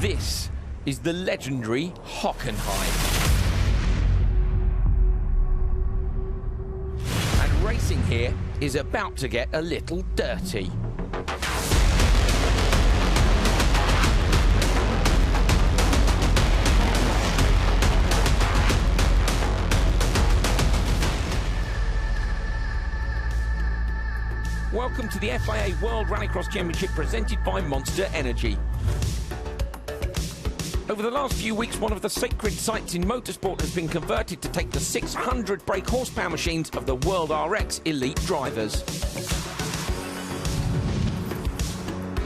This is the legendary Hockenheim. And racing here is about to get a little dirty. Welcome to the FIA World Rallycross Championship presented by Monster Energy. Over the last few weeks, one of the sacred sites in motorsport has been converted to take the 600 brake horsepower machines of the World RX elite drivers.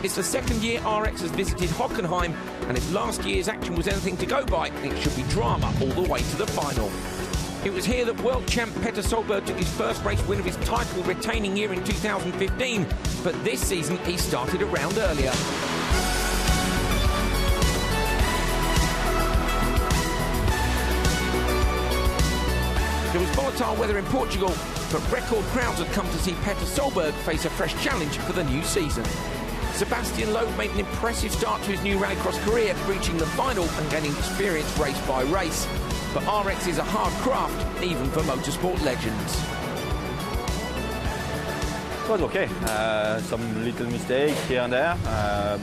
It's the second year RX has visited Hockenheim, and if last year's action was anything to go by, it should be drama all the way to the final. It was here that world champ Petter Solberg took his first race win of his title retaining year in 2015, but this season he started a round earlier. There was volatile weather in Portugal, but record crowds had come to see Petter Solberg face a fresh challenge for the new season. Sebastian Loeb made an impressive start to his new Rallycross career, reaching the final and gaining experience race by race. But RX is a hard craft, even for motorsport legends. It was okay. Some little mistake here and there,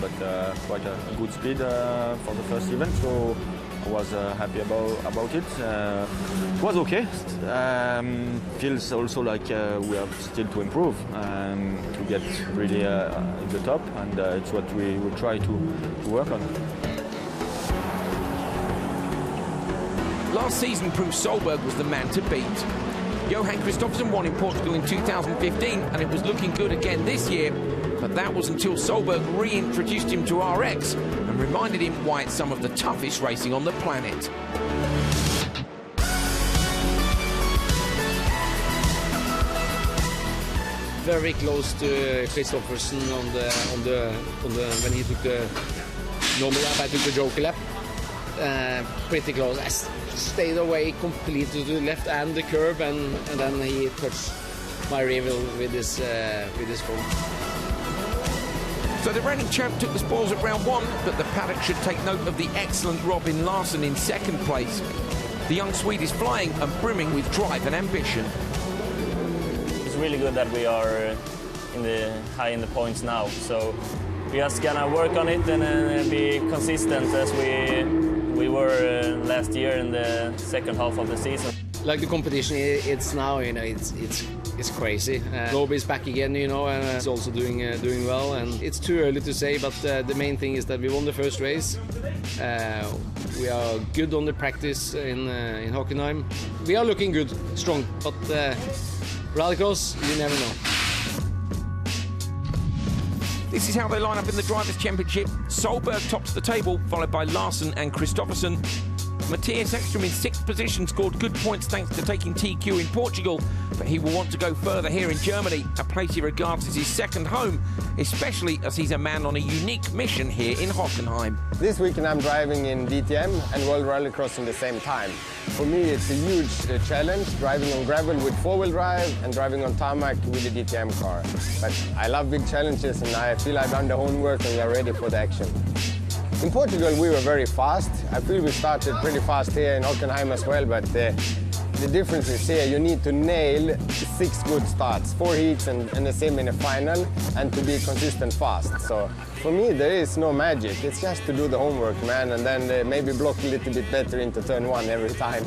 but quite a good speed for the first event, so I was happy about it. It was okay. Feels also like we have still to improve to get really in the top, and it's what we will try to work on. Last season proved Solberg was the man to beat. Johan Kristoffersen won in Portugal in 2015, and it was looking good again this year, but that was until Solberg reintroduced him to RX and reminded him why it's some of the toughest racing on the planet. Very close to Kristoffersen when he took the normal lap. I took the joker lap. Pretty close. I stayed away completely to the left and the curb, and then he touched my rear wheel with his foot. So the reigning champ took the spoils at round one, but the paddock should take note of the excellent Robin Larsson in second place. The young Swede is flying and brimming with drive and ambition. It's really good that we are high in the points now, so we just gonna work on it and be consistent as we were last year in the second half of the season. Like the competition, it's now, you know, it's crazy. Loeb is back again, you know, and it's also doing well. And it's too early to say, but the main thing is that we won the first race. We are good on the practice in Hockenheim. We are looking good, strong, but Rallycross, you never know. This is how they line up in the Drivers' Championship. Solberg tops the table, followed by Larsson and Kristoffersen. Matthias Ekström in sixth position scored good points thanks to taking TQ in Portugal, but he will want to go further here in Germany, a place he regards as his second home, especially as he's a man on a unique mission here in Hockenheim. This weekend I'm driving in DTM and World Rallycross in the same time. For me it's a huge challenge, driving on gravel with four-wheel drive and driving on tarmac with the DTM car. But I love big challenges and I feel I've done the homework and we are ready for the action. In Portugal we were very fast. I feel we started pretty fast here in Hockenheim as well, but the difference is here you need to nail 6 good starts, 4 heats and the same in the final, and to be consistent fast. So for me there is no magic, it's just to do the homework, man, and then maybe block a little bit better into turn 1 every time.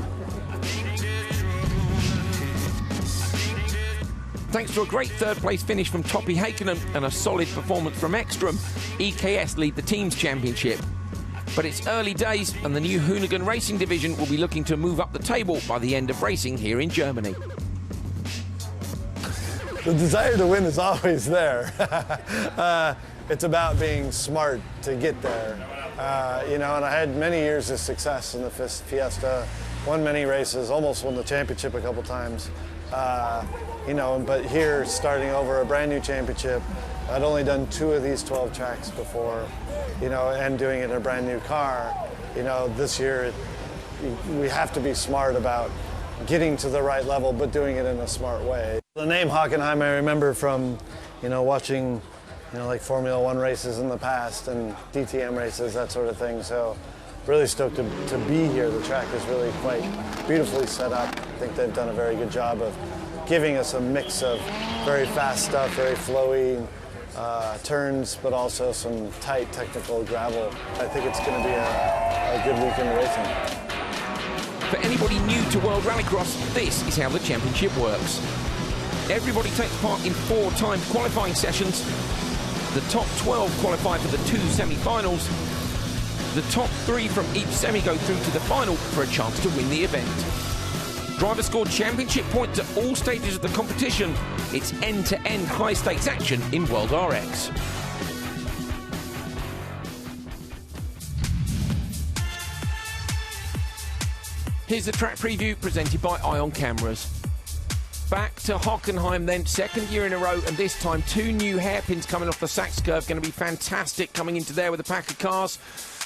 Thanks to a great third-place finish from Toppy Heikkinen and a solid performance from Ekström, EKS lead the team's championship. But it's early days, and the new Hoonigan Racing division will be looking to move up the table by the end of racing here in Germany. The desire to win is always there. It's about being smart to get there. You know, and I had many years of success in the Fiesta, won many races, almost won the championship a couple times. You know, but here, starting over a brand new championship, I'd only done 2 of these 12 tracks before, you know, and doing it in a brand new car. You know, this year, we have to be smart about getting to the right level, but doing it in a smart way. The name Hockenheim I remember from, you know, watching you know, like Formula One races in the past and DTM races, that sort of thing. So really stoked to be here. The track is really quite beautifully set up. I think they've done a very good job of giving us a mix of very fast stuff, very flowy turns, but also some tight technical gravel. I think it's going to be a good weekend racing. For anybody new to World Rallycross, this is how the championship works. Everybody takes part in 4 timed qualifying sessions. The top 12 qualify for the 2 semi-finals. The top 3 from each semi go through to the final for a chance to win the event. Drivers score championship points at all stages of the competition. It's end-to-end high-stakes action in World RX. Here's the track preview presented by Ion Cameras. Back to Hockenheim then, 2nd year in a row, and this time 2 new hairpins coming off the Sachs curve. Going to be fantastic coming into there with a pack of cars.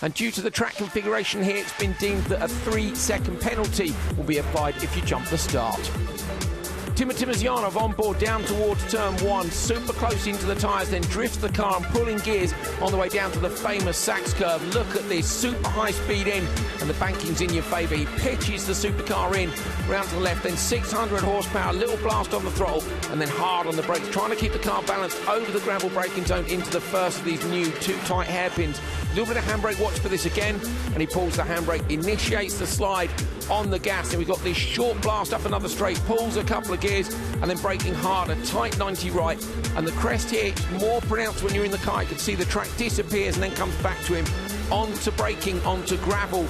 And due to the track configuration here, it's been deemed that a 3-second penalty will be applied if you jump the start. Timozyanov on board down towards turn 1, super close into the tyres, then drifts the car and pulling gears on the way down to the famous Sachs curve. Look at this, super high speed in, and the banking's in your favour. He pitches the supercar in, round to the left, then 600 horsepower, little blast on the throttle, and then hard on the brakes, trying to keep the car balanced over the gravel braking zone into the first of these new 2 tight hairpins. A little bit of handbrake watch for this again, and he pulls the handbrake, initiates the slide on the gas, and we've got this short blast up another straight, pulls a couple of gears, and then braking hard, a tight 90 right, and the crest here is more pronounced when you're in the car. You can see the track disappears and then comes back to him, onto braking, onto gravel,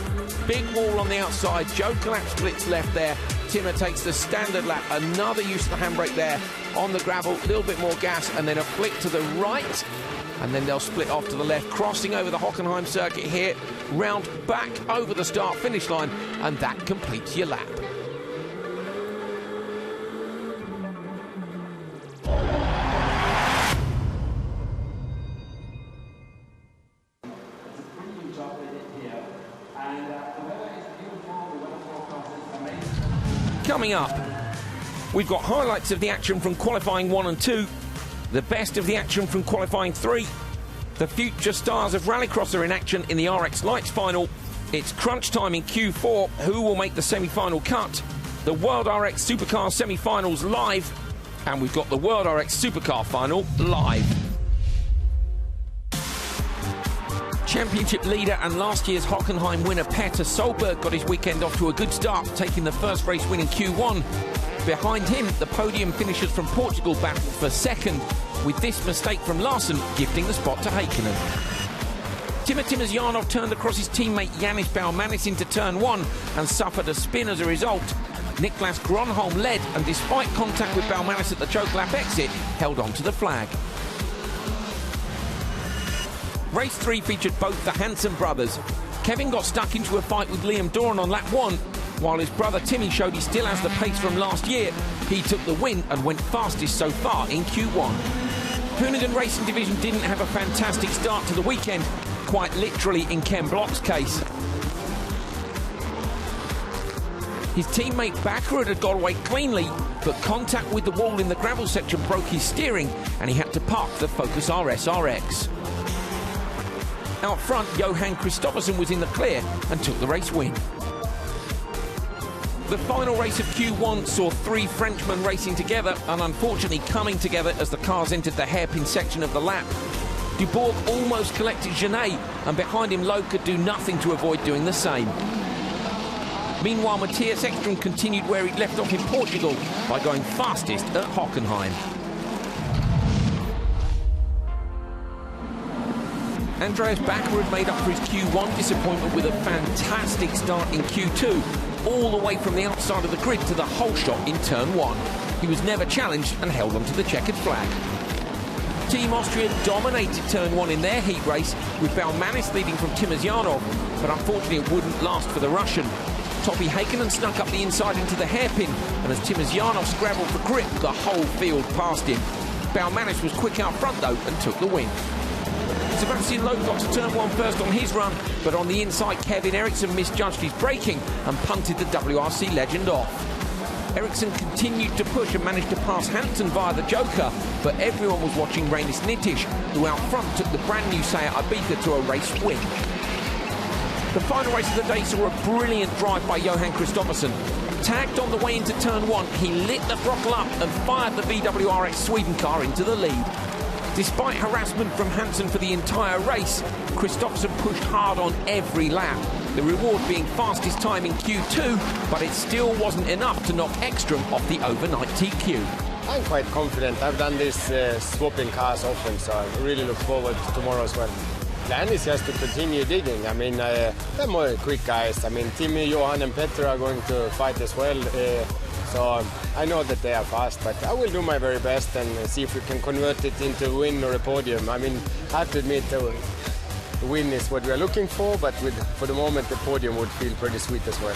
big wall on the outside, Joe Collapse splits left there, Timmer takes the standard lap, another use of the handbrake there, on the gravel, a little bit more gas, and then a flick to the right, and then they'll split off to the left, crossing over the Hockenheim circuit here, round back over the start-finish line, and that completes your lap. Coming up, we've got highlights of the action from qualifying 1 and 2, the best of the action from qualifying 3, the future stars of Rallycross are in action in the RX Lights final, it's crunch time in Q4, who will make the semi-final cut, the World RX Supercar semi-finals live, and we've got the World RX Supercar final live. Championship leader and last year's Hockenheim winner Petter Solberg got his weekend off to a good start, taking the first race win in Q1. Behind him, the podium finishers from Portugal battled for 2nd, with this mistake from Larsen gifting the spot to Heikkinen. Timozyanov turned across his teammate Janis Baumanis into turn 1 and suffered a spin as a result. Niklas Gronholm led, and despite contact with Baumanis at the choke lap exit, held on to the flag. Race 3 featured both the Hansen brothers. Kevin got stuck into a fight with Liam Doran on lap 1, while his brother Timmy showed he still has the pace from last year. He took the win and went fastest so far in Q1. Hoonigan Racing Division didn't have a fantastic start to the weekend, quite literally in Ken Block's case. His teammate Baccarat had got away cleanly, but contact with the wall in the gravel section broke his steering and he had to park the Focus RS RX. Out front, Johan Kristoffersen was in the clear and took the race win. The final race of Q1 saw 3 Frenchmen racing together and unfortunately coming together as the cars entered the hairpin section of the lap. Dubourg almost collected Genet, and behind him Lowe could do nothing to avoid doing the same. Meanwhile, Matthias Ekström continued where he'd left off in Portugal by going fastest at Hockenheim. Andreas Baccarat made up for his Q1 disappointment with a fantastic start in Q2, all the way from the outside of the grid to the whole shot in turn 1. He was never challenged and held onto the checkered flag. Team Austria dominated turn 1 in their heat race, with Baumanis leading from Timozyanov, but unfortunately it wouldn't last for the Russian. Topi Heikkinen snuck up the inside into the hairpin, and as Timozyanov scrabbled for grip, the whole field passed him. Baumanis was quick out front though and took the win. Sebastian Loeb got to turn 1 first on his run, but on the inside Kevin Eriksson misjudged his braking and punted the WRC legend off. Ericsson continued to push and managed to pass Hansen via the Joker, but everyone was watching Reinis Nitish, who out front took the brand new Seat Ibiza to a race win. The final race of the day saw a brilliant drive by Johan Kristoffersson. Tagged on the way into turn 1, he lit the throttle up and fired the VW RX Sweden car into the lead. Despite harassment from Hansen for the entire race, Kristoffersson pushed hard on every lap. The reward being fastest time in Q2, but it still wasn't enough to knock Ekstrom off the overnight TQ. I'm quite confident. I've done this swapping cars often, so I really look forward to tomorrow as well. Plan is just to continue digging. I mean, they're more quick guys. I mean, Timmy, Johan and Petter are going to fight as well. So I know that they are fast, but I will do my very best and see if we can convert it into a win or a podium. I mean, I have to admit the win is what we are looking for, but for the moment the podium would feel pretty sweet as well.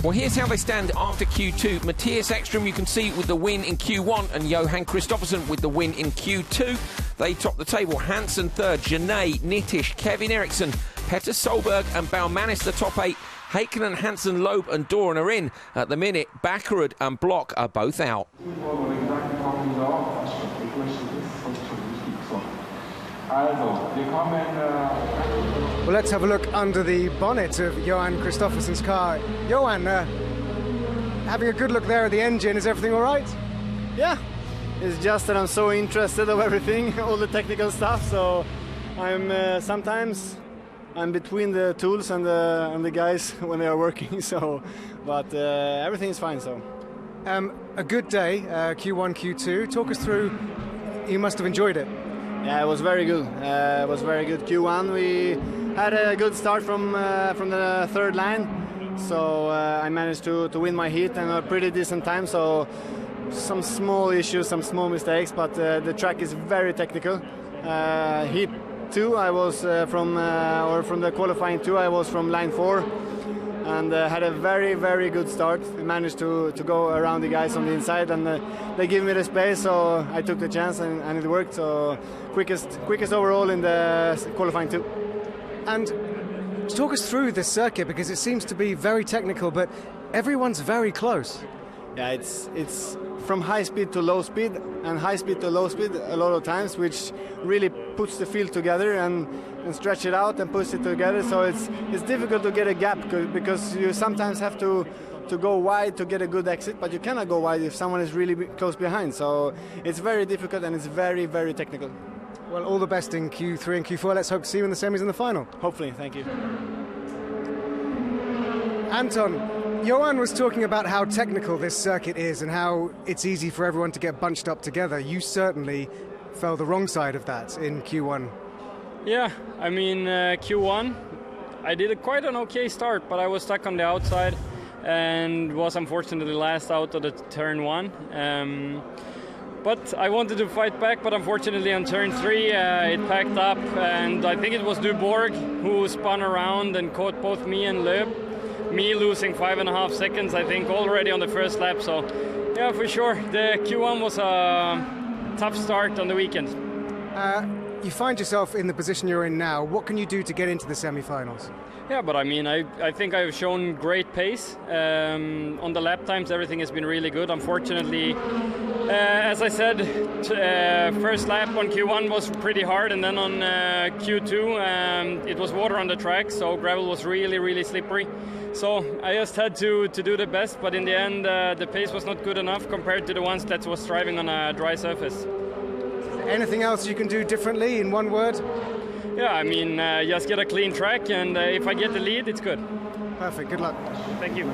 Well, here's how they stand after Q2. Mattias Ekstrom, you can see, with the win in Q1, and Johan Kristoffersson with the win in Q2. They top the table. Hansen third, Genet, Nitish, Kevin Eriksson, Petter Solberg and Baumanis the top 8. Häkkinen, Hansen, Loeb and Doran are in. At the minute, Backerud and Block are both out. Well, let's have a look under the bonnet of Johan Kristoffersson's car. Johan, having a good look there at the engine, is everything all right? Yeah, it's just that I'm so interested of everything, all the technical stuff, so sometimes I'm between the tools and the guys when they are working, so, but everything is fine, so. A good day, Q1, Q2. Talk us through, you must have enjoyed it. Yeah, it was very good. It was very good. Q1, we had a good start from the third line, so I managed to win my heat and a pretty decent time, so some small issues, some small mistakes, but the track is very technical. Heat 2, I was from the qualifying 2, I was from line 4, and had a very, very good start. I managed to go around the guys on the inside, and they gave me the space, so I took the chance, and it worked. So quickest overall in the qualifying 2. And talk us through this circuit, because it seems to be very technical, but everyone's very close. Yeah, it's from high speed to low speed, and high speed to low speed a lot of times, which really puts the field together and stretch it out and push it together. So it's difficult to get a gap, because you sometimes have to go wide to get a good exit, but you cannot go wide if someone is really close behind. So it's very difficult, and it's very, very technical. Well, all the best in Q3 and Q4. Let's hope to see you in the semis and the final. Hopefully, thank you. Anton, Johan was talking about how technical this circuit is and how it's easy for everyone to get bunched up together. You certainly fell the wrong side of that in Q1. Yeah, I mean, Q1, I did quite an okay start, but I was stuck on the outside and was unfortunately last out of the turn 1. But I wanted to fight back, but unfortunately on turn 3 it packed up, and I think it was Duborg who spun around and caught both me and Loeb. Me losing 5.5 seconds, I think, already on the first lap. So yeah, for sure, the Q1 was a tough start on the weekend. You find yourself in the position you're in now. What can you do to get into the semi-finals? Yeah, but I mean, I think I've shown great pace. On the lap times, everything has been really good. Unfortunately, as I said, first lap on Q1 was pretty hard, and then on Q2 it was water on the track, so gravel was really, really slippery. So I just had to do the best, but in the end the pace was not good enough compared to the ones that was driving on a dry surface. Anything else you can do differently, in one word? Yeah, I mean, just get a clean track, and if I get the lead, it's good. Perfect, good luck. Thank you.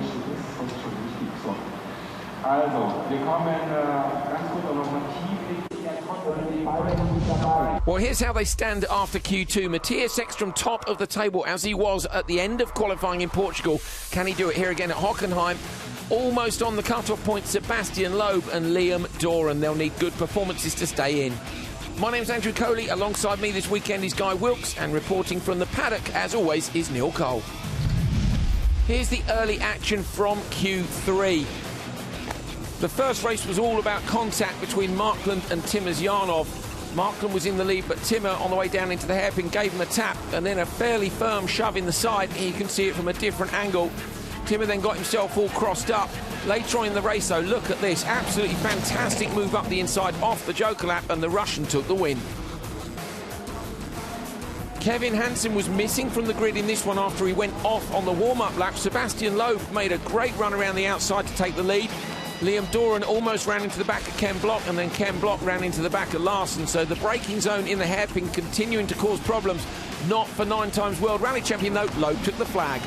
Well, here's how they stand after Q2. Mattias Ekstrom top of the table, as he was at the end of qualifying in Portugal. Can he do it here again at Hockenheim? Almost on the cut-off point, Sebastian Loeb and Liam Doran. They'll need good performances to stay in. My name's Andrew Coley. Alongside me this weekend is Guy Wilkes, and reporting from the paddock, as always, is Neil Cole. Here's the early action from Q3. The first race was all about contact between Markland and Timosyanov. Markland was in the lead, but Timmer, on the way down into the hairpin, gave him a tap, and then a fairly firm shove in the side. Here you can see it from a different angle. Timmer then got himself all crossed up. Later on in the race, though, look at this. Absolutely fantastic move up the inside off the Joker lap, and the Russian took the win. Kevin Hansen was missing from the grid in this one after he went off on the warm-up lap. Sebastian Loeb made a great run around the outside to take the lead. Liam Doran almost ran into the back of Ken Block, and then Ken Block ran into the back of Larson. So the braking zone in the hairpin continuing to cause problems. Not for 9 times World Rally Champion, though. Loeb took the flag.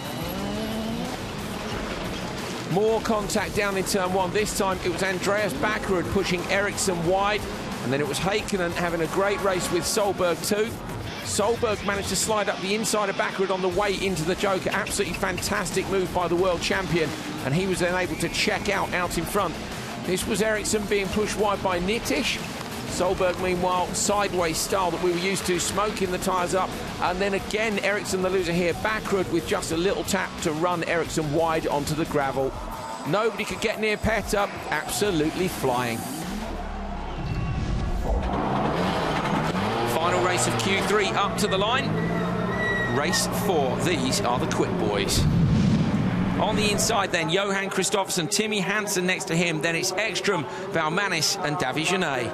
More contact down in turn 1. This time it was Andreas Backerud pushing Ericsson wide, and then it was Heikkinen having a great race with Solberg too. Solberg managed to slide up the inside of Backerud on the way into the Joker. Absolutely fantastic move by the world champion, and he was then able to check out in front. This was Ericsson being pushed wide by Nitish. Solberg, meanwhile, sideways style that we were used to, smoking the tyres up. And then again, Ericsson the loser here. Backrud with just a little tap to run Ericsson wide onto the gravel. Nobody could get near Petter, absolutely flying. Final race of Q3 up to the line. Race 4, these are the Quick Boys. On the inside then, Johan Kristoffersson, Timmy Hansen next to him, then it's Ekström, Valmanis and David Genet.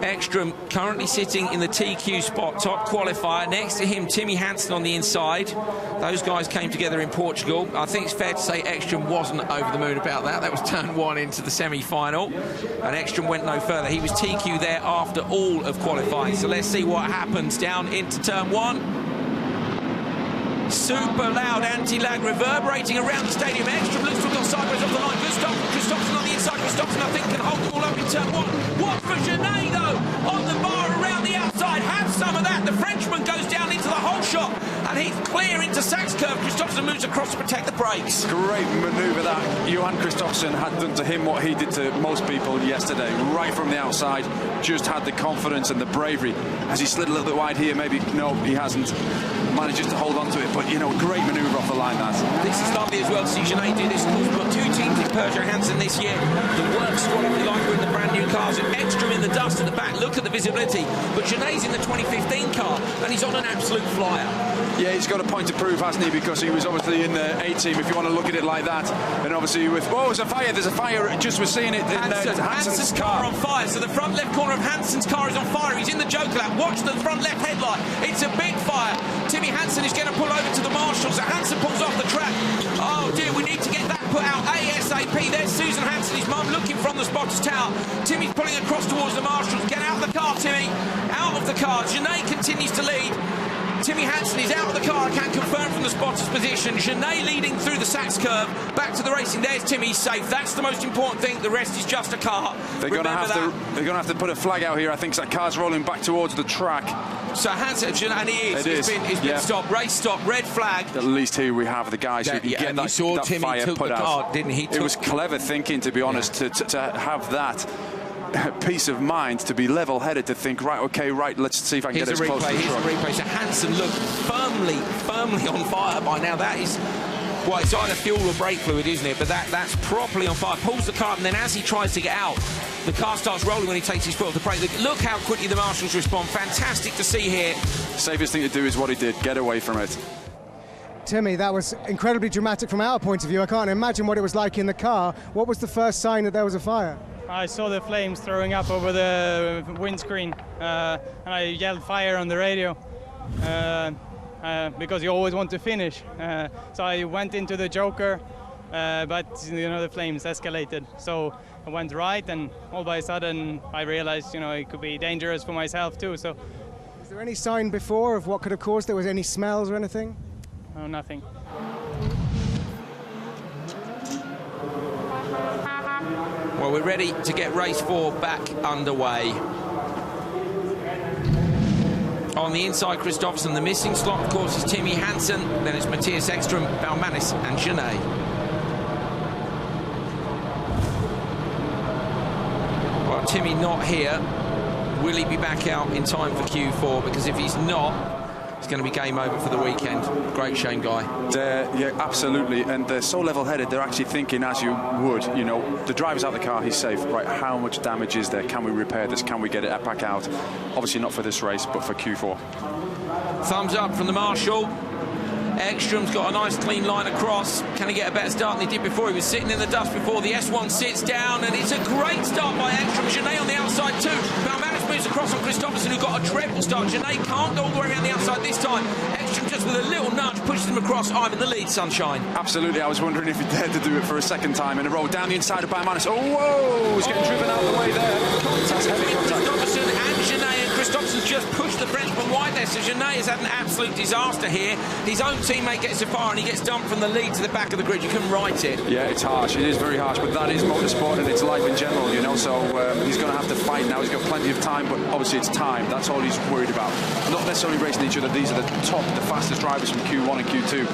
Ekström currently sitting in the TQ spot, top qualifier. Next to him, Timmy Hansen on the inside. Those guys came together in Portugal. I think it's fair to say Ekström wasn't over the moon about that. That was turn 1 into the semi-final. And Ekström went no further. He was TQ there after all of qualifying. So let's see what happens down into turn 1. Super loud anti-lag reverberating around the stadium. Ekström looks to have gone sideways off the line. Kristoffersson on the inside. Kristoffersson, I think, can hold them all up in turn 1. What for Genet, though? On the bar around the outside. Have some of that. The Frenchman goes down into the hole shot, and he's clear into Sachs curve. Kristoffersson moves across to protect the brakes. Great manoeuvre that Johan Kristoffersson had done to him what he did to most people yesterday. Right from the outside, just had the confidence and the bravery. Has he slid a little bit wide here? Maybe. No, he hasn't. Manages to hold on to it, but, you know, great manoeuvre off the line, that. This is lovely as well to see Genet do this. We've got 2 teams in Peugeot Hansen this year. The work squad, if you like, are in the brand new cars. Ekström in the dust at the back. Look at the visibility. But Genet's in the 2015 car, and he's on an absolute flyer. Yeah, he's got a point to prove, hasn't he? Because he was obviously in the A team, if you want to look at it like that. And obviously with... Oh, there's a fire. There's a fire. Just we're seeing it in Hansen's car on fire. So the front left corner of Hansen's car is on fire. He's in the Joker lap. Watch the front left headlight. It's a big fire. Timmy Hansen is going to pull over to the marshals. So Hansen pulls off the track. Oh dear, we need to get that put out ASAP. There's Susan Hansen, his mum, looking from the spotters tower. Timmy's pulling across towards the marshals. Get out of the car, Timmy. Out of the car. Genet continues to lead. Timmy Hansen is out of the car. I can confirm from the spotter's position. Genet leading through the Sachs curve. Back to the racing. There's Timmy, safe. That's the most important thing. The rest is just a car. They're going to have to put a flag out here. I think that car's rolling back towards the track. So Hansen, and he's been stopped. Race stop. Red flag. At least here we have the guys who can get that fire put out. Didn't he? It was clever thinking, to be honest, to have that peace of mind, to be level-headed, to think, right, okay, right, let's see if I can get as close to the truck. Here's a replay. So Hansen looked firmly on fire by now. That is, well, it's either fuel or brake fluid, isn't it? But that's properly on fire. Pulls the car up, and then as he tries to get out, the car starts rolling when he takes his foot off the brake. Look how quickly the marshals respond. Fantastic to see here. Safest thing to do is what he did, get away from it. Timmy, that was incredibly dramatic from our point of view. I can't imagine what it was like in the car. What was the first sign that there was a fire? I saw the flames throwing up over the windscreen, and I yelled fire on the radio because you always want to finish. So I went into the Joker, but you know, the flames escalated. So I went right, and all by a sudden I realized, you know, it could be dangerous for myself too. So, is there any sign before of what could have caused? There was any smells or anything? No, nothing. Well, we're ready to get race 4 back underway. On the inside, Kristoffersson. The missing slot, of course, is Timmy Hansen. Then it's Matthias Ekström, Valmanis and Genet. Well, Timmy not here. Will he be back out in time for Q4? Because if he's not, it's going to be game over for the weekend. Great shame, Guy. Yeah, absolutely. And they're so level-headed, they're actually thinking as you would. You know, the driver's out of the car, he's safe. Right, how much damage is there? Can we repair this? Can we get it back out? Obviously not for this race, but for Q4. Thumbs up from the marshal. Ekstrom's got a nice clean line across. Can he get a better start than he did before? He was sitting in the dust before. The S1 sits down, and it's a great start by Ekstrom. Genet on the outside too. Baumanis moves across on Kristoffersson, who got a dreadful start. Genet can't go all the way around the outside this time. Ekstrom just with a little nudge pushes him across. I'm in the lead, Sunshine. Absolutely. I was wondering if he dared to do it for a second time in a row. Down the inside of Baumanis. Oh, whoa! He's getting driven out of the way there. Contact between Kristoffersson and Genet, and Kristoffersson just pushed the Frenchman wide there. So Genet has had an absolute disaster here. His own teammate gets so far, and he gets dumped from the lead to the back of the grid. You can write it. Yeah, it's harsh. It is very harsh, but that is motorsport and it's life in general, you know. So he's going to have to fight now. He's got plenty of time, but obviously it's time. That's all he's worried about. Not necessarily racing each other. These are the top, the fastest drivers from Q1 and Q2.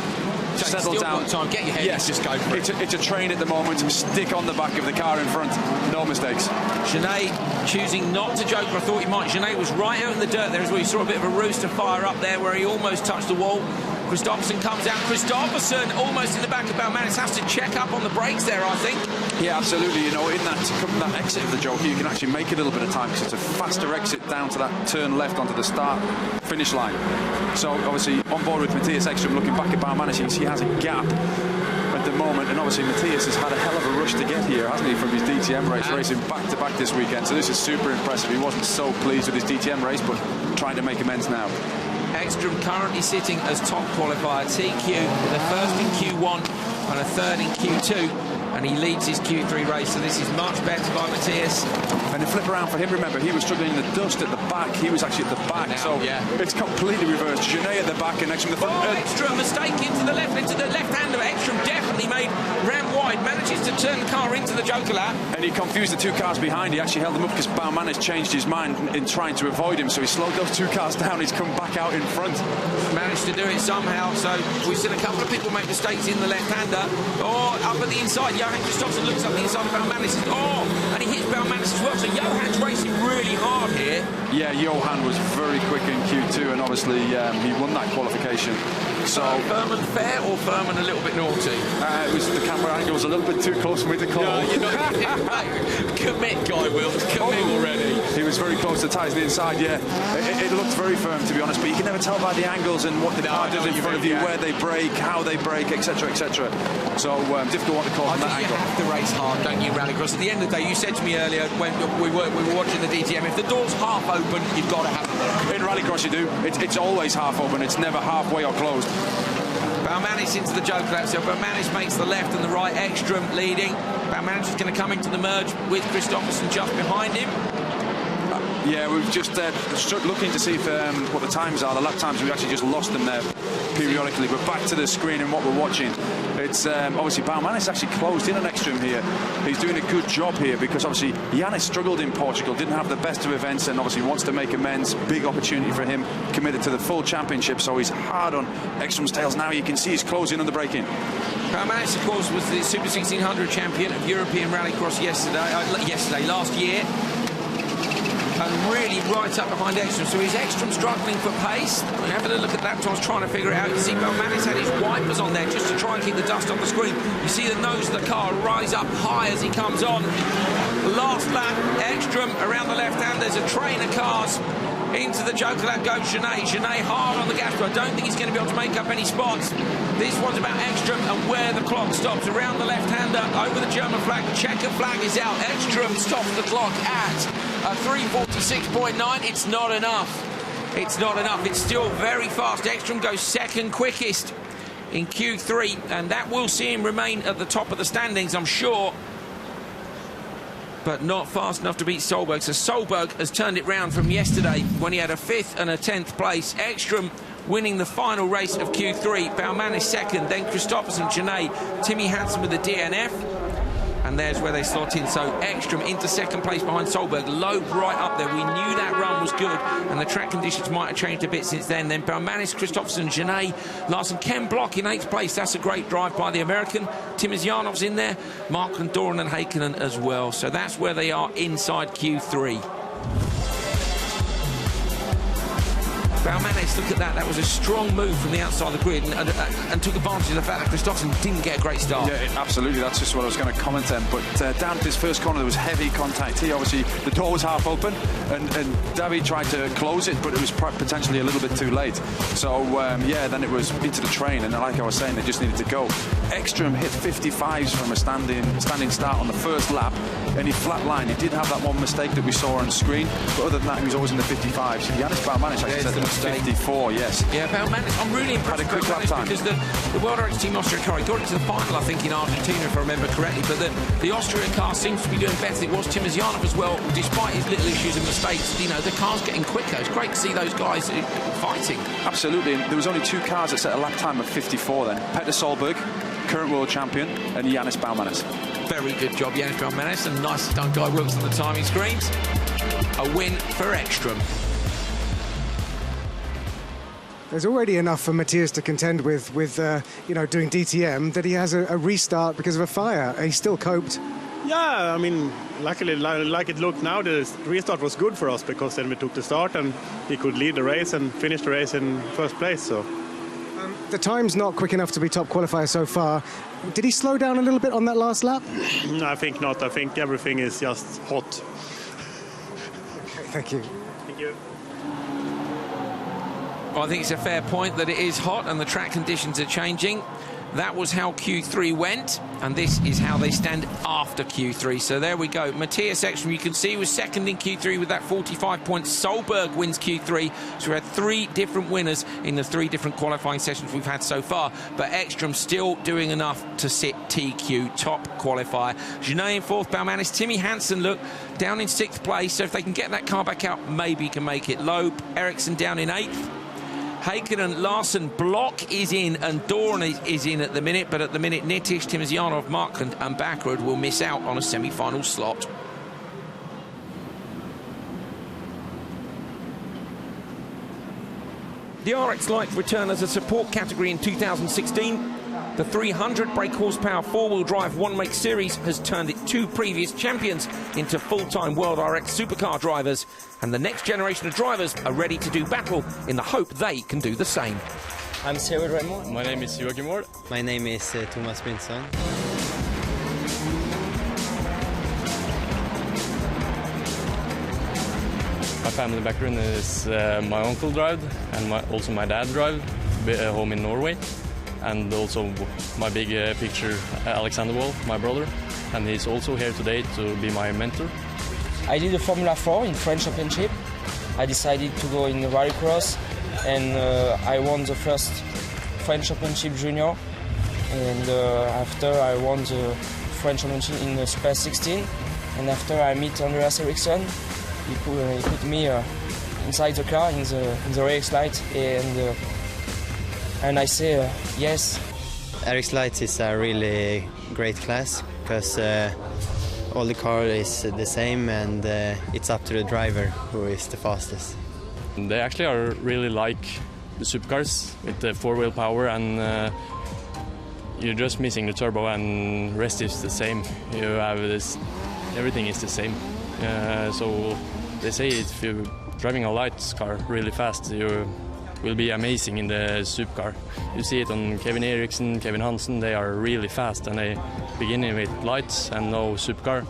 Settle down. Time. Get your head. Yes, just go for it. It's a train at the moment. Stick on the back of the car in front. No mistakes. Genet choosing not to joke. I thought he might. Genet was right out in the dirt there as well. You saw a bit of a rooster fire up there where he almost touched the wall. Kristoffersson comes out. Kristoffersson almost in the back of Baumanis. Has to check up on the brakes there, I think. Yeah, absolutely. You know, in that exit of the jockey, you can actually make a little bit of time because it's a faster exit down to that turn left onto the start-finish line. So, obviously, on board with Matthias Ekstrom, looking back at Baumanis, you can see he has a gap at the moment, and obviously Matthias has had a hell of a rush to get here, hasn't he, from his DTM race, racing back-to-back this weekend. So this is super impressive. He wasn't so pleased with his DTM race, but trying to make amends now. Ekstrom currently sitting as top qualifier, TQ, with a first in Q1 and a third in Q2, and he leads his Q3 race, so this is much better by Matthias. And the flip around for him, remember, he was struggling in the dust at the back. He was actually at the back, now, so it's completely reversed. Genet at the back and Ekstrom the front. Ekstrom, mistake into the left-hander. Ekstrom definitely ran wide, manages to turn the car into the Joker lap. And he confused the two cars behind. He actually held them up because Baumanis changed his mind in trying to avoid him, so he slowed those two cars down. He's come back out in front. Managed to do it somehow, so we've seen a couple of people make mistakes in the left-hander. Up at the inside, Johan Kristoffersson looks up the inside of Baumanis, and he hits Baumanis as well, so Johan's racing really hard here. Yeah, Johan was very quick in Q2, and obviously he won that qualification. So Furman fair or Furman a little bit naughty? It was the camera angle was a little bit too close for me to call. No, you're not. Commit, Guy Wills. Commit already. He was very close to ties the inside. Yeah, it looked very firm, to be honest, but you can never tell by the angles and what the car does in front of you, where they brake, how they brake, etc., etc. So difficult one to call from that angle. You have to race hard, don't you, Rallycross? At the end of the day, you said to me earlier when we were watching the DTM, if the door's half open, you've got to have it. In Rallycross, you do. It's always half open. It's never halfway or closed. Baumanis into the Joker lap, so Baumanis makes the left and the right. Ekstrom leading. Baumanis is going to come into the merge with Kristoffersson just behind him. Yeah, we've just looking to see if, what the times are. The lap times, we've actually just lost them there periodically. But back to the screen and what we're watching. It's obviously Baumanis actually closed in on Ekstrom here. He's doing a good job here because obviously Yanis struggled in Portugal, didn't have the best of events, and obviously wants to make amends. Big opportunity for him, committed to the full championship, so he's hard on Ekstrom's tails now. You can see he's closing on the braking. Baumanis, of course, was the Super 1600 champion of European Rallycross last year. And really right up behind Ekstrom. So is Ekstrom struggling for pace? I'm having a look at that. I was trying to figure it out. You see Baumanis had his wipers on there just to try and keep the dust on the screen. You see the nose of the car rise up high as he comes on. Last lap, Ekstrom around the left hand. There's a train of cars. Into the Joker lap goes Genet. Genet hard on the gas, but I don't think he's going to be able to make up any spots. This one's about Ekstrom and where the clock stops. Around the left-hander, over the German flag. Checker flag is out. Ekstrom stops the clock at a 3:46.9. It's not enough. It's not enough. It's still very fast. Ekstrom goes second quickest in Q3, and that will see him remain at the top of the standings, I'm sure. But not fast enough to beat Solberg. So Solberg has turned it round from yesterday when he had a 5th and a 10th place. Ekstrom winning the final race of Q3. Baumanis second, then Kristoffersson, Genet, Timmy Hansen with the DNF. And there's where they slot in. So Ekstrom into second place behind Solberg. Loeb right up there. We knew that run was good, and the track conditions might have changed a bit since then. Then Baumanis, Kristoffersson, Genet, Larson, Ken Block in 8th place. That's a great drive by the American. Timizyanov's in there. Markland, Doran and Heikkinen as well. So that's where they are inside Q3. Baumanis, look at that. That was a strong move from the outside of the grid and took advantage of the fact that Kristoffersson didn't get a great start. Yeah, absolutely. That's just what I was going to comment then. But down at this first corner, there was heavy contact. He obviously, the door was half open, and David tried to close it, but it was potentially a little bit too late. So, yeah, then it was into the train, and like I was saying, they just needed to go. Ekstrom hit 55s from a standing start on the first lap, and he flatlined. He did have that one mistake that we saw on screen, but other than that, he was always in the 55s. Yannis Baumanis actually said it was 54, yes. Yeah, Baumanis, I'm really impressed with Baumanis because the World RX Team Austria car, he got into the final, I think, in Argentina, if I remember correctly, but the Austria car seems to be doing better. It was Timozianov as well, despite his little issues and mistakes. You know, the car's getting quicker. It's great to see those guys fighting. Absolutely, and there was only 2 cars that set a lap time of 54 then. Petter Solberg, current world champion, and Yannis Baumanis. Very good job, Yannis Baumanis, and nice done, Guy Wilkes on the timing screens. A win for Ekstrom. There's already enough for Matthias to contend with you know, doing DTM, that he has a restart because of a fire. He still coped. Yeah, I mean, luckily, like it looked now, the restart was good for us because then we took the start and he could lead the race and finish the race in first place. So the time's not quick enough to be top qualifier so far. Did he slow down a little bit on that last lap? I think not. I think everything is just hot. Okay, thank you. Thank you. Well, I think it's a fair point that it is hot and the track conditions are changing. That was how Q3 went, and this is how they stand after Q3. So there we go. Matthias Ekstrom, you can see, was second in Q3 with that 45 points. Solberg wins Q3. So we had 3 different winners in the 3 different qualifying sessions we've had so far. But Ekstrom still doing enough to sit TQ, top qualifier. Genet in 4th, Baumanis. Timmy Hansen, look, down in 6th place. So if they can get that car back out, maybe he can make it. Loeb, Ericsson down in 8th. Haken, Larsen, Block is in, and Dorn is in at the minute, but at the minute Nitish, Timozianov, Markland and Backrud will miss out on a semi-final slot. The RX Light return as a support category in 2016. The 300 brake horsepower four-wheel drive one-make series has turned its 2 previous champions into full-time World RX supercar drivers, and the next generation of drivers are ready to do battle in the hope they can do the same. I'm Cyril Raymond. My name is Joachim Ward. My name is Thomas Brinson. My family background is my uncle drive, and also my dad drive home in Norway. And also my big picture, Alexander Wall, my brother, and he's also here today to be my mentor. I did the Formula 4 in French Championship. I decided to go in the Rallycross, and I won the first French Championship Junior. And after I won the French Championship in the Super 16. And after I met Andreas Eriksson, he put me inside the car in the race light, and I say yes. RX Light is a really great class because all the car is the same, and it's up to the driver who is the fastest. They actually are really like the supercars with the 4-wheel power, and you're just missing the turbo, and rest is the same. You have this, everything is the same. So they say if you're driving a light car really fast, you will be amazing in the supercar. You see it on Kevin Eriksson, Kevin Hansen. They are really fast, and they begin with lights and no supercar.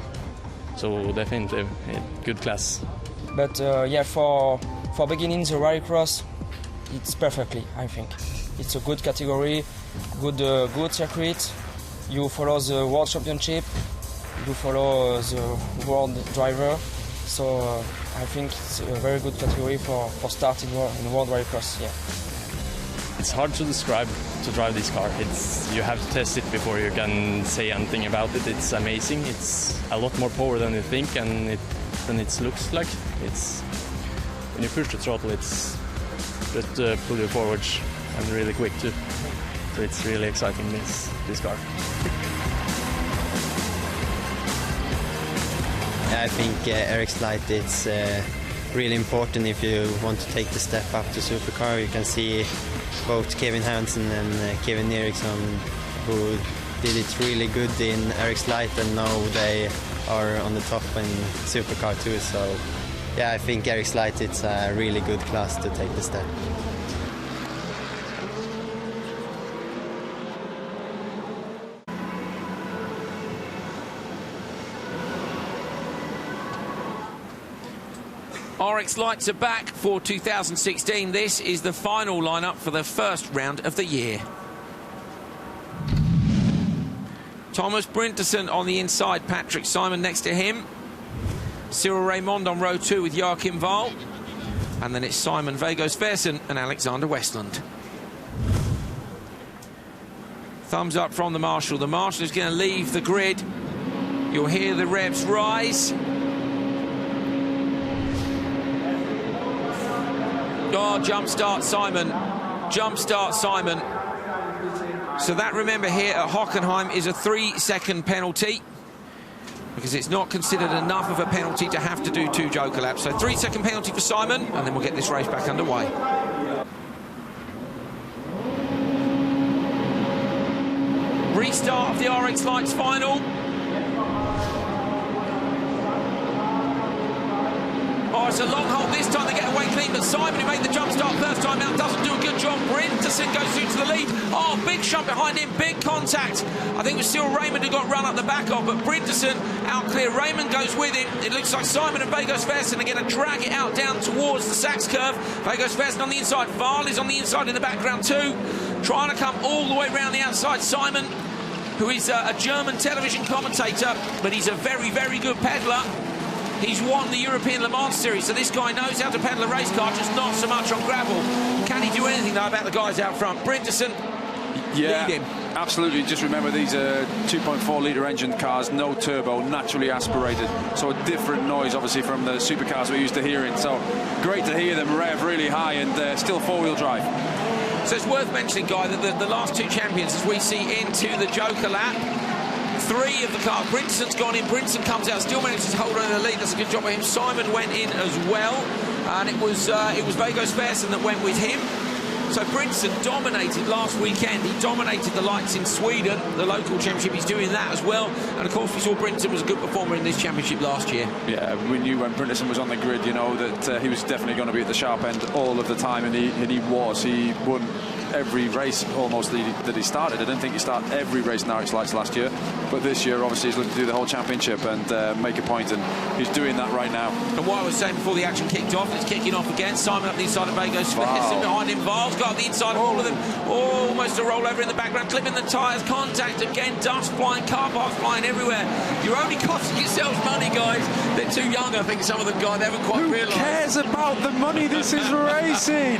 So definitely a good class. But yeah, for beginning the Rallycross, it's perfectly, I think. It's a good category, good circuit. You follow the World Championship, you follow the World Driver. So I think it's a very good category for starting in World Rallycross. Yeah. It's hard to describe to drive this car. You have to test it before you can say anything about it. It's amazing. It's a lot more power than you think, and than it looks like. It's when you push the throttle, it's just pull you forward and really quick too. So it's really exciting, this car. I think RX Light is really important if you want to take the step up to supercar. You can see both Kevin Hansen and Kevin Eriksson, who did it really good in RX Light, and now they are on the top in supercar too. So yeah, I think Eric Slight, it's a really good class to take the step. RX Lights are back for 2016. This is the final lineup for the first round of the year. Thomas Brinterson on the inside, Patrick Simon next to him. Cyril Raymond on row 2 with Joachim Wahl. And then it's Simon Vegos-Versen and Alexander Westland. Thumbs up from the marshal. The marshal is going to leave the grid. You'll hear the revs rise. Oh, jump start Simon. Jump start Simon. So that, remember, here at Hockenheim is a 3-second penalty, because it's not considered enough of a penalty to have to do 2 joker laps. So 3-second penalty for Simon, and then we'll get this race back underway. Restart of the RX Lights final. Oh, it's a long hold this time. They get away clean, but Simon, who made the jump start first time out, doesn't do a good job. Brinterson goes through to the lead. Oh, big shot behind him, big contact. I think it was Cyril Raymond who got run up the back of, but Brinterson out clear. Raymond goes with him. It looks like Simon and Vegos-Versen are going to drag it out down towards the Sachs curve. Vegos-Versen on the inside. Wahl is on the inside in the background too. Trying to come all the way around the outside. Simon, who is a German television commentator, but he's a very, very good peddler. He's won the European Le Mans Series, so this guy knows how to pedal a race car, just not so much on gravel. Can he do anything, though, about the guys out front? Brinterson, lead him. Absolutely. Just remember, these are 2.4-litre engine cars, no turbo, naturally aspirated. So a different noise, obviously, from the supercars we're used to hearing. So great to hear them rev really high and still four-wheel drive. So it's worth mentioning, Guy, that the last 2 champions, as we see into the joker lap, 3 of the cars. Brinterson's gone in. Brinterson comes out, still manages to hold on in the lead. That's a good job by him. Simon went in as well, and it was Vegos-Versen that went with him. So Brinterson dominated last weekend. He dominated the lights in Sweden, the local championship. He's doing that as well. And of course, we saw Brinterson was a good performer in this championship last year. Yeah, we knew when Brinterson was on the grid, you know, that he was definitely going to be at the sharp end all of the time, and he was. He won every race almost that he started. I didn't think he started every race in RX Lights last year, but this year obviously he's looking to do the whole championship and make a point, and he's doing that right now. And what I was saying before the action kicked off, it's kicking off again. Simon up the inside of Vegos-Versen, behind him Wahl's got up the inside of all of them. Oh, almost a rollover in the background, clipping the tyres, contact again, dust flying, car parts flying everywhere. You're only costing yourselves money, guys. They're too young, I think, some of them, guys, they haven't quite realised. Who cares about the money? This is racing.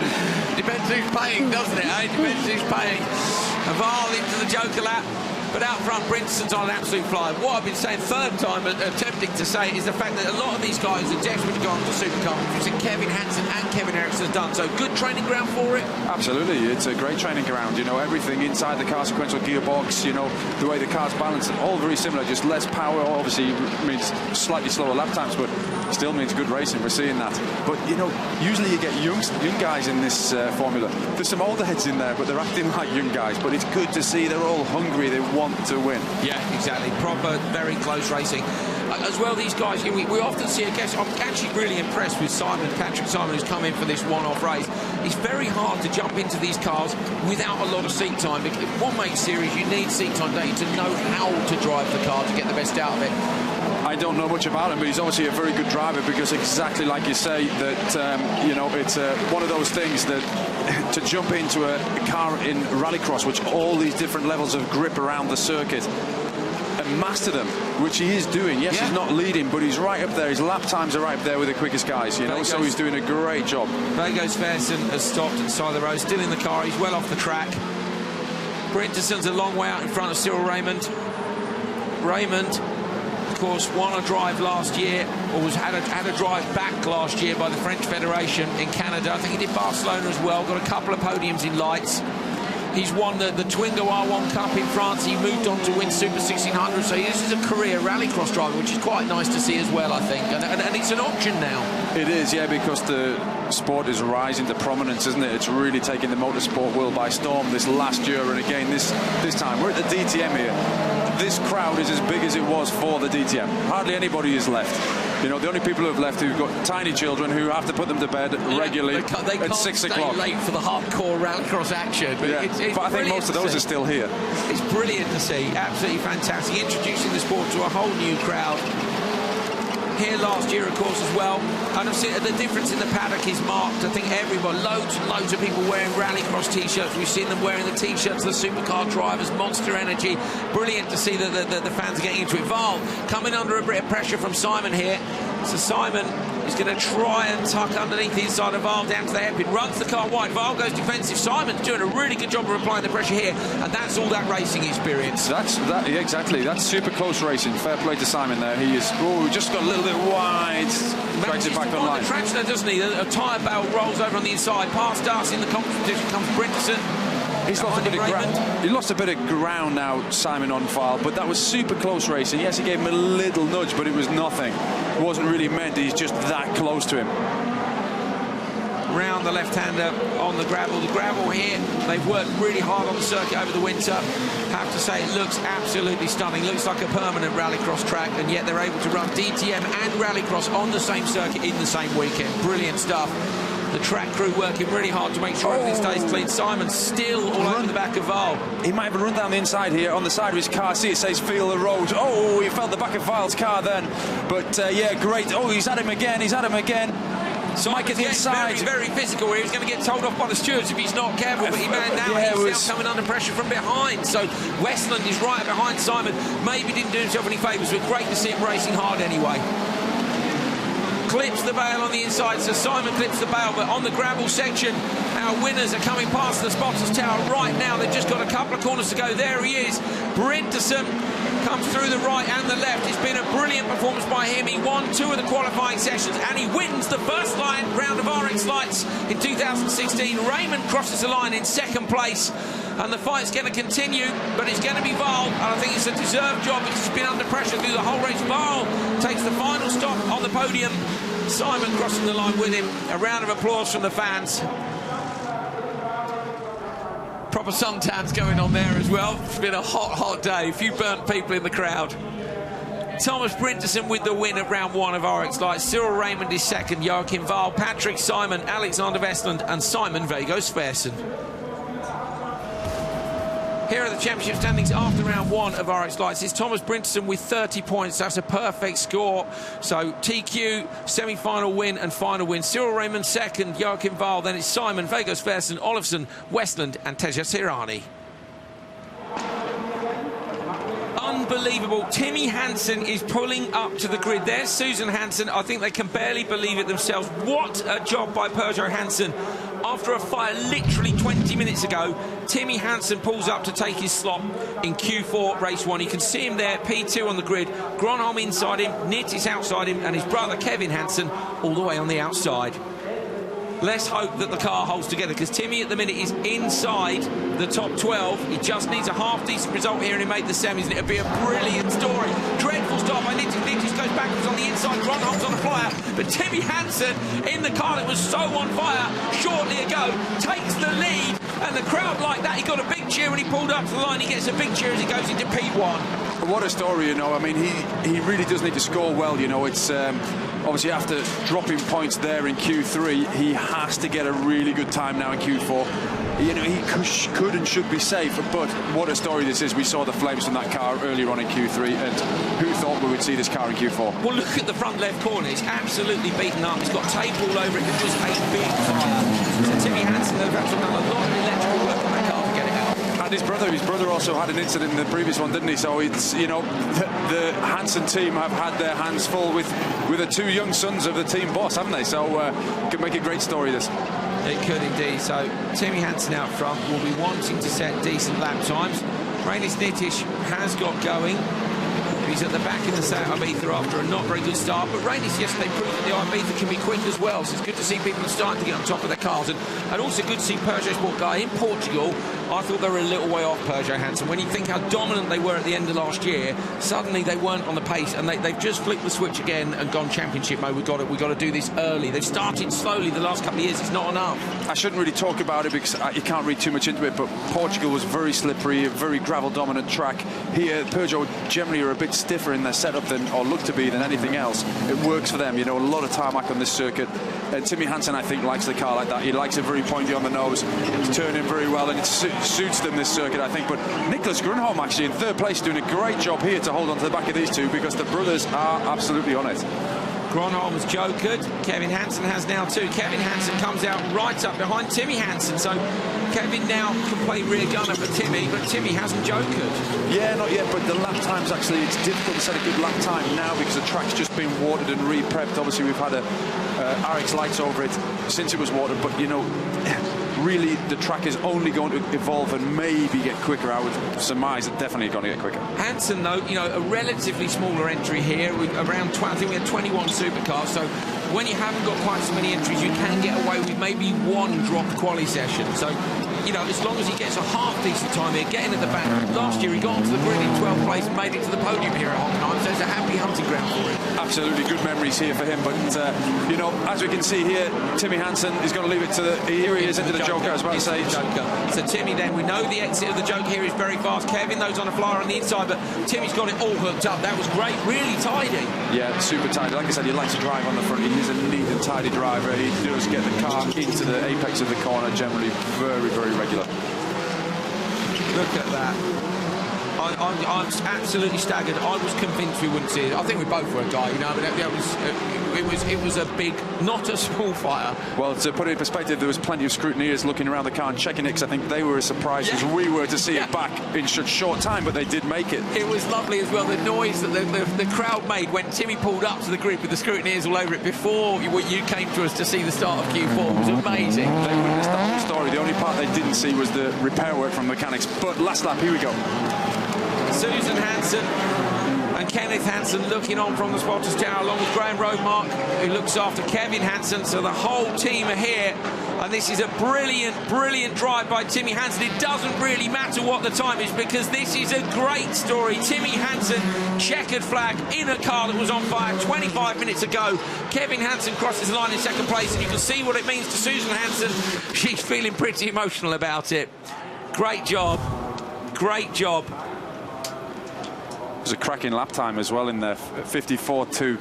Depends who's paying, doesn't it? Depends who's paying. And Wahl into the joker lap, but out front Brinterson's on an absolute fly. What I've been saying, third time attempting to say, is the fact that a lot of these guys are desperate to go on to supercar, which is Kevin Hansen and Kevin Eriksson has done. So good training ground for it. Absolutely, it's a great training ground. You know, everything inside the car, sequential gearbox, you know, the way the car's balanced, all very similar, just less power. Obviously means slightly slower lap times, but still means good racing. We're seeing that. But you know, usually you get young guys in this formula. There's some older heads in there, but they're acting like young guys. But it's good to see they're all hungry. They want to win. Yeah, exactly. Proper, very close racing. As well, these guys, we often see, I guess, I'm actually really impressed with Patrick Simon, who's come in for this one-off race. It's very hard to jump into these cars without a lot of seat time. If one makes series, you need seat time, don't you, to know how to drive the car to get the best out of it. I don't know much about him, but he's obviously a very good driver, because exactly like you say, that you know, it's one of those things that to jump into a car in Rallycross, which all these different levels of grip around the circuit, and master them, which he is doing. Yes, he's not leading, but he's right up there. His lap times are right up there with the quickest guys, you know, so he's doing a great job. Vegos-Versen has stopped at the side of the road, still in the car. He's well off the track. Brinterson's a long way out in front of Cyril Raymond. Raymond, of course, won a drive last year, or had a drive back last year by the French Federation in Canada. I think he did Barcelona as well, got a couple of podiums in lights. He's won the Twingo R1 Cup in France. He moved on to win Super 1600. So this is a career rallycross driver, which is quite nice to see as well, I think. And it's an option now. It is, yeah, because the sport is rising to prominence, isn't it? It's really taking the motorsport world by storm this last year. And again, this time, we're at the DTM here. This crowd is as big as it was for the DTM. Hardly anybody is left. You know, the only people who have left who've got tiny children who have to put them to bed regularly at 6 o'clock. They can't stay late for the hardcore rallycross action. But, but I think most of those are still here. It's brilliant to see. Absolutely fantastic. Introducing the sport to a whole new crowd. Here last year, of course, as well. And I've seen the difference in the paddock is marked. I think everyone, loads and loads of people wearing Rallycross T-shirts. We've seen them wearing the T-shirts of the supercar drivers, Monster Energy. Brilliant to see that the fans are getting into it. Val coming under a bit of pressure from Simon here. So Simon is going to try and tuck underneath the inside of Val down to the hairpin. Runs the car wide. Val goes defensive. Simon's doing a really good job of applying the pressure here. And that's all that racing experience. Yeah, exactly. That's super close racing. Fair play to Simon there. He is just got a little bit wide. Drags it back on line. The traction, doesn't he? A tyre bale rolls over on the inside. Past us in the competition comes Brinderson. He's lost a bit of ground. He lost a bit of ground now, Simon, on Val, but that was super close racing. Yes, he gave him a little nudge, but it was nothing. It wasn't really meant. He's just that close to him. Round the left-hander on the gravel. The gravel here, they've worked really hard on the circuit over the winter. Have to say, it looks absolutely stunning. Looks like a permanent rallycross track, and yet they're able to run DTM and rallycross on the same circuit in the same weekend. Brilliant stuff. The track crew working really hard to make sure everything stays clean. Simon's still all over the back of Val. He might have run down the inside here on the side of his car. See, it says feel the road. Oh, he felt the back of Val's car then. But yeah, great. Oh, he's at him again. He's at him again. So Mike at the inside. Very, very physical here. He's going to get told off by the stewards if he's not careful, but he man now he's now coming under pressure from behind. So Westland is right behind Simon. Maybe didn't do himself any favours, but great to see him racing hard anyway. Clips the bail on the inside, so Simon clips the bail, but on the gravel section, our winners are coming past the spotters tower right now. They've just got a couple of corners to go. There he is. Brinderson comes through the right and the left. It's been a brilliant performance by him. He won 2 of the qualifying sessions and he wins the first round of RX Lights in 2016. Raymond crosses the line in second place. And the fight's going to continue, but it's going to be Val, and I think it's a deserved job because he's been under pressure through the whole race. Val takes the final stop on the podium. Simon crossing the line with him. A round of applause from the fans. Proper suntans going on there as well. It's been a hot, hot day. A few burnt people in the crowd. Thomas Brinderson with the win at round 1 of RX Lights. Cyril Raymond is second. Joachim Val, Patrick Simon, Alexander Westland, and Simon Vegos Sversen. Here are the championship standings after round 1 of RX Lights. It's Thomas Brinderson with 30 points. That's a perfect score. So TQ, semi-final win and final win. Cyril Raymond second, Joachim Val. Then it's Simon, Vegos Sversen, Olofsson, Westland and Tejas Hirani. Unbelievable. Timmy Hansen is pulling up to the grid. There's Susan Hansen. I think they can barely believe it themselves. What a job by Peugeot Hansen. After a fire literally 20 minutes ago, Timmy Hansen pulls up to take his slot in Q4 race 1. You can see him there, P2 on the grid. Gronholm inside him, Nittis outside him, and his brother Kevin Hansen all the way on the outside. Let's hope that the car holds together, because Timmy at the minute is inside the top 12. He just needs a half-decent result here and he made the semis, and it'll be a brilliant story. Dreadful start by Nittis. Nittis goes backwards on the inside. Gronholm's on the flyer. But Timmy Hansen, in the car that was so on fire shortly ago, takes the lead. And the crowd like that, he got a big cheer when he pulled up to the line. He gets a big cheer as he goes into P1. What a story, you know. I mean, he really does need to score well, you know. It's obviously after dropping points there in Q3, he has to get a really good time now in Q4. You know, he could and should be safe, but what a story this is. We saw the flames from that car earlier on in Q3, and who thought we would see this car in Q4? Well, look at the front left corner. It's absolutely beaten up. It's got tape all over it. It was a big fire. So Timmy Hansen has done a lot of electrical work on that car to get it out. And his brother also had an incident in the previous one, didn't he? So it's, you know, the Hansen team have had their hands full with the 2 young sons of the team boss, haven't they? So it could make a great story, this. It could indeed. So Timmy Hansen out front will be wanting to set decent lap times. Rainis Nittis has got going. He's at the back in the South Ibiza after a not very good start, but Rainis yesterday proved that the Ibiza can be quick as well, so it's good to see people are starting to get on top of their cars, and also good to see Peugeot Sport Guy in Portugal. I thought they were a little way off Peugeot Hansen. When you think how dominant they were at the end of last year, suddenly they weren't on the pace, and they've just flicked the switch again and gone championship mode. We've got to do this early. They've started slowly the last couple of years. It's not enough. I shouldn't really talk about it because you can't read too much into it, but Portugal was very slippery, a very gravel dominant track. Here Peugeot generally are a bit stiffer in their setup than, or look to be, than anything else. It works for them, you know, a lot of tarmac on this circuit. And Timmy Hansen, I think, likes the car like that. He likes it very pointy on the nose. It's turning very well, and it suits them, this circuit, I think. But Nicholas Grunholm, actually, in third place, doing a great job here to hold on to the back of these two, because the brothers are absolutely on it. Grönholm's jokered. Kevin Hansen has now too. Kevin Hansen comes out right up behind Timmy Hansen. So Kevin now can play rear gunner for Timmy, but Timmy hasn't jokered. Yeah, not yet, but the lap times, actually, it's difficult to set a good lap time now because the track's just been watered and re-prepped. Obviously, we've had a RX lights over it since it was watered, but, you know, really the track is only going to evolve and maybe get quicker. I would surmise it's definitely going to get quicker. Hansen, though, you know, a relatively smaller entry here with around 20, I think we had 21 supercars, so when you haven't got quite so many entries, you can get away with maybe one dropped quali session. So, you know, as long as he gets a half-decent time here, getting at the back. Last year he got onto the grid in 12th place and made it to the podium here at Hockenheim, so it's a happy hunting ground for him. Absolutely, good memories here for him, but, you know, as we can see here, Timmy Hansen is going to leave it to the... Here he is into the Joker, I was about to say. So Timmy then, we know the exit of the Joker here is very fast. Kevin, those on a flyer on the inside, but Timmy's got it all hooked up. That was great, really tidy. Yeah, super tidy. Like I said, he likes to drive on the front. He is a neat and tidy driver. He does get the car into the apex of the corner, generally very, very regular. Look at that. I'm absolutely staggered. I was convinced we wouldn't see it. I think we both were, Guy. You know, but it was a big, not a small fire. Well, to put it in perspective, there was plenty of scrutineers looking around the car and checking it, because I think they were as surprised as we were to see it back in such short time, but they did make it. It was lovely as well. The noise that the crowd made when Timmy pulled up to the grid with the scrutineers all over it before you came to us to see the start of Q4 was amazing. They witnessed the whole story. The only part they didn't see was the repair work from the mechanics. But last lap, here we go. Susan Hansen and Kenneth Hansen looking on from the spotters tower, along with Graham Roadmark, who looks after Kevin Hansen. So the whole team are here, and this is a brilliant, brilliant drive by Timmy Hansen. It doesn't really matter what the time is, because this is a great story. Timmy Hansen, checkered flag in a car that was on fire 25 minutes ago. Kevin Hansen crosses the line in second place, and you can see what it means to Susan Hansen. She's feeling pretty emotional about it. Great job. Great job. It was a cracking lap time as well in there, 54.2.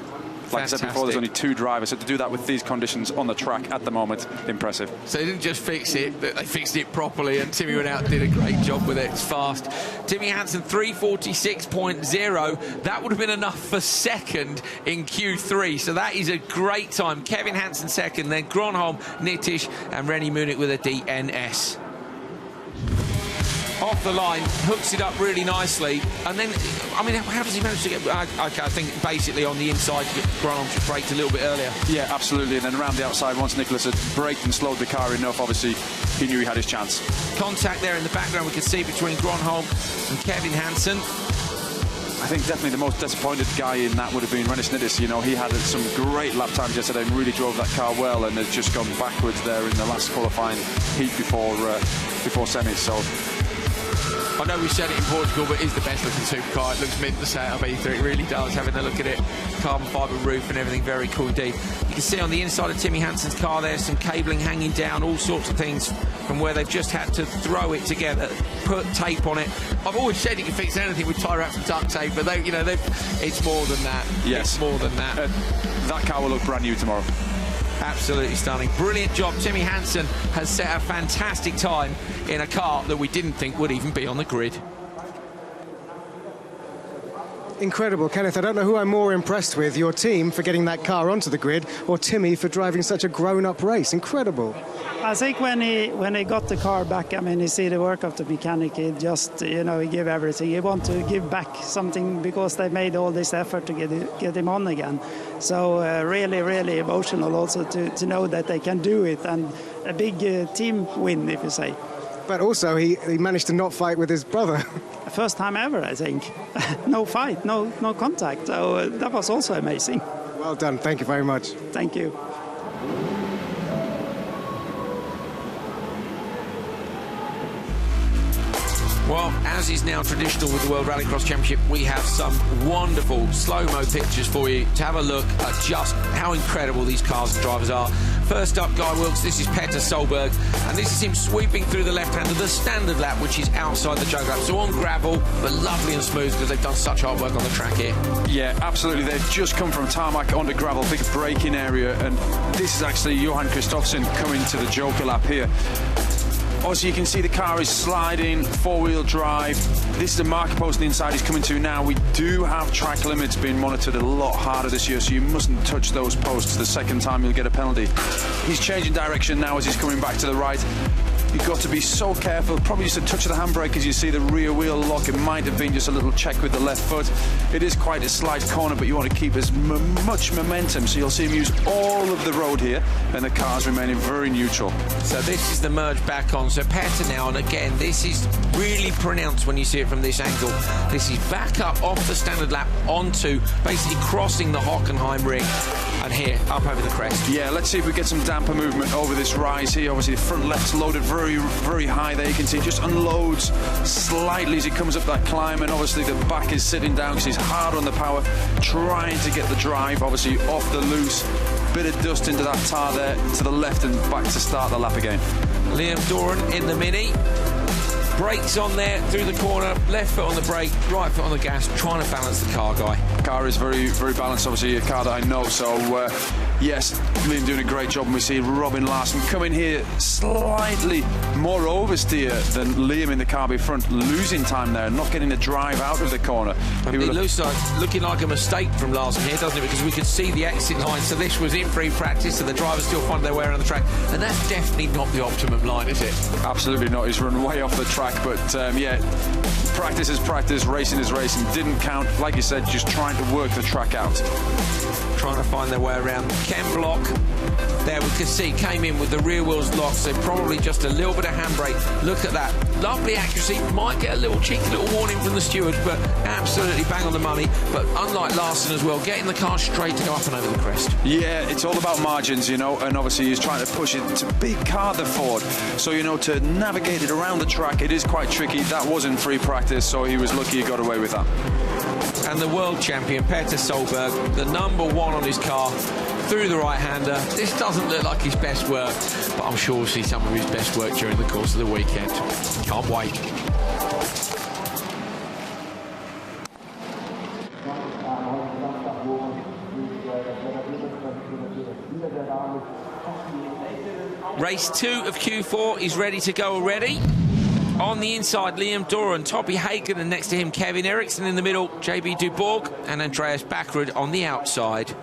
Like I said before, there's only two drivers, so to do that with these conditions on the track at the moment, impressive. So they didn't just fix it, but they fixed it properly, and Timmy went out and did a great job with it. It's fast. Timmy Hansen, 3:46.0. That would have been enough for second in Q3, so that is a great time. Kevin Hansen second, then Grönholm, Nittish, and Rennie Munich with a DNS. Off the line, hooks it up really nicely, and then, I mean, how does he manage to get... Okay, I think basically on the inside, Grönholm just braked a little bit earlier. Yeah, absolutely, and then around the outside, once Nicholas had braked and slowed the car enough, obviously, he knew he had his chance. Contact there in the background we can see between Grönholm and Kevin Hansen. I think definitely the most disappointed guy in that would have been Rennie Snittis. You know, he had some great lap times yesterday and really drove that car well, and has just gone backwards there in the last qualifying heat before semis, so... I know we said it in Portugal, but it is the best looking supercar. It looks mint the setup either. It really does. Having a look at it, carbon fibre roof and everything, very cool indeed. You can see on the inside of Timmy Hansen's car there's some cabling hanging down, all sorts of things from where they've just had to throw it together, put tape on it. I've always said you can fix anything with tie wraps and duct tape, but it's more than that. Yes, it's more than that. That car will look brand new tomorrow. Absolutely stunning. Brilliant job. Timmy Hansen has set a fantastic time in a car that we didn't think would even be on the grid. Incredible, Kenneth. I don't know who I'm more impressed with, your team for getting that car onto the grid, or Timmy for driving such a grown-up race. Incredible. I think when he got the car back, I mean, you see the work of the mechanic, he just, you know, he gave everything. He wanted to give back something because they made all this effort to get him on again. So really, really emotional also to know that they can do it, and a big team win, if you say. But also he managed to not fight with his brother. First time ever, I think. No fight, no contact. So that was also amazing. Well done. Thank you very much. Thank you. Well, as is now traditional with the World Rallycross Championship, we have some wonderful slow-mo pictures for you to have a look at just how incredible these cars and drivers are. First up, Guy Wilkes, this is Petter Solberg, and this is him sweeping through the left hand of the standard lap, which is outside the joke lap. So on gravel, but lovely and smooth because they've done such hard work on the track here. Yeah, absolutely. They've just come from tarmac onto gravel, big braking area, and this is actually Johan Kristoffersson coming to the joker lap here. Obviously, you can see the car is sliding, four-wheel drive. This is the marker post on the inside he's coming to now. We do have track limits being monitored a lot harder this year, so you mustn't touch those posts. The second time you'll get a penalty. He's changing direction now as he's coming back to the right. You've got to be so careful. Probably just a touch of the handbrake as you see the rear wheel lock. It might have been just a little check with the left foot. It is quite a slight corner, but you want to keep as much momentum. So you'll see him use all of the road here, and the car's remaining very neutral. So this is the merge back on. So Petter now, and again, this is really pronounced when you see it from this angle. This is back up off the standard lap onto basically crossing the Hockenheim ring, and here up over the crest. Yeah, let's see if we get some damper movement over this rise here. Obviously the front left's loaded very high there. You can see it just unloads slightly as he comes up that climb, and obviously the back is sitting down because he's hard on the power, trying to get the drive obviously off the loose. Bit of dust into that tar there to the left and back to start the lap again. Liam Doran in the Mini. Brakes on there through the corner, left foot on the brake, right foot on the gas, trying to balance the car, Guy. Car is very balanced, obviously a car that I know, so yes, Liam doing a great job, and we see Robin Larsen coming here slightly more oversteer than Liam in the car behind front, losing time there, not getting the drive out of the corner. It looks like looking like a mistake from Larsen here, doesn't it? Because we could see the exit line, so this was in free practice, so the drivers still find their way around the track, and that's definitely not the optimum line, is it? Absolutely not. He's run way off the track, but yeah, practice is practice, racing is racing. Didn't count, like you said, just trying to work the track out. Trying to find their way around. Ken Block, there we can see, came in with the rear wheels locked, so probably just a little bit of handbrake. Look at that. Lovely accuracy. Might get a little cheeky little warning from the stewards, but absolutely bang on the money. But unlike Larsen as well, getting the car straight to go up and over the crest. Yeah, it's all about margins, you know, and obviously he's trying to push it. It's a big car, the Ford. So, you know, to navigate it around the track, it is quite tricky. That wasn't free practice, so he was lucky he got away with that. And the world champion, Petter Solberg, the number one on his car, through the right-hander. This doesn't look like his best work, but I'm sure we'll see some of his best work during the course of the weekend. Can't wait. Race 2 of Q4 is ready to go already. On the inside, Liam Doran, Toppy Hagen, and next to him, Kevin Eriksson in the middle, JB Dubourg and Andreas Backrud on the outside.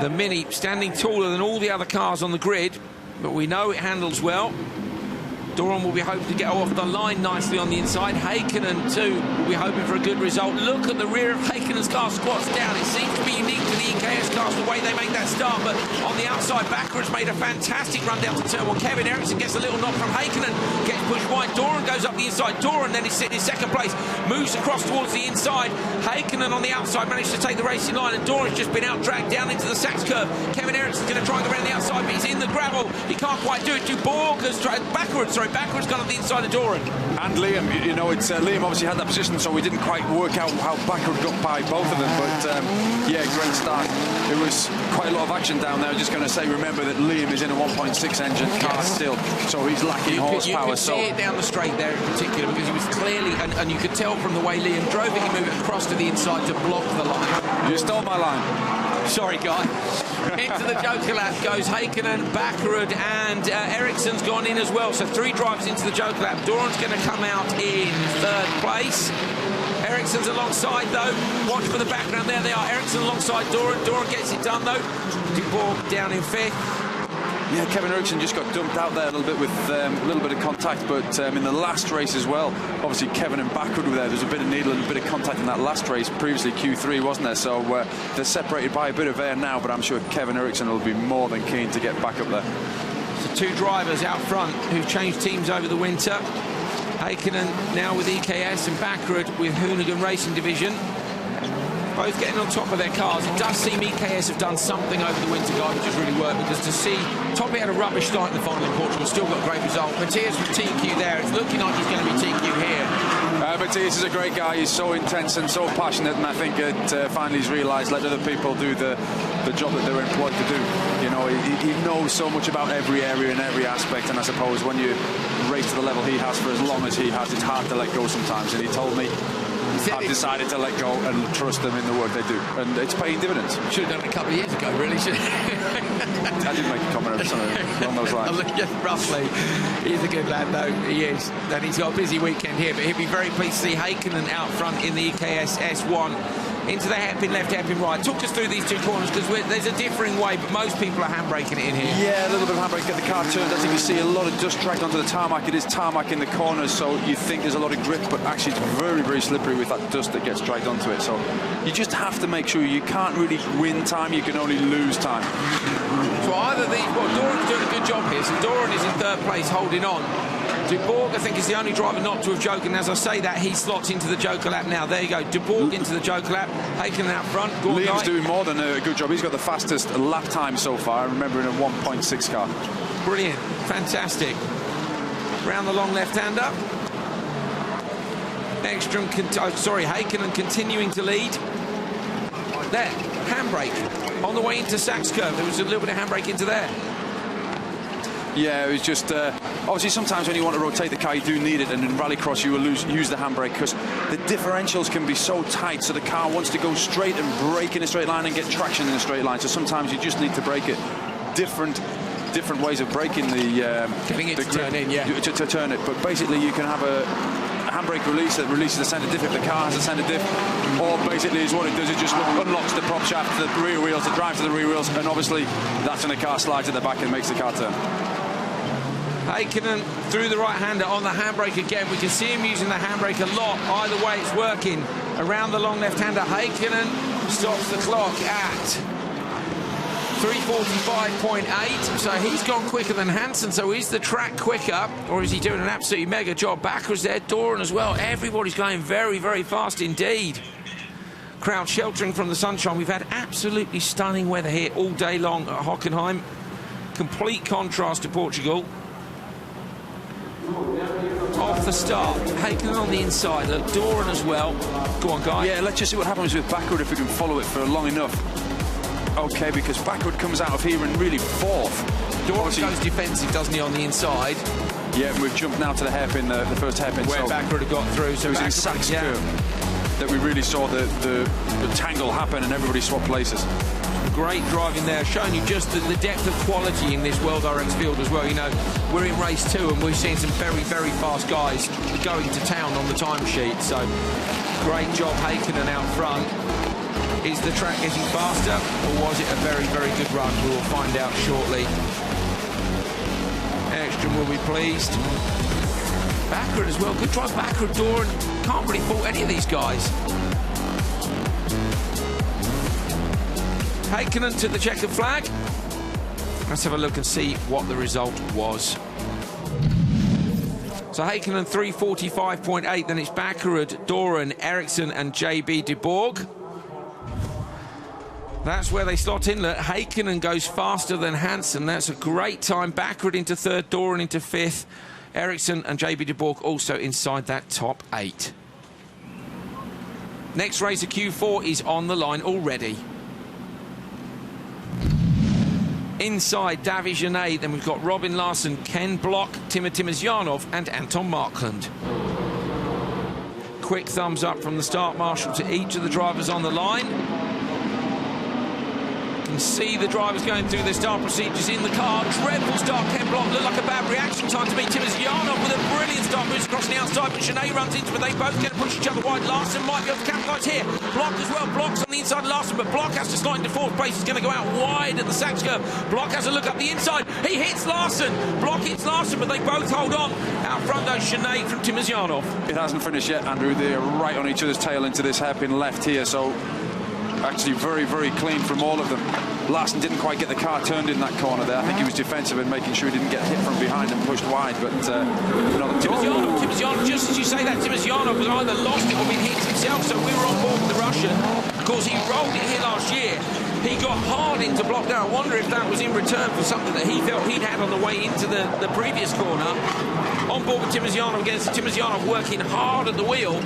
The Mini standing taller than all the other cars on the grid, but we know it handles well. Doran will be hoping to get off the line nicely on the inside. Heikkinen too will be hoping for a good result. Look at the rear of Heikkinen's car, squats down. It seems to be unique to the EKS cars, the way they make that start, but on the outside, Backrud's made a fantastic run down to turn one. Kevin Eriksson gets a little knock from Heikkinen, gets pushed wide. Doran goes up the inside. Doran then is sitting in second place, moves across towards the inside. Heikkinen on the outside managed to take the racing line, and Doran's just been out dragged down into the Sachs curve. Kevin Eriksson's going to try and go around the outside, but he's in the gravel. He can't quite do it. Dubourg has tried Backrud's gone up the inside of Doran. And Liam, you know, it's Liam obviously had that position, so we didn't quite work out how Backrud got by both of them, but yeah, great start. There was quite a lot of action down there. I'm just going to say, remember that Liam is in a 1.6 engine car still, so he's lacking horsepower. You could see it down the straight there in particular, because he was clearly, and you could tell from the way Liam drove it, he moved across to the inside to block the line. You stole my line. Sorry, Guy. Into the joker lap goes Heikkinen, Backrud, and Eriksson's gone in as well. So 3 drivers into the joker lap. Doran's going to come out in 3rd place. Eriksson's alongside though. Watch for the background. There they are. Eriksson alongside Doran. Doran gets it done though. Dubourg down in 5th. Yeah, Kevin Eriksson just got dumped out there a little bit with a little bit of contact, but in the last race as well, obviously Kevin and Backrud were there. There's a bit of needle and a bit of contact in that last race, previously Q3, wasn't there? So they're separated by a bit of air now, but I'm sure Kevin Eriksson will be more than keen to get back up there. So 2 drivers out front who've changed teams over the winter. Heikkinen now with EKS and Backrud with Hoonigan Racing Division. Both getting on top of their cars. It does seem EKS have done something over the winter, guys, which has really worked, because to see Toppy had a rubbish start in the final in Portugal, still got a great result. Matthias with TQ there. It's looking like he's going to be TQ here. Matthias is a great guy. He's so intense and so passionate, and I think finally he's realised let other people do the job that they're employed to do. You know, he knows so much about every area and every aspect, and I suppose when you race to the level he has for as long as he has, it's hard to let go sometimes. And he told me, I've decided to let go and trust them in the work they do, and it's paying dividends. Should have done it a couple of years ago, really. I did make a comment or something along those lines. Roughly. He's a good lad, though. He is. And he's got a busy weekend here, but he'll be very pleased to see Heikkinen out front in the EKS S1. Into the hairpin left, hairpin right. Talk us through these two corners, because there's a differing way, but most people are handbraking it in here. Yeah, a little bit of handbrake, get the car turned. I think you see a lot of dust dragged onto the tarmac. It is tarmac in the corners, so you think there's a lot of grip, but actually it's very, very slippery with that dust that gets dragged onto it. So you just have to make sure you can't really win time, you can only lose time. So either these, Doran's doing a good job here. So Doran is in third place, holding on. De Bourg, I think, is the only driver not to have joked, and as I say that, he slots into the Joker lap now. There you go, De Bourg into the Joker lap, Heikkinen out front. Liam's doing more than a good job. He's got the fastest lap time so far, I remember, in a 1.6 car. Brilliant, fantastic. Round the long left-hander. Ekstrom, Heikkinen continuing to lead. There, handbrake on the way into Sachs curve. There was a little bit of handbrake into there. Yeah, it was just obviously sometimes when you want to rotate the car you do need it, and in Rallycross you will use the handbrake because the differentials can be so tight, so the car wants to go straight and brake in a straight line and get traction in a straight line, so sometimes you just need to brake it. Different ways of braking the grip to turn in, yeah. To turn it, but basically you can have a handbrake release that releases the centre diff if the car has a centre diff, or basically is what it does, it just unlocks the prop shaft to the rear wheels, to drive to the rear wheels, and obviously that's when the car slides at the back and makes the car turn. Heikkinen through the right-hander on the handbrake again. We can see him using the handbrake a lot. Either way, it's working. Around the long left-hander, Heikkinen stops the clock at 3:45.8. So he's gone quicker than Hansen. So is the track quicker, or is he doing an absolutely mega job? Backwards there, Doran as well. Everybody's going very, very fast indeed. Crowd sheltering from the sunshine. We've had absolutely stunning weather here all day long at Hockenheim. Complete contrast to Portugal. Off the start, Heikkinen on the inside, look, Doran as well. Go on, guy. Yeah, let's just see what happens with backward if we can follow it for long enough. Okay, because backward comes out of here and really fourth. Doran goes defensive, doesn't he, on the inside? Yeah, we've jumped now to the hairpin, the first hairpin. Where backward had got through. So it was in Sachs curve that we really saw the tangle happen and everybody swapped places. Great driving there, showing you just the depth of quality in this World RX field as well. You know, we're in race 2 and we've seen some very, very fast guys going to town on the timesheet. So, great job, Heikkinen out front. Is the track getting faster, or was it a very, very good run? We will find out shortly. Ekstrom will be pleased. Backward as well, good drive backward, Doran. Can't really fault any of these guys. Heikkinen to the checkered flag. Let's have a look and see what the result was. So Heikkinen 3:45.8, then it's Backerud, Doran, Eriksson and JB de Bourg. That's where they slot in. Look, Heikkinen goes faster than Hansen. That's a great time. Backerud into third, Doran into fifth. Eriksson and JB de Bourg also inside that top 8. Next race of Q4 is on the line already. Inside, Davy Genet, then we've got Robin Larsson, Ken Block, Timur Timizyanov and Anton Markland. Quick thumbs up from the start marshal to each of the drivers on the line. You can see the drivers going through their start procedures in the car. Dreadful start, Ken Block looked like a bad reaction time to me. Timizyanov with a brilliant start, moves across the outside, but Genet runs into it. They both get to push each other wide. Larsson might be able to capitalise here. Block as well, Block's on the inside of Larsson, but Block has to slide into fourth place. He's going to go out wide at the Sachs curve. Block has a look up the inside. He hits Larsson. Block hits Larsson, but they both hold on. Out front though, Genet from Timizyanov. It hasn't finished yet, Andrew. They're right on each other's tail into this hairpin left here, so actually very, very clean from all of them. Larsson didn't quite get the car turned in that corner there. I think he was defensive and making sure he didn't get hit from behind and pushed wide, but Timizyanov, just as you say that, Timizyanov was either lost it or been hit himself, so we were on board with the Russian. Of course, he rolled it here last year. He got hard into Block there. I wonder if that was in return for something that he felt he'd had on the way into the previous corner. On board with Timozyanov against Timozyanov, working hard at the wheel,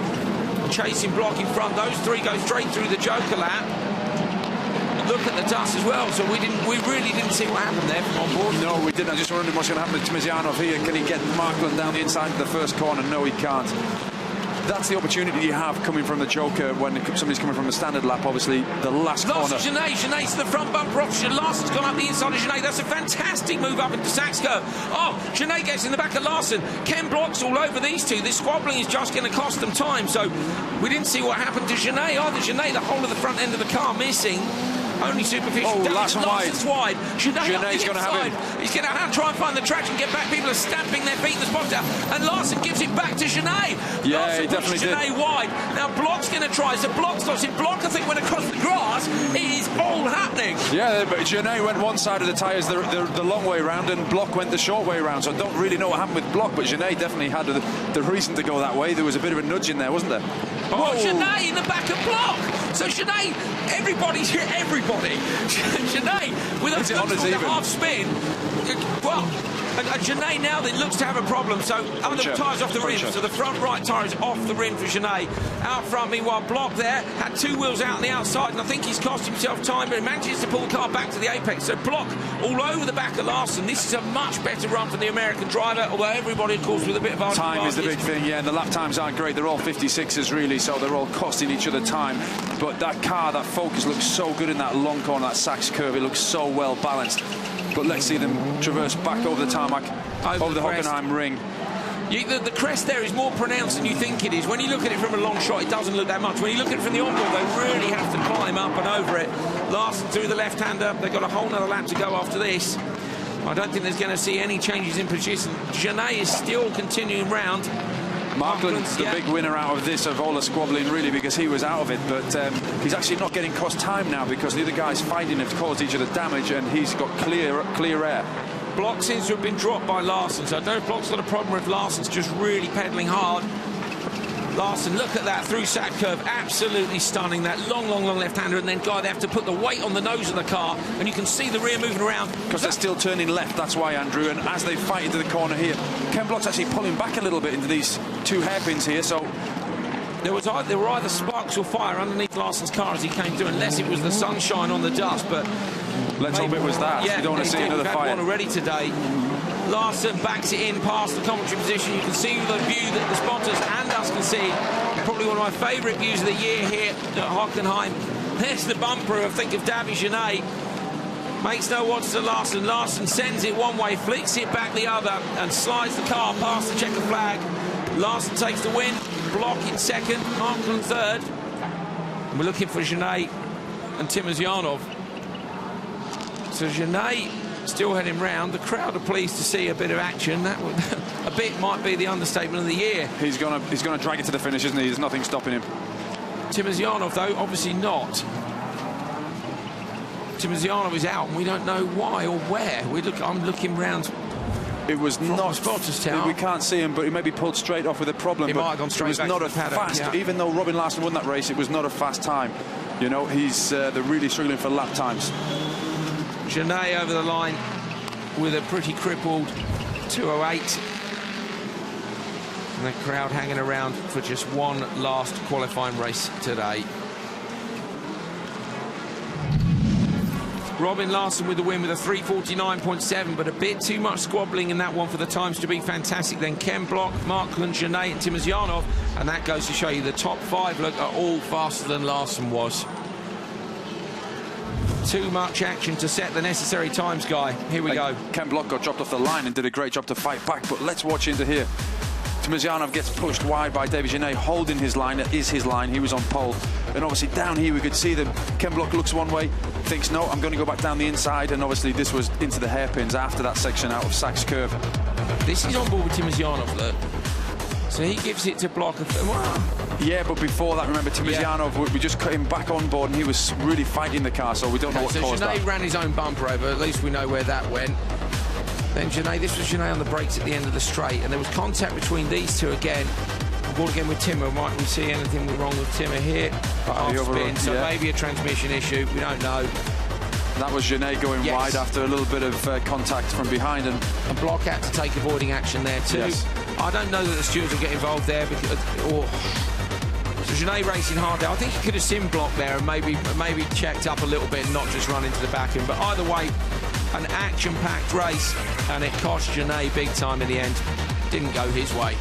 chasing Block in front. Those three go straight through the Joker lap. Look at the dust as well, so we really didn't see what happened there from on board. No, we didn't. I just wondered what's going to happen to Timozyanov here. Can he get Markland down the inside of the first corner? No, he can't. That's the opportunity you have coming from the Joker when somebody's coming from the standard lap, obviously, the last corner. Gené's to the front bumper option. Larson's gone up the inside of Gené. That's a fantastic move up into Sachs curve. Oh, Gené gets in the back of Larson. Ken Block's all over these two. This squabbling is just going to cost them time. So we didn't see what happened to Gené either. Gené, the whole of the front end of the car missing. Only superficial damage. Larson's wide. Gené's going to have him. He's going to try and find the traction, get back. People are stamping their feet in the spot down. And Larson gives it back to Gené. Yeah, Larson he definitely did. Gené wide. Now Block's going to try. So Block stops it. Block, I think, went across the grass. It is all happening. Yeah, but Gené went one side of the tyres the long way round, and Block went the short way round. So I don't really know what happened with Block, but Gené definitely had the reason to go that way. There was a bit of a nudge in there, wasn't there? Oh, Gené in the back of Block. So Gené, everybody's hit everybody. Gené with a half spin. Well, Gené now then looks to have a problem. So other tyres off the rim. So the front right tyre is off the rim for Gené. Out front, meanwhile, Block there had two wheels out on the outside, and I think he's cost himself time, but he manages to pull the car back to the apex. So Block all over the back of Larson. This is a much better run for the American driver, although everybody, of course, with a bit of time is the big thing. Yeah, and the lap times aren't great. They're all 56s really, so they're all costing each other time. But that car, that Focus, looks so good in that long corner, that Sachs curve. It looks so well balanced. But let's see them traverse back over the tarmac, over the Hockenheim ring. The crest there is more pronounced than you think it is. When you look at it from a long shot, it doesn't look that much. When you look at it from the onboard, they really have to climb up and over it. Larson through the left-hander. They've got a whole other lap to go after this. I don't think there's going to see any changes in position. Gené is still continuing round. Markland's the big winner out of this, of all the squabbling, really, because he was out of it. But he's actually not getting cost time now because the other guys fighting have caused each other damage, and he's got clear air. Block seems to have been dropped by Larson, so I don't know if Block's got a problem with Larson's just really pedalling hard. Larson, look at that through Sachs curve, absolutely stunning. That long left-hander, and then they have to put the weight on the nose of the car, and you can see the rear moving around. Because they're still turning left, that's why, Andrew, and as they fight into the corner here, Ken Block's actually pulling back a little bit into these two hairpins here, so... There were either sparks or fire underneath Larson's car as he came through, unless it was the sunshine on the dust, but... Let's hope it was that. Yeah, we don't want to see another fire. We've had one already today. Larson backs it in past the commentary position. You can see the view that the spotters and us can see. Probably one of my favourite views of the year here at Hockenheim. There's the bumper, I think, of Davy Gené. Makes no odds to Larson. Larson sends it one way, flicks it back the other, and slides the car past the checker flag. Larson takes the win. Block in second, Markland third. And we're looking for Gené and Timozyanov. So Gené still heading round. The crowd are pleased to see a bit of action. That would, a bit might be the understatement of the year. He's gonna drag it to the finish, isn't he? There's nothing stopping him. Timozyanov, though, obviously not. Timozyanov is out, and we don't know why or where. I'm looking round. It was not spotters tower. We can't see him, but he may be pulled straight off with a problem. He might have gone straight back to the paddock. Fast. Yeah. Even though Robin Larson won that race, it was not a fast time. You know, they're really struggling for lap times. Gené over the line with a pretty crippled 2:08. And the crowd hanging around for just one last qualifying race today. Robin Larson with the win with a 3:49.7, but a bit too much squabbling in that one for the times to be fantastic. Then Ken Block, Markland, Gené and Timozyanov, and that goes to show you the top five are all faster than Larson was. Too much action to set the necessary times, Guy. Here we go. Ken Block got dropped off the line and did a great job to fight back, but let's watch into here. Timozyanov gets pushed wide by Davy Gené, holding his line. That is his line. He was on pole. And obviously down here we could see them. Ken Block looks one way, thinks, no, I'm going to go back down the inside. And obviously this was into the hairpins after that section out of Sachs curve. This is on board with Timozyanov, look. So he gives it to Block. Yeah, but before that, remember, Timozyanov, we just cut him back on board, and he was really fighting the car, so we don't know what caused that. So Gené ran his own bumper over. At least we know where that went. Then Gené, this was Gené on the brakes at the end of the straight, and there was contact between these two again. Ball again with Timmer. Might we see anything wrong with Timmer here? Half spin, so maybe a transmission issue. We don't know. That was Genet going wide after a little bit of contact from behind. And Block had to take avoiding action there too. Yes. I don't know that the stewards will get involved there. So Genet racing hard there. I think he could have sim blocked there and maybe checked up a little bit and not just run into the back end. But either way, an action-packed race, and it cost Genet big time in the end. Didn't go his way.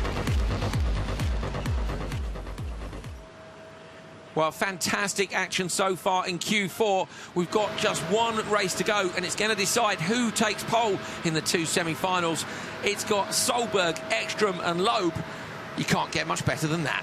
Well, fantastic action so far in Q4. We've got just one race to go, and it's going to decide who takes pole in the two semi-finals. It's got Solberg, Ekstrom and Loeb. You can't get much better than that.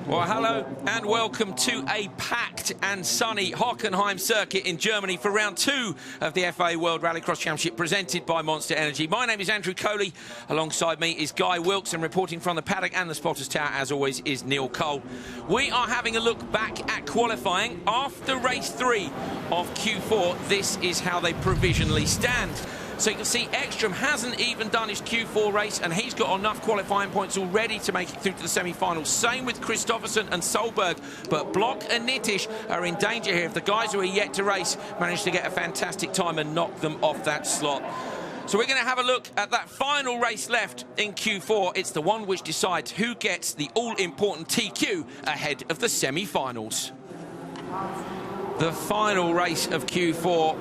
Well, hello and welcome to a packed and sunny Hockenheim circuit in Germany for round 2 of the FA World Rallycross Championship presented by Monster Energy. My name is Andrew Coley. Alongside me is Guy Wilkes, and reporting from the paddock and the spotters tower, as always, is Neil Cole. We are having a look back at qualifying after race 3 of Q4. This is how they provisionally stand. So you can see Ekstrom hasn't even done his Q4 race, and he's got enough qualifying points already to make it through to the semi-finals. Same with Kristoffersen and Solberg, but Block and Nittish are in danger here if the guys who are yet to race manage to get a fantastic time and knock them off that slot. So we're going to have a look at that final race left in Q4. It's the one which decides who gets the all-important TQ ahead of the semi-finals. The final race of Q4.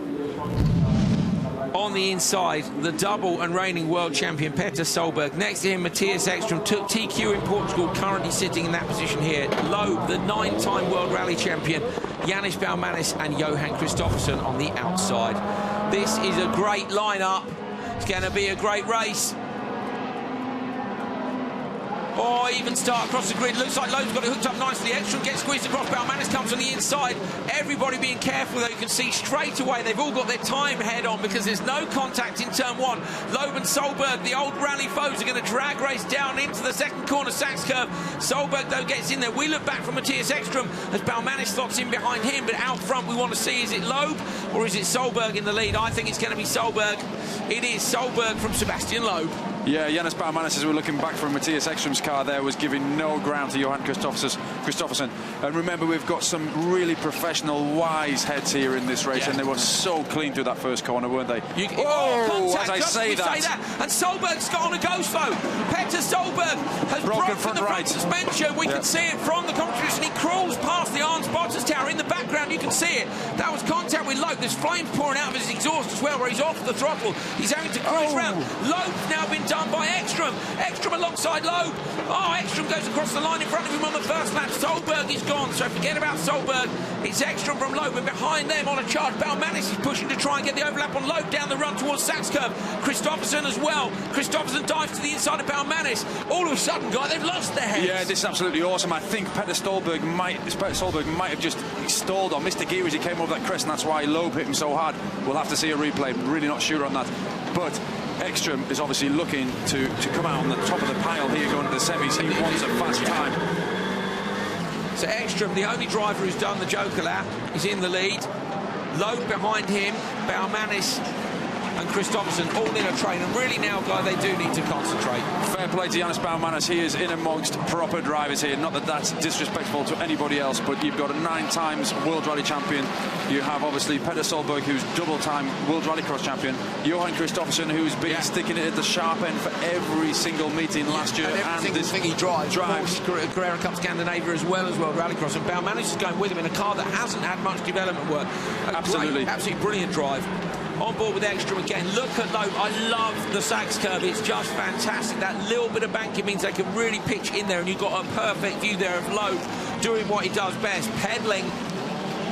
On the inside, the double and reigning world champion Petter Solberg. Next to him, Matthias Ekstrom took TQ in Portugal, currently sitting in that position here. Loeb, the 9-time world rally champion, Janis Baumanis and Johan Kristoffersen on the outside. This is a great lineup. It's going to be a great race. Oh, even start across the grid. Looks like Loeb's got it hooked up nicely. Ekstrom gets squeezed across. Baumanis comes on the inside. Everybody being careful, though. You can see straight away they've all got their time head on because there's no contact in turn 1. Loeb and Solberg, the old rally foes, are going to drag race down into the second corner Sachs curve. Solberg, though, gets in there. We look back from Matthias Ekstrom as Baumanis slots in behind him, but out front we want to see, is it Loeb or is it Solberg in the lead? I think it's going to be Solberg. It is Solberg from Sebastian Loeb. Yeah, Janis Baumanis, as we're looking back from Matthias Ekstrom's car there, was giving no ground to Johan Kristoffersen. And remember, we've got some really professional, wise heads here in this race, and they were so clean through that first corner, weren't they? Contact, as I say that. And Solberg's got on a go slow. Petter Solberg has broken the front suspension. We can see it from the competition. He crawls past the arm spotters tower. In the background, you can see it. That was contact with Loeb. There's flames pouring out of his exhaust as well, where he's off the throttle. He's having to cruise round. Loeb's now been done by Ekstrom. Ekstrom alongside Loeb. Oh, Ekstrom goes across the line in front of him on the first lap. Solberg is gone, so forget about Solberg. It's Ekstrom from Loeb, and behind them on a charge, Baumanis is pushing to try and get the overlap on Loeb down the run towards Sachs curve. Kristoffersen as well. Kristoffersen dives to the inside of Baumanis. All of a sudden, guy, they've lost their heads. Yeah, this is absolutely awesome. I think Petter Solberg might have just stalled or missed a gear as he came over that crest, and that's why Loeb hit him so hard. We'll have to see a replay. Really not sure on that. But Ekstrom is obviously looking to come out on the top of the pile here going to the semis. He wants a fast time. So Ekstrom, the only driver who's done the Joker lap, is in the lead. Loeb behind him, Baumanis and Kristoffersen all in a train, and really now, Guy, they do need to concentrate. Fair play to Janis Baumanis. He is in amongst proper drivers here. Not that that's disrespectful to anybody else, but you've got a 9 times World Rally champion. You have obviously Petter Solberg, who's double-time World Rallycross champion. Johan Kristoffersen, who's been sticking it at the sharp end for every single meeting last year. And this thing he drives. Carrera Cup Scandinavia as well as World Rallycross, and Baumanis is going with him in a car that hasn't had much development work. Absolutely. Great, absolutely brilliant drive. On board with Ekstrom again. Look at Loeb. I love the Sachs curve. It's just fantastic. That little bit of banking means they can really pitch in there, and you've got a perfect view there of Loeb doing what he does best, pedalling.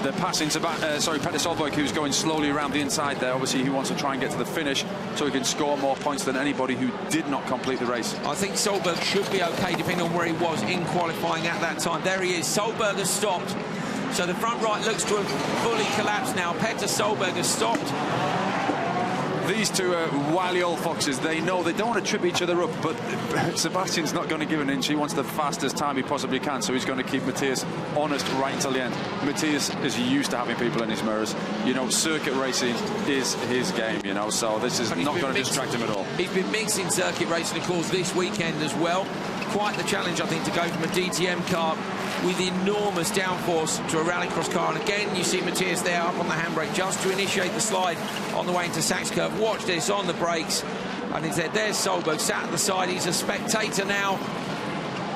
They're passing to Petter Solberg, who's going slowly around the inside there. Obviously, he wants to try and get to the finish so he can score more points than anybody who did not complete the race. I think Solberg should be okay, depending on where he was in qualifying at that time. There he is. Solberg has stopped. So the front right looks to have fully collapsed now. Petter Solberg has stopped. These two are wily old foxes. They know they don't want to trip each other up, but Sebastian's not going to give an inch. He wants the fastest time he possibly can, so he's going to keep Matthias honest right until the end. Matthias is used to having people in his mirrors. You know, circuit racing is his game, you know, so this is not going to distract him at all. He's been mixing circuit racing, of course, this weekend as well. Quite the challenge, I think, to go from a DTM car with enormous downforce to a rallycross car. And again, you see Matthias there up on the handbrake just to initiate the slide on the way into Sachs curve. Watch this on the brakes. And instead, there's Solberg sat at the side. He's a spectator now.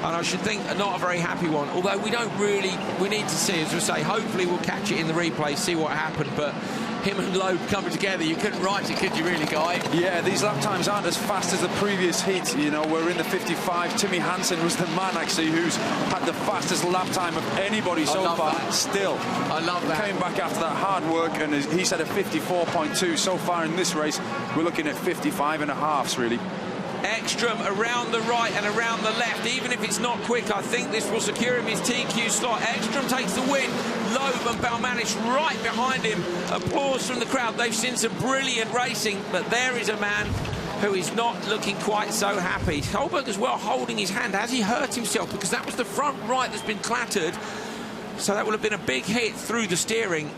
And I should think not a very happy one. Although we need to see, as we say, hopefully we'll catch it in the replay, see what happened. But him and Loeb coming together, you couldn't write it, could you really, Guy? Yeah, these lap times aren't as fast as the previous heat. You know, we're in the 55. Timmy Hansen was the man, actually, who's had the fastest lap time of anybody so far. That. Still. I love that. Came back after that hard work, and he said a 54.2. So far in this race, we're looking at 55 and a halves, really. Ekstrom around the right and around the left. Even if it's not quick, I think this will secure him his TQ slot. Ekstrom takes the win. Loeb and Balmanis right behind him. Applause from the crowd. They've seen some brilliant racing, but there is a man who is not looking quite so happy. Solberg as well holding his hand. Has he hurt himself? Because that was the front right that's been clattered. So that would have been a big hit through the steering.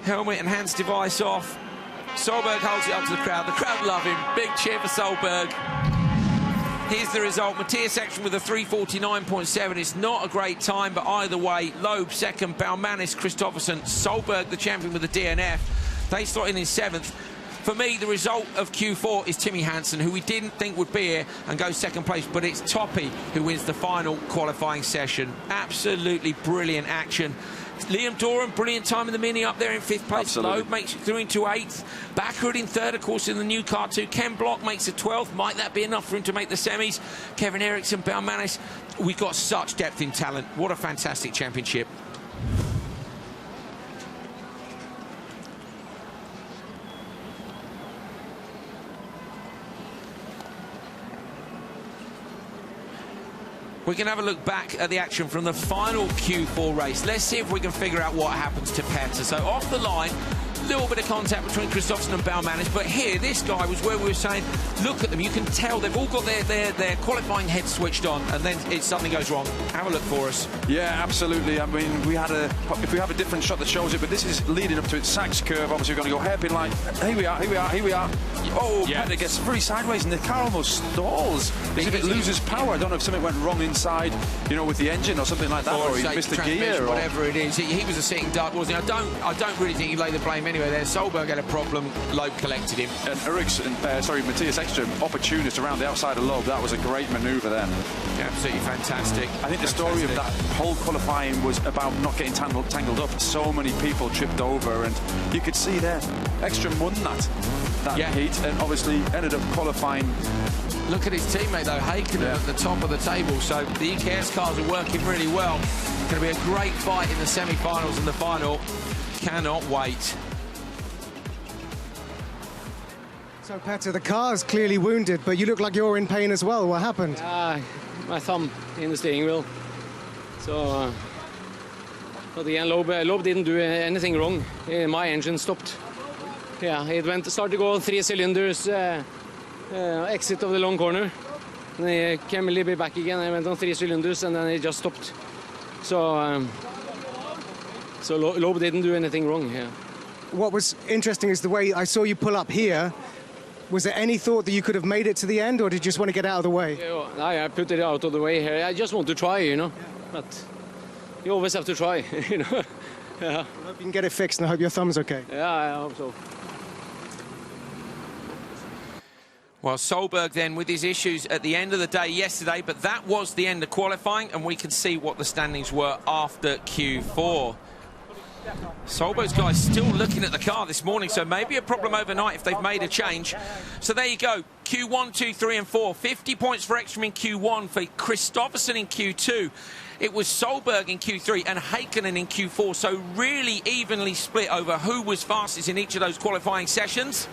Helmet and hands device off. Solberg holds it up to the crowd. The crowd love him. Big cheer for Solberg. Here's the result. Matthias Ekstrom with a 3:49.7. It's not a great time, but either way, Loeb second, Balmanis, Kristoffersen, Solberg the champion with the DNF. They slot in 7th. For me, the result of Q4 is Timmy Hansen, who we didn't think would be here and go 2nd place, but it's Toppy who wins the final qualifying session. Absolutely brilliant action. Liam Doran, brilliant time in the Mini up there in 5th place. Loeb makes it through into 8th. Backhood in 3rd, of course, in the new car too. Ken Block makes it 12th. Might that be enough for him to make the semis? Kevin Eriksson, Balmanis. We've got such depth in talent. What a fantastic championship. We can have a look back at the action from the final Q4 race. Let's see if we can figure out what happens to Petter. So off the line, a little bit of contact between Kristoffersen and Balmanis, but here, this guy was where we were saying, look at them, you can tell they've all got their qualifying heads switched on, and then something goes wrong. Have a look for us. Yeah, absolutely. I mean, if we have a different shot that shows it, but this is leading up to its Sachs curve. Obviously, we're going to go hairpin line. Here we are. Oh, yeah. Petter gets very sideways, and the car almost stalls. As if it loses power. I don't know if something went wrong inside, you know, with the engine or something like that, or he missed the gear, or whatever it is. He was a sitting duck, wasn't he? I don't really think he laid the blame anyway there. Solberg had a problem. Loeb collected him. And Matthias Ekstrom, opportunist around the outside of Loeb. That was a great manoeuvre then. Yeah, absolutely fantastic. I think the story of that whole qualifying was about not getting tangled up. So many people tripped over, and you could see there, Ekstrom won that heat, and obviously ended up qualifying. Look at his teammate though, Hockenheim at the top of the table. So the EKS cars are working really well. It's going to be a great fight in the semi-finals and the final. Cannot wait. So Petter, the car's clearly wounded, but you look like you're in pain as well. What happened? My thumb in the steering wheel. So, but again, Loeb didn't do anything wrong. My engine stopped. Yeah, it started to go 3 cylinders, exit of the long corner. And it came a little bit back again. I went on 3 cylinders, and then it just stopped. So, so Loeb didn't do anything wrong here. What was interesting is the way I saw you pull up here. Was there any thought that you could have made it to the end, or did you just want to get out of the way? I put it out of the way here. I just want to try, you know. But you always have to try, you know. Yeah. I hope you can get it fixed, and I hope your thumb's okay. Yeah, I hope so. Well, Solberg then with his issues at the end of the day yesterday, but that was the end of qualifying, and we can see what the standings were after Q4. Solberg's guys still looking at the car this morning, so maybe a problem overnight if they've made a change. So there you go, Q1, 2, 3 and 4. 50 points for Ekstrom in Q1, for Kristoffersen in Q2. It was Solberg in Q3 and Heikkinen in Q4, so really evenly split over who was fastest in each of those qualifying sessions.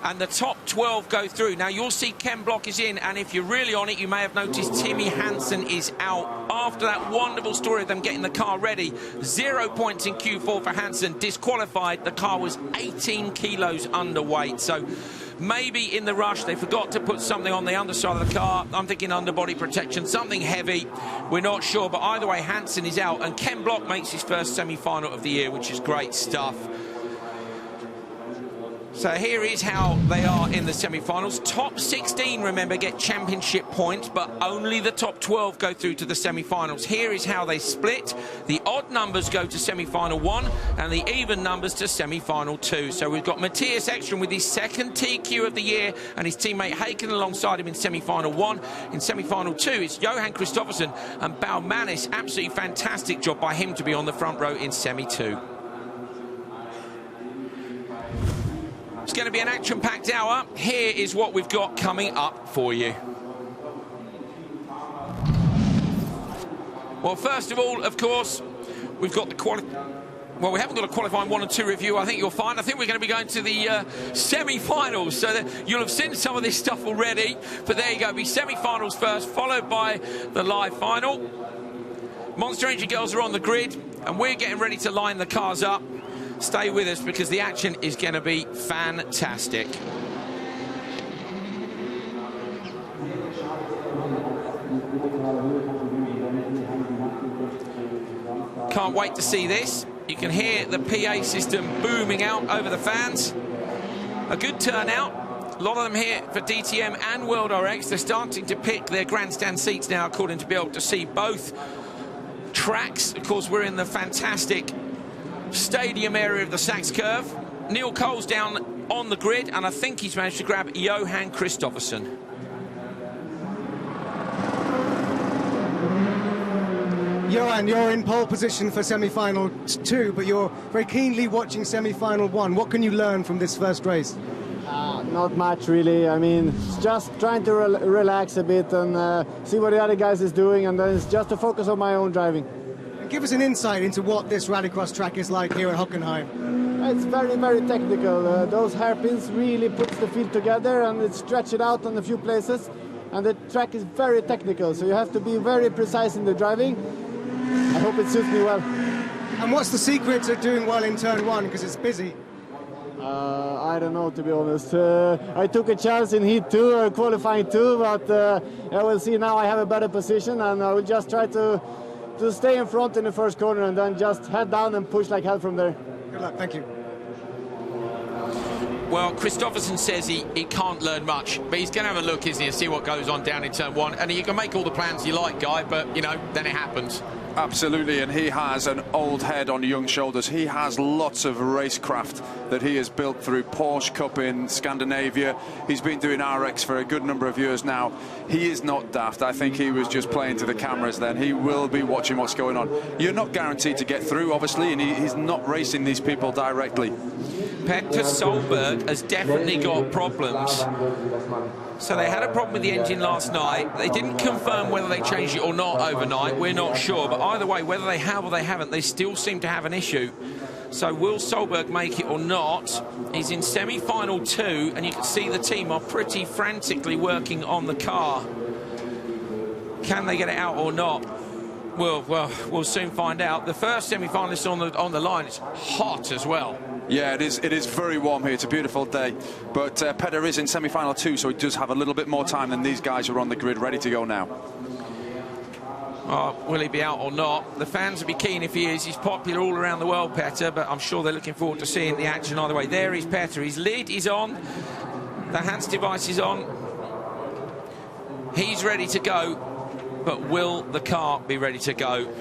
and the top 12 go through. Now, you'll see Ken Block is in, and if you're really on it, you may have noticed Timmy Hansen is out. After that wonderful story of them getting the car ready, 0 points in Q4 for Hansen, disqualified. The car was 18 kilos underweight, so maybe in the rush they forgot to put something on the underside of the car. I'm thinking underbody protection, something heavy. We're not sure, but either way, Hansen is out, and Ken Block makes his first semi-final of the year, which is great stuff. So here is how they are in the semi-finals. Top 16, remember, get championship points, but only the top 12 go through to the semi-finals. Here is how they split. The odd numbers go to semi-final 1, and the even numbers to semi-final 2. So we've got Matthias Ekström with his second TQ of the year, and his teammate Haken alongside him in semi-final 1. In semi-final 2, it's Johan Kristoffersson and Baumanis. Absolutely fantastic job by him to be on the front row in semi-2. It's going to be an action-packed hour. Here is what we've got coming up for you. Well, first of all, of course, we've got the we haven't got a qualifying 1 and 2 review. I think you'll find. I think we're going to be going to the semi-finals. So that you'll have seen some of this stuff already. But there you go. It'll be semi-finals first, followed by the live final. Monster Energy girls are on the grid, and we're getting ready to line the cars up. Stay with us because the action is going to be fantastic. Can't wait to see this. You can hear the PA system booming out over the fans. A good turnout. A lot of them here for DTM and World RX. They're starting to pick their grandstand seats now, according to be able to see both tracks. Of course, we're in the fantastic stadium area of the Sachs Curve. Neil Cole's down on the grid, and I think he's managed to grab Johan Kristoffersson. Johan, you're in pole position for semi-final 2, but you're very keenly watching semi-final 1. What can you learn from this first race? Not much, really. I mean, just trying to relax a bit and see what the other guys is doing, and then it's just to focus on my own driving. Give us an insight into what this rallycross track is like here at Hockenheim. It's very, very technical. Those hairpins really puts the field together, and it stretches it out on a few places. And the track is very technical, so you have to be very precise in the driving. I hope it suits me well. And what's the secret to doing well in turn 1, because it's busy? I don't know, to be honest. I took a chance in heat 2, qualifying 2, but I will see now I have a better position, and I will just try to stay in front in the first corner and then just head down and push like hell from there. Good luck, thank you. Well, Kristoffersson says he can't learn much, but he's going to have a look, isn't he, and see what goes on down in turn 1. And you can make all the plans you like, Guy, but, you know, then it happens. Absolutely, and he has an old head on young shoulders. He has lots of racecraft that he has built through Porsche Cup in Scandinavia. He's been doing RX for a good number of years now. He is not daft. I think he was just playing to the cameras then. He will be watching what's going on. You're not guaranteed to get through, obviously, and he's not racing these people directly. Petter Solberg has definitely got problems. So they had a problem with the engine last night. They didn't confirm whether they changed it or not overnight. We're not sure. But either way, whether they have or they haven't, they still seem to have an issue. So will Solberg make it or not? He's in semi-final 2, and you can see the team are pretty frantically working on the car. Can they get it out or not? Well, we'll soon find out. The first semi-finalist on the line is hot as well. Yeah, it is very warm here. It's a beautiful day. But Petter is in semi-final 2, so he does have a little bit more time than these guys who are on the grid ready to go now. Will he be out or not? The fans will be keen if he is. He's popular all around the world, Petter, but I'm sure they're looking forward to seeing the action either way. There is Petter. His lid is on. The Hans device is on. He's ready to go, but will the car be ready to go?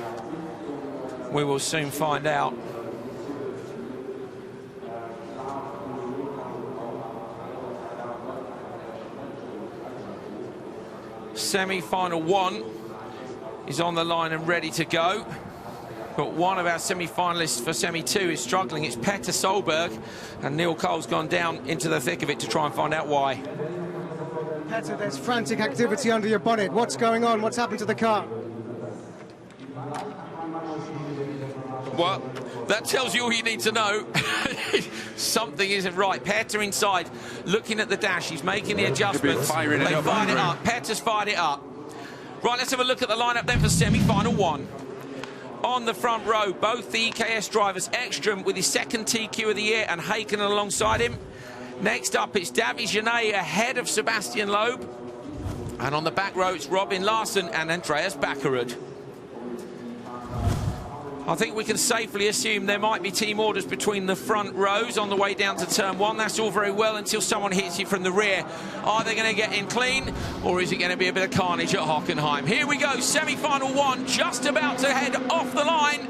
We will soon find out. Semi-final 1 is on the line and ready to go. But one of our semi-finalists for semi-2 is struggling. It's Petter Solberg, and Neil Cole's gone down into the thick of it to try and find out why. Petter, there's frantic activity under your bonnet. What's going on? What's happened to the car? Well, That tells you all you need to know. Something isn't right. Petter inside, looking at the dash. He's making the adjustments. They fired it up. Petter's fired it up. Right, let's have a look at the lineup then for semi-final one. On the front row, both the EKS drivers, Ekstrom with his second TQ of the year and Heikkinen alongside him. Next up, it's Davy Genet ahead of Sebastian Loeb. And on the back row, it's Robin Larsson and Andreas Backerud. I think we can safely assume there might be team orders between the front rows on the way down to turn one. That's all very well until someone hits you from the rear. Are they going to get in clean, or is it going to be a bit of carnage at Hockenheim? Here we go, semi-final one, just about to head off the line.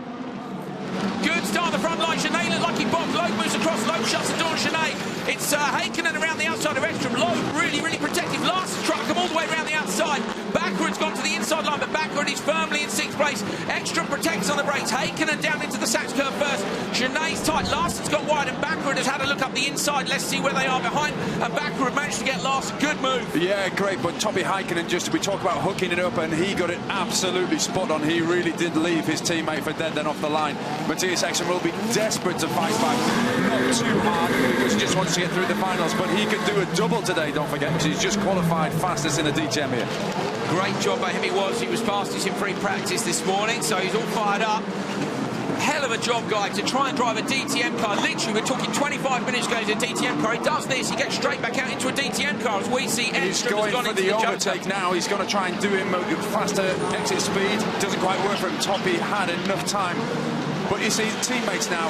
Good start on the front line. Genet looked like he bobbed. Loeb moves across. Loeb shuts the door on Genet. It's Heikkinen around the outside of Ekstrom. Loeb really, really protective. Larsson trying to come all the way around the outside. Backward's gone to the inside line, but backward is firmly in 6th place. Ekstrom protects on the brakes. Heikkinen down into the Sachs curve first. Genet's tight. Larsson's gone wide, and backward has had a look up the inside. Let's see where they are behind. And backward managed to get Larsson. Good move. Yeah, great. But Topi Heikkinen, we talk about hooking it up, and he got it absolutely spot on. He really did leave his teammate for dead then off the line. Matthias Ekstrom will be desperate to fight back. Not too hard, because he just wants to get through the finals. But he could do a double today, don't forget, because he's just qualified fastest in the DTM here. Great job by him. He was fastest in free practice this morning, so he's all fired up. Hell of a job, guy, to try and drive a DTM car. Literally, we're talking 25 minutes going to a DTM car. He does this, he gets straight back out into a DTM car, as we see Ekstrom He's going for the overtake now. He's going to try and do him faster exit speed. Doesn't quite work for him. Topi had enough time. But you see, teammates now,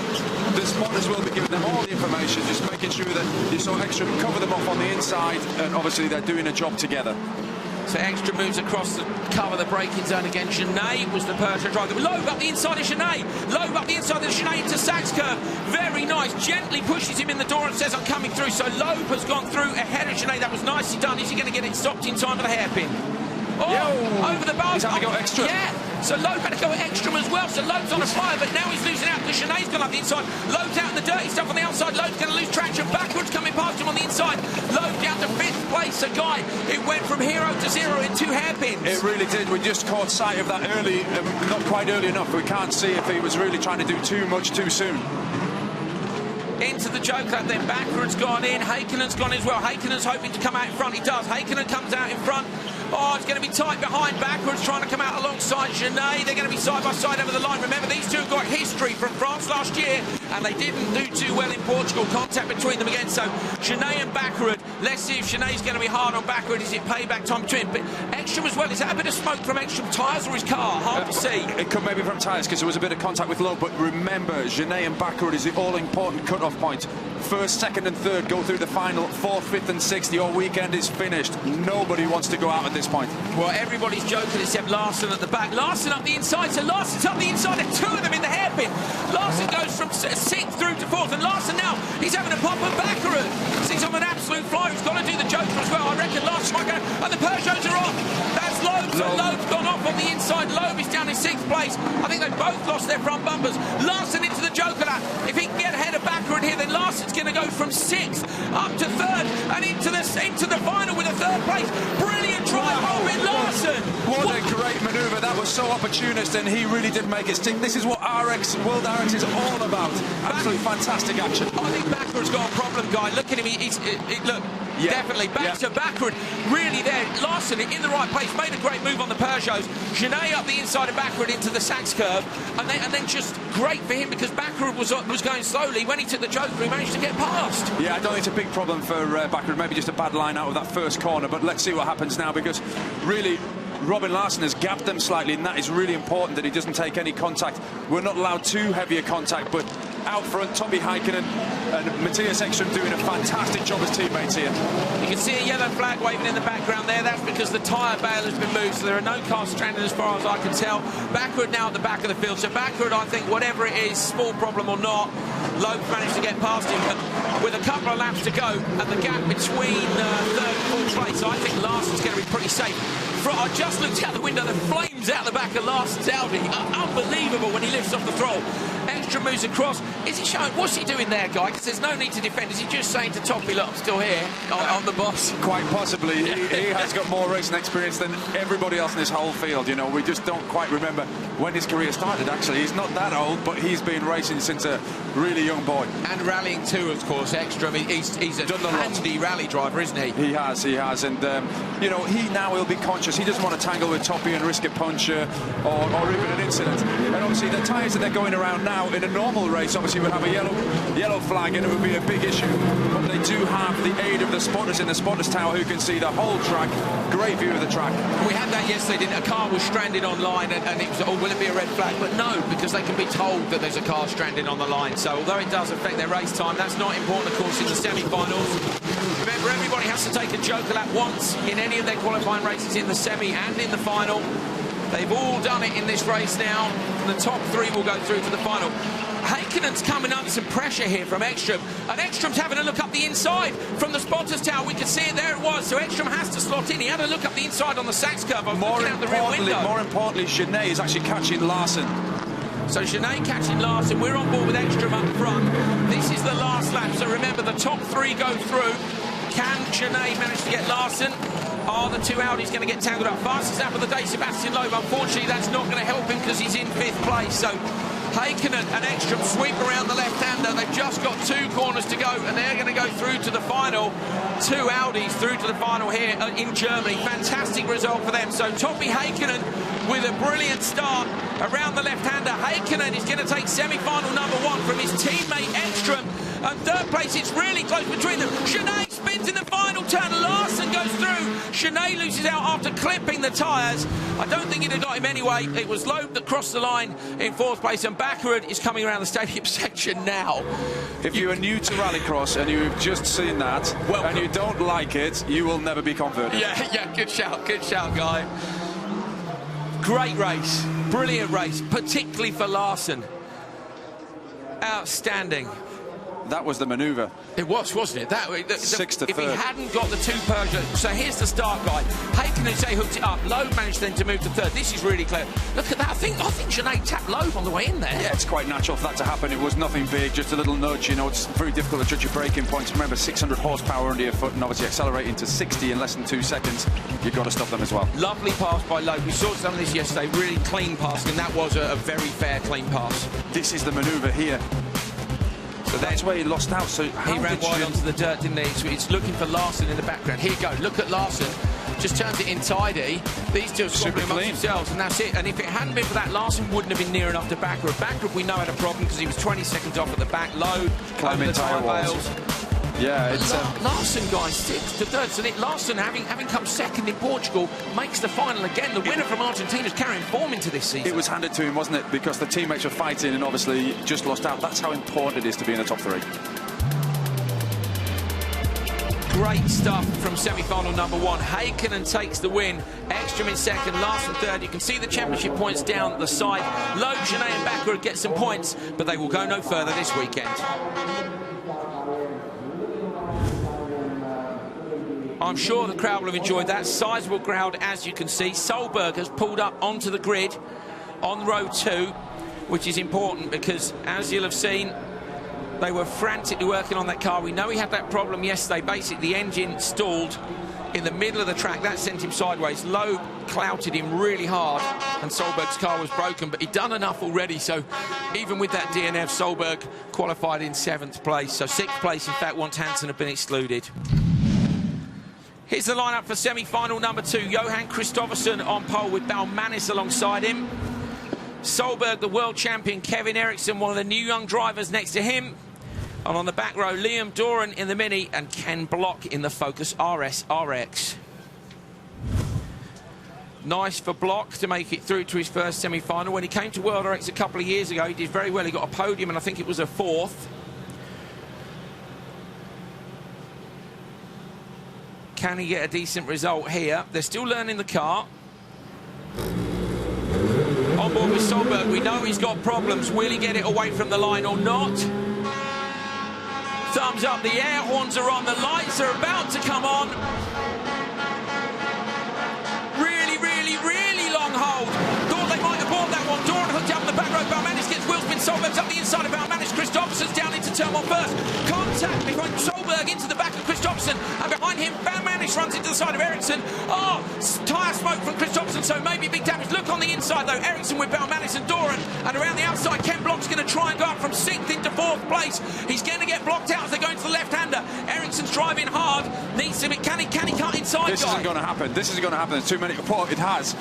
the spotters will be giving them all the information, just making sure that you saw Ekstrom cover them off on the inside, and obviously they're doing a job together. So Ekstrom moves across to cover the braking zone again. Genet was the Peugeot driver. Loeb up the inside of Genet. Loeb up the inside of Genet into Sachs curve. Very nice. Gently pushes him in the door and says, I'm coming through. So Loeb has gone through ahead of Genet. That was nicely done. Is he going to get it stopped in time for the hairpin? Oh, over the bar. He's having to go extra. Yeah. So Loeb had to go Ekstrom as well. So Loeb's on a fire, but now he's losing out because Genet's gone up the inside. Loeb's out in the dirty stuff on the outside. Loeb's going to lose traction. Backwards coming past him on the inside. Loeb down to 5th place. So, Guy, it went from hero to zero in 2 hairpins. It really did. We just caught sight of that early, not quite early enough. We can't see if he was really trying to do too much too soon. Into the joke lap, then Backward's gone in. Heikkinen's gone as well. Heikkinen's hoping to come out in front. He does. Heikkinen comes out in front. Oh, it's going to be tight behind. Backward's trying to come out alongside Genet. They're going to be side by side over the line. Remember, these two have got history from France last year, and they didn't do too well in Portugal. Contact between them again. So Genet and Backward. Let's see if Genet's going to be hard on Backward. Is it payback time between? But Ekstrom as well. Is that a bit of smoke from Ekstrom tyres or his car? Hard to see. It could maybe from tyres, because there was a bit of contact with Loeb. But remember, Genet and Backward is the all-important cut-off point. First, second and third go through the final. 4th, 5th and 6th. Your weekend is finished. Nobody wants to go out at this point. Well, everybody's joking except Larsson at the back. Larsson up the inside. So Larsson's up the inside. There are 2 of them in the hairpin. Larsson goes from 6th through to 4th. And Larsson now, he's having a pop at Backerud. He's on an absolute flyer. He's got to do the joker as well. I reckon Larsson might go. And the Peugeots are off. That's Loeb. So Loeb's gone off on the inside. Loeb is down in 6th place. I think they've both lost their front bumpers. Larsson into the joker lap. If he can get ahead of Backerud here, then Larsson's going to go from 6th up to 3rd and into the final with a 3rd place. Brilliant drive, Robin Larsson. What a great manoeuvre. That was so opportunist, and he really did make it stick. This is what World RX is all about. Absolutely fantastic action. I think Backward's got a problem, Guy. Look at him. Look. Yeah. Definitely. Back to Backward. Really there. Larsson in the right place. Made a great move on the Peugeots. Genet up the inside of Backward into the Sachs curve. And then just great for him because Backward was going slowly. When he took the joker, he managed to get past. Yeah, I don't think it's a big problem for Backward. Maybe just a bad line out of that first corner. But let's see what happens now, because really Robin Larsson has gapped them slightly, and that is really important that he doesn't take any contact. We're not allowed too heavy a contact, but out front, Topi Heikkinen and Matthias Ekstrom doing a fantastic job as teammates here. You can see a yellow flag waving in the background there. That's because the tyre bale has been moved, so there are no cars stranded as far as I can tell. Backward now at the back of the field. So Backward, I think, whatever it is, small problem or not, Loeb managed to get past him. But with a couple of laps to go and the gap between 3rd and 4th place, I think Larsson's going to be pretty safe. I just looked out the window, the flames out the back of Larsson's Audi. Unbelievable when he lifts off the throttle. Ekstrom moves across. Is he showing? What's he doing there, guy? Because there's no need to defend. Is he just saying to Toppy, look, I'm still here on the boss? Quite possibly. He has got more racing experience than everybody else in this whole field. You know, we just don't quite remember when his career started, actually. He's not that old, but he's been racing since a really young boy. And rallying too, of course, Ekstrom. He's a handy rally driver, isn't he? He has. And, you know, he now will be conscious. He doesn't want to tangle with Toppy and risk a punch or even an incident. And obviously, the tyres that they're going around now in a normal race, obviously, would have a yellow flag and it would be a big issue. But they do have the aid of the spotters in the spotters tower who can see the whole track. Great view of the track. We had that yesterday, didn't it? A car was stranded on line and it was, oh, will it be a red flag? But no, because they can be told that there's a car stranded on the line. So although it does affect their race time, that's not important, of course, in the semi-finals. Remember, everybody has to take a Joker lap once in any of their qualifying races in the semi and in the final. They've all done it in this race now. The top three will go through to the final. Haikkonen's coming under some pressure here from Ekstrom, and Ekstrom's having a look up the inside from the spotters tower. We can see it, there it was. So Ekstrom has to slot in. He had a look up the inside on the Sachs curve. More importantly, Genet is actually catching Larson. So Genet catching Larson. We're on board with Ekstrom up front. This is the last lap. So remember, the top three go through. Can Genet manage to get Larson? Are the two Audis going to get tangled up? Fastest lap of the day, Sebastian Loeb. Unfortunately, that's not going to help him because he's in 5th place. So Haikkonen and Ekstrom sweep around the left-hander. They've just got 2 corners to go, and they're going to go through to the final. 2 Audis through to the final here in Germany. Fantastic result for them. So Toppy Haikkonen with a brilliant start around the left-hander. Haikkonen is going to take semi-final number 1 from his teammate Ekstrom. And 3rd place, it's really close between them. Genet spins in the final turn. Larson goes through. Genet loses out after clipping the tyres. I don't think it had got him anyway. It was Loeb that crossed the line in 4th place, and Baccarat is coming around the stadium section now. If you are new to Rallycross and you've just seen that, and you don't like it, you will never be converted. Yeah, good shout, guy. Great race, brilliant race, particularly for Larson. Outstanding. That was the manoeuvre. It was, wasn't it? 6th to 3rd. If he hadn't got the 2 Peugeot, so here's the start guide. Haikkonen hooked it up. Loeb managed then to move to 3rd. This is really clear. Look at that. I think Genet tapped Loeb on the way in there. Yeah, it's quite natural for that to happen. It was nothing big, just a little nudge. You know, it's very difficult to judge your braking points. Remember, 600 horsepower under your foot, and obviously accelerating to 60 in less than 2 seconds. You've got to stop them as well. Lovely pass by Loeb. We saw some of this yesterday. Really clean pass, and that was a very fair, clean pass. This is the manoeuvre here. So that's where he lost out. So he ran wide onto the dirt, didn't he? So it's looking for Larson in the background. Here you go. Look at Larson. Just turns it in tidy. These two are swapping amongst themselves, and that's it. And if it hadn't been for that, Larson wouldn't have been near enough to Baccarat. Baccarat, we know, had a problem because he was 20 seconds off at the back. Low, climbing the tyre bales. Yeah, it's Larson, guys, 6th to 3rd. So Larson, having come 2nd in Portugal, makes the final again. The winner from Argentina is carrying form into this season. It was handed to him, wasn't it? Because the teammates were fighting and obviously just lost out. That's how important it is to be in the top 3. Great stuff from semi-final number 1. Haikkonen takes the win. Ekstrom in 2nd, Larson 3rd. You can see the championship points down the side. Loeb, Genet and Baccarat get some points, but they will go no further this weekend. I'm sure the crowd will have enjoyed that. Sizable crowd, as you can see. Solberg has pulled up onto the grid on row 2, which is important because, as you'll have seen, they were frantically working on that car. We know he had that problem yesterday. Basically, the engine stalled in the middle of the track. That sent him sideways. Loeb clouted him really hard, and Solberg's car was broken, but he'd done enough already. So even with that DNF, Solberg qualified in 7th place. So 6th place, in fact, once Hansen had been excluded. Here's the lineup for semi-final number 2. Johan Kristoffersson on pole with Balmanis alongside him. Solberg, the world champion. Kevin Eriksson, one of the new young drivers next to him. And on the back row, Liam Doran in the Mini and Ken Block in the Focus RS RX. Nice for Block to make it through to his first semi-final. When he came to World RX a couple of years ago, he did very well. He got a podium, and I think it was a 4th. Can he get a decent result here? They're still learning the car. On board with Solberg, we know he's got problems. Will he get it away from the line or not? Thumbs up, the air horns are on, the lights are about to come on. Really long hold. Thought they might have bought that one. Doran hooked up the back row. Balmanis gets wheel spin. Solberg's up the inside of Baumanis. Christophersen's down into turn one first. Contact behind Solberg into the back of Christophersen, and behind him Baumanis runs into the side of Ericsson. Oh, tyre smoke from Christophersen, so maybe big damage. Look on the inside though, Ericsson with Baumanis and Doran, and around the outside Ken Block's going to try and go up from 6th into 4th place. He's going to get blocked out as they go into the left-hander. Ericsson's driving hard, needs to be, can he cut inside? This isn't going to happen. This isn't going to happen. There's too many. Well, it has.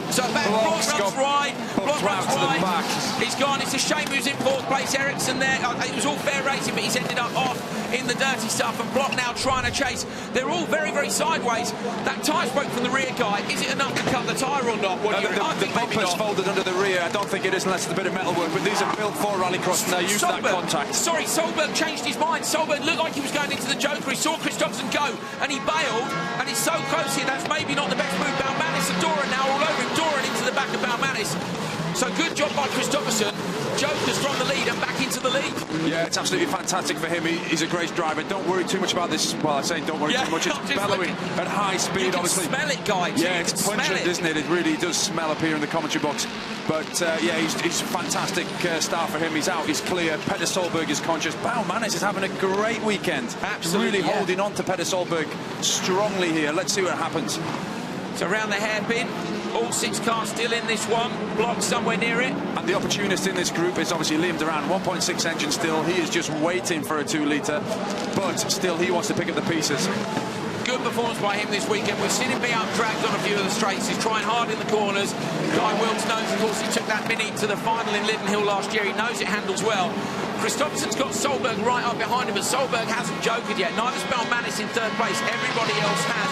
So back, Block runs wide, Block runs wide. Back. He's gone. It's a shame he was in 4th place. Ericsson there. It was all fair racing, but he's ended up off in the dirty stuff. And Block now trying to chase. They're all very, very sideways. That tyre smoke from the rear guy. Is it enough to cut the tyre or not? The bumper's folded under the rear. I don't think it is unless it's a bit of metalwork. But these are built for Rallycross, and they're used to that contact. Sorry, Solberg changed his mind. Solberg looked like he was going into the Joker. He saw Christophersen go, and he bailed. And he's so close here. That's maybe not the best move. Baumanis and Doran now all over him. Doran into the back of Baumanis. So good job by Christophersen. Joker's from the lead and back into the lead. Yeah, it's absolutely fantastic for him. He's a great driver. Don't worry too much about this. Well, I say don't worry too much. It's bellowing at high speed, you can obviously. Smell it, guys. Yeah, it's pungent, isn't it? It really does smell up here in the commentary box. But yeah, he's a fantastic start for him. He's out, he's clear. Petter Solberg is conscious. Baumanis is having a great weekend. Absolutely, really holding on to Petter Solberg strongly here. Let's see what happens. So around the hairpin. All 6 cars still in this one, Block somewhere near it. And the opportunist in this group is obviously Liam Duran, 1.6 engine still. He is just waiting for a 2-litre, but still he wants to pick up the pieces. Good performance by him this weekend. We've seen him be out dragged on a few of the straights. He's trying hard in the corners. Guy Wilkes knows, of course, he took that Mini to the final in Linden Hill last year. He knows it handles well. Christophersen's got Solberg right up behind him, but Solberg hasn't jokered yet. Neither's Baumanis in 3rd place. Everybody else has.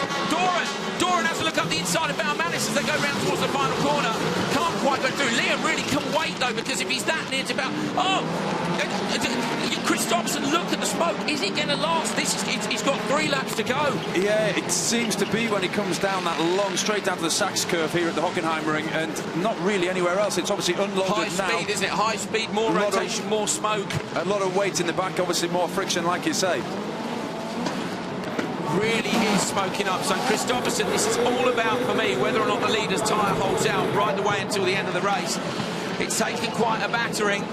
Doran has to look up the inside of Baumanis as they go round towards the final corner. Can't quite go through. Liam really can wait, though, because if he's that near to Christophersen, look at the smoke. Is it going to last? He's got 3 laps to go. Yeah, it seems to be when he comes down that long straight down to the Sachs curve here at the Hockenheim ring, and not really anywhere else. It's obviously unloaded now. High speed, isn't it? High speed, more rotation, more smoke. A lot of weight in the back, obviously more friction, like you say. Really is smoking up. So Christophersen, this is all about, for me, whether or not the leader's tyre holds out right the way until the end of the race. It's taking quite a battering.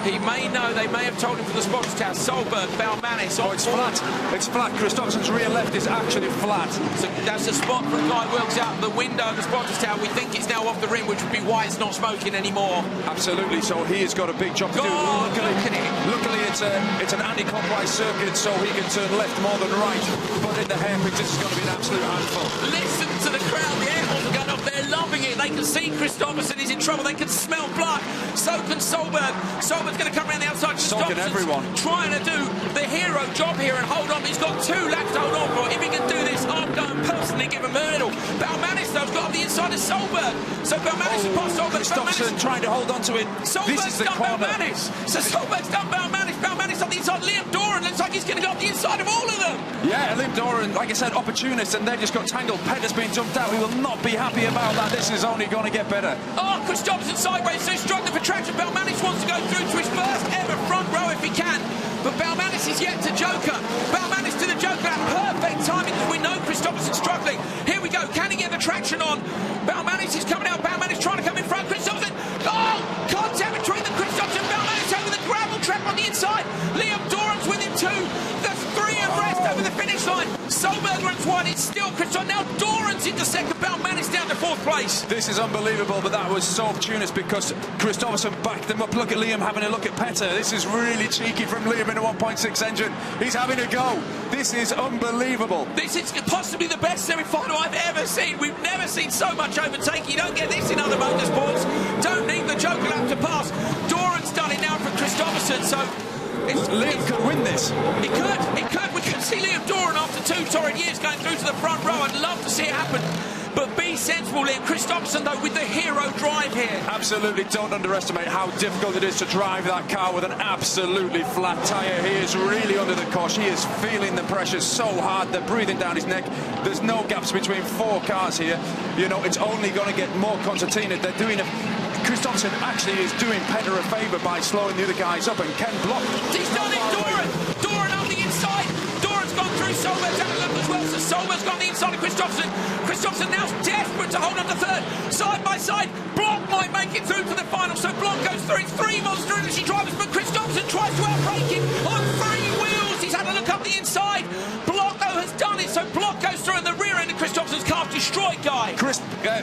He may know, they may have told him from the spotters tower. Solberg, Baumanis. Oh, it's flat. It's flat. Christophersen's rear left is actually flat. So that's a spot from Guy Wilkes out the window of the spotters tower. We think it's now off the rim, which would be why it's not smoking anymore. Absolutely. So he has got a big job to do. Luckily, it's an anti-clockwise circuit, so he can turn left more than right. But in the hairpins, this is going to be an absolute handful. Listen to the crowd. The air horns are going up. They're loving it. They can see Christophersen is in trouble. They can smell blood. So can Solberg. Solberg's going to come around the outside. So can everyone. Trying to do the hero job here and hold on. He's got 2 laps to hold on for. If he can do this, I'm going to personally give him a medal. Baumanis, though, has got up the inside of Solberg. So Baumanis has passed Solberg. Christophersen trying to hold on to it. Solberg's done Baumanis. So Solberg's done Baumanis. Baumanis on the inside. Liam Doran looks like he's going to go up the inside of all of them. Yeah, Liam Doran, like I said, opportunist, and they just got tangled. Petter's been jumped out. We will not be happy about that. This is only going to get better. Oh, Christophersen sideways, so struggling for traction. Baumanis wants to go through to his first ever front row if he can. But Baumanis is yet to Joker. Baumanis to the Joker at perfect timing because we know Christophersen's struggling. Here we go. Can he get the traction on? Baumanis is coming out. Baumanis trying to come in front. Christophersen. Oh, contact between them. Christophersen. Baumanis over the gravel trap on the inside. Liam Doran's with him too. There's 3 abreast over the finish line. Solberg runs wide. It's still Christophersen. Now Doran's into 2nd. Baumanis down to 4th place. This is unbelievable, but that was so opportunist because Christophersen backed them up. Look at Liam having a look at Petter. This is really cheeky from Liam in a 1.6 engine. He's having a go. This is unbelievable. This is possibly the best semi-final I've ever seen. We've never seen so much overtaking. You don't get this in other motorsports. Don't need the Joker lap to pass. Doran's done it now from Christophersen, so Liam could win this. He could. We could see Liam Doran after 2 torrid years going through to the front row. I'd love to see it happen. But be sensible, Liam. Christophersen, though, with the hero drive here. Absolutely don't underestimate how difficult it is to drive that car with an absolutely flat tyre. He is really under the cosh. He is feeling the pressure so hard. They're breathing down his neck. There's no gaps between 4 cars here. You know, it's only going to get more concertina. They're doing a... Christophersen actually is doing Petter a favour by slowing the other guys up, and Ken Block. He's done it, Doran on the inside. Doran's gone through Solberg's had a look as well, so Solberg's got on the inside of Christophersen. Christophersen now desperate to hold on to 3rd. Side by side, Block might make it through to the final looks so Block goes through. It's 3 Monster Energy drivers, but Kristoffersen tries to outbrake him on 3 wheels. He's had a look up the inside. Block, though, has done it, so Block goes through and the rear end of Kristoffersen's car destroyed, Guy.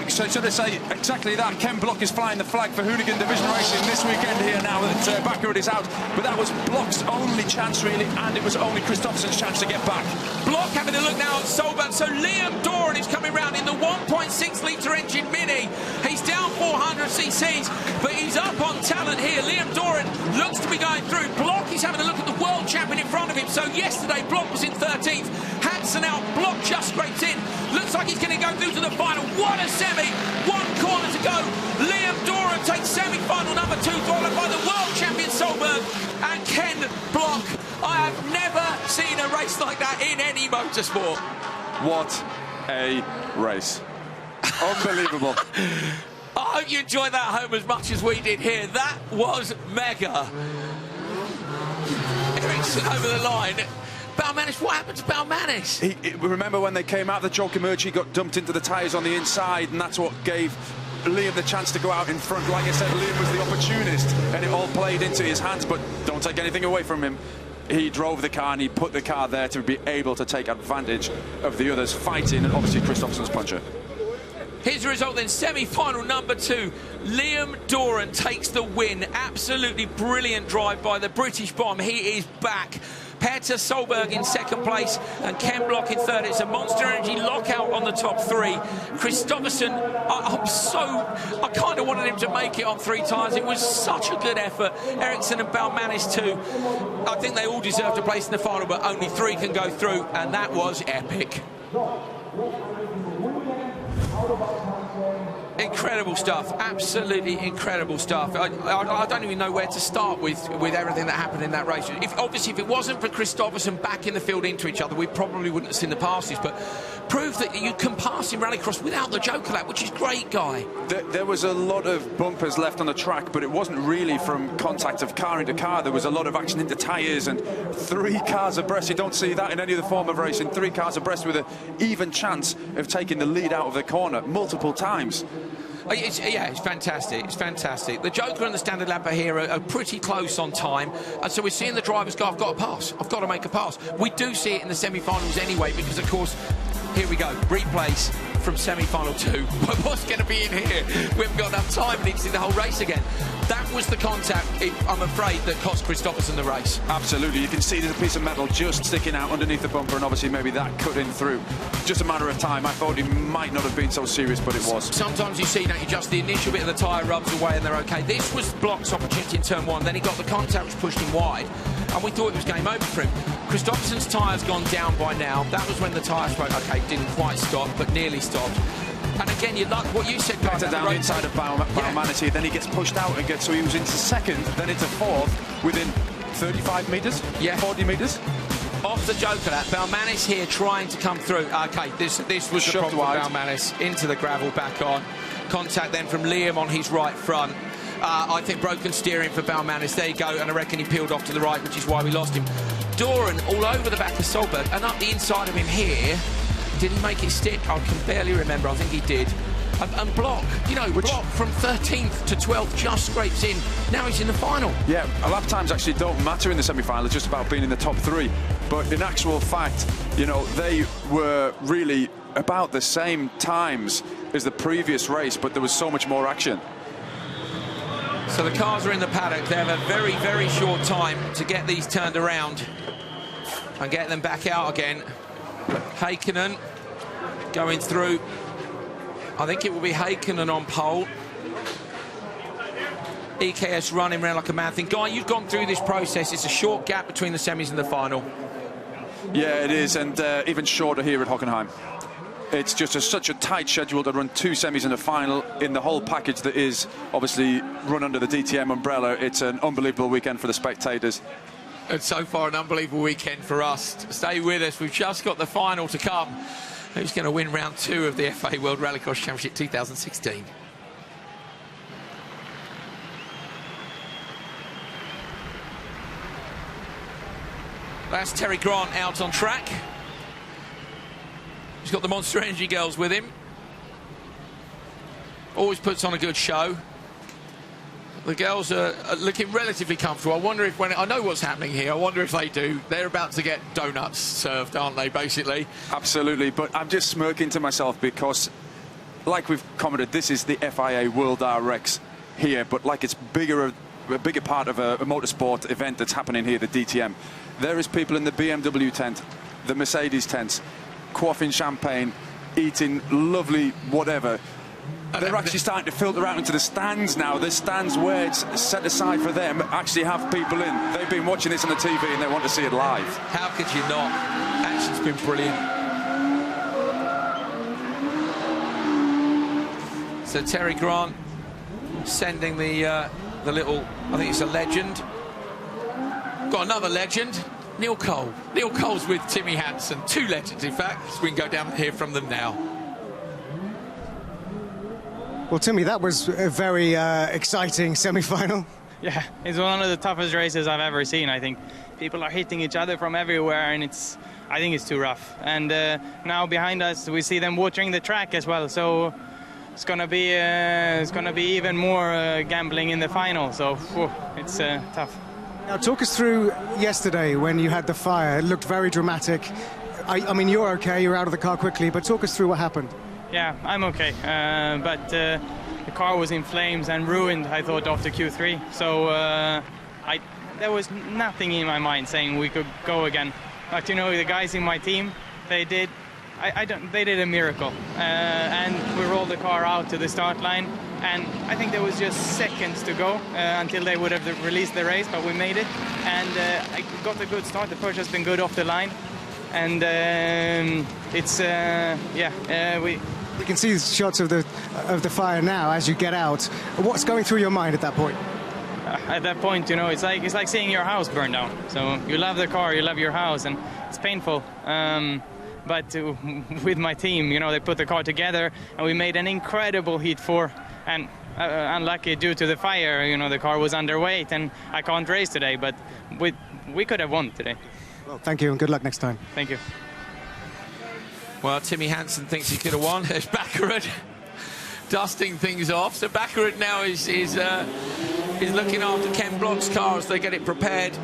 So should I say exactly that? Ken Block is flying the flag for Hooligan Division Racing this weekend here now that Bakker is out. But that was Block's only chance, really, and it was only Kristoffersen's chance to get back. Block having a look now at Solberg, so Liam Doran is coming round in the 1.6-litre engine Mini. He's down 400 cc's, but he's up on talent here. Liam Doran looks to be going through. Block is having a look at the world champion in front of him. So yesterday, Block was in 13th. Hansen out, Block just scrapes in. Looks like he's going to go through to the final. What a semi! 1 corner to go. Liam Doran takes semi-final number 2, followed by the world champion Solberg and Ken Block. I have never seen a race like that in any motorsport. What a race. Unbelievable. I hope you enjoyed that at home as much as we did here. That was mega. Ericsson over the line. Balmanis, what happened to Balmanis? Remember when they came out, the choke emerged, he got dumped into the tyres on the inside, and that's what gave Liam the chance to go out in front. Like I said, Liam was the opportunist, and it all played into his hands, but don't take anything away from him. He drove the car and he put the car there to be able to take advantage of the others fighting, and obviously Kristoffersen's puncher. Here's the result then, semi-final number 2. Liam Doran takes the win. Absolutely brilliant drive by the British Bomb. He is back. Peter Solberg in 2nd place and Ken Block in 3rd. It's a Monster Energy lockout on the top 3. Kristoffersen, I kind of wanted him to make it on 3 tyres. It was such a good effort. Ericsson and Balmanis too. I think they all deserved a place in the final, but only 3 can go through, and that was epic. Incredible stuff, absolutely incredible stuff. I don't even know where to start with everything that happened in that race. Obviously, if it wasn't for Kristoffersen backing the field into each other, we probably wouldn't have seen the passes, but proved that you can pass in Rallycross without the Joker lap, which is great, Guy. There was a lot of bumpers left on the track, but it wasn't really from contact of car into car. There was a lot of action into tyres, and 3 cars abreast. You don't see that in any other form of racing. 3 cars abreast with an even chance of taking the lead out of the corner multiple times. It's fantastic. It's fantastic. The Joker and the Standard Lab here are pretty close on time, and so we're seeing the drivers go, I've got to pass. I've got to make a pass. We do see it in the semi-finals anyway, because, of course, here we go. Replays from semi-final 2. But what's going to be in here? We haven't got enough time. We need to see the whole race again. That was the contact, I'm afraid, that cost Kristoffersen the race. Absolutely. You can see there's a piece of metal just sticking out underneath the bumper, and obviously maybe that cut in through. Just a matter of time. I thought it might not have been so serious, but it was. Sometimes you see, don't you, just the initial bit of the tyre rubs away and they're OK. This was Block's opportunity in turn 1. Then he got the contact, which pushed him wide, and we thought it was game over for him. Kristoffersen's tyre's gone down by now. That was when the tyre spoke. OK, didn't quite stop, but nearly stopped. And again, you like what you said, guys. Down the inside of Balmanis here, then he gets pushed out again, so he was into 2nd, then into 4th, within 35 metres, 40 metres. Off the Joker lap, Balmanis here trying to come through. OK, this was the problem with Balmanis. Into the gravel, back on. Contact then from Liam on his right front. I think broken steering for Balmanis. There you go, and I reckon he peeled off to the right, which is why we lost him. Doran all over the back of Solberg, and up the inside of him here. Did he make it stick? I can barely remember. I think he did. And Block, Block from 13th to 12th just scrapes in. Now he's in the final. Yeah, lap times actually don't matter in the semi-final. It's just about being in the top 3. But in actual fact, they were really about the same times as the previous race, but there was so much more action. So the cars are in the paddock. They have a very, very short time to get these turned around and get them back out again. Heikkinen going through. I think it will be Heikkinen on pole. EKS running around like a mad thing. Guy, you've gone through this process. It's a short gap between the semis and the final. Yeah, it is, and even shorter here at Hockenheim. It's just such a tight schedule to run 2 semis and a final in the whole package that is obviously run under the DTM umbrella. It's an unbelievable weekend for the spectators. And so far, an unbelievable weekend for us. Stay with us. We've just got the final to come. Who's going to win round 2 of the FA World Rallycross Championship 2016? That's Terry Grant out on track. He's got the Monster Energy girls with him. Always puts on a good show. The girls are looking relatively comfortable. I wonder if I know what's happening here. I wonder if they do. They're about to get donuts served, aren't they, basically? Absolutely, but I'm just smirking to myself because, like we've commented, this is the FIA World RX here, but like it's a bigger part of a motorsport event that's happening here, the DTM. There is people in the BMW tent, the Mercedes tents, quaffing champagne, eating lovely whatever. They're actually starting to filter out into the stands now. The stands where it's set aside for them actually have people in. They've been watching this on the TV and they want to see it live. How could you not? Action's been brilliant. So Terry Grant sending the little, I think it's a legend. Got another legend, Neil Cole. Neil Cole's with Timmy Hansen. Two legends, in fact. So we can go down and hear from them now. Well, Timmy, that was a very exciting semi-final. Yeah, it's one of the toughest races I've ever seen. I think people are hitting each other from everywhere, and I think it's too rough. And now behind us, we see them watering the track as well. So it's gonna be even more gambling in the final. So it's tough. Now, talk us through yesterday when you had the fire. It looked very dramatic. I mean, you're okay. You're out of the car quickly, but talk us through what happened. Yeah, I'm okay, but the car was in flames and ruined, I thought, after Q3. So there was nothing in my mind saying we could go again. But you know, the guys in my team, they did a miracle, and we rolled the car out to the start line. And I think there was just seconds to go until they would have released the race, but we made it, and I got a good start. The Porsche has been good off the line, and We can see shots of the fire now as you get out. What's going through your mind at that point? At that point, you know, it's like seeing your house burn down. So you love the car, you love your house, and it's painful. But with my team, you know, they put the car together, and we made an incredible Heat 4. And unlucky due to the fire, you know, the car was underweight, and I can't race today. But we could have won today. Well, thank you, and good luck next time. Thank you. Well, Timmy Hansen thinks he could have won. There's Baccarat dusting things off. So Baccarat now is looking after Ken Block's car as they get it prepared,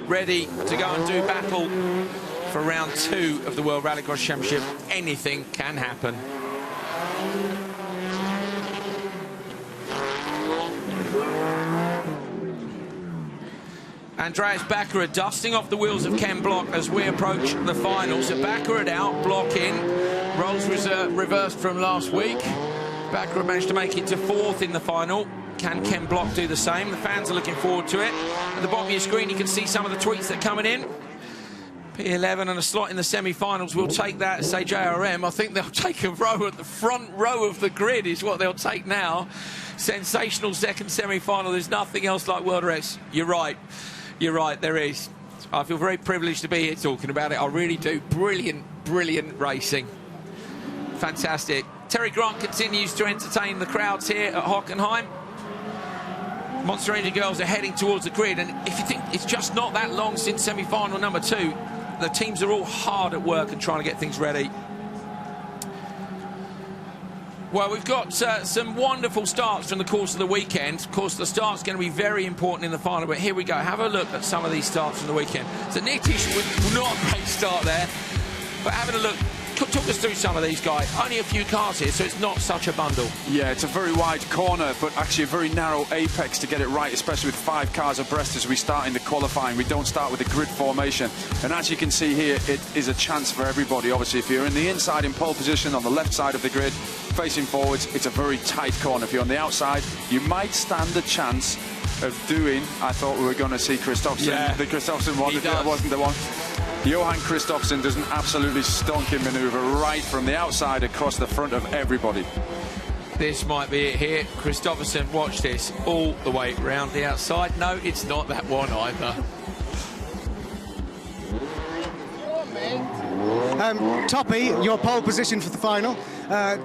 ready to go and do battle for round 2 of the World Rallycross Championship. Anything can happen. Andreas Baccarat dusting off the wheels of Ken Block as we approach the final. So Baccarat out, Block in. Roles was reversed from last week. Baccarat managed to make it to 4th in the final. Can Ken Block do the same? The fans are looking forward to it. At the bottom of your screen, you can see some of the tweets that are coming in. P11 and a slot in the semi-finals. We'll take that, say JRM. I think they'll take a row at the front row of the grid is what they'll take now. Sensational second semi-final. There's nothing else like World RX. You're right. You're right, there is. I feel very privileged to be here talking about it. I really do. Brilliant, brilliant racing. Fantastic. Terry Grant continues to entertain the crowds here at Hockenheim. Monster Energy girls are heading towards the grid, and if you think it's just not that long since semi-final number 2, the teams are all hard at work and trying to get things ready. Well, we've got some wonderful starts from the course of the weekend. Of course, the start's going to be very important in the final, but here we go. Have a look at some of these starts from the weekend. So Nitish with not a great start there, but having a look, talk us through some of these guys. Only a few cars here, so it's not such a bundle. Yeah, it's a very wide corner, but actually a very narrow apex to get it right, especially with 5 cars abreast as we start in the qualifying. We don't start with a grid formation. And as you can see here, it is a chance for everybody. Obviously, if you're in the inside in pole position on the left side of the grid, facing forwards, it's a very tight corner. If you're on the outside, you might stand a chance of doing, I thought we were going to see Kristoffersen. Yeah. The Kristoffersen one, that wasn't the one. Johan Kristoffersen does an absolutely stonking manoeuvre right from the outside across the front of everybody. This might be it here. Kristoffersen, watch this, all the way round the outside. No, it's not that one either. Toppy, your pole position for the final.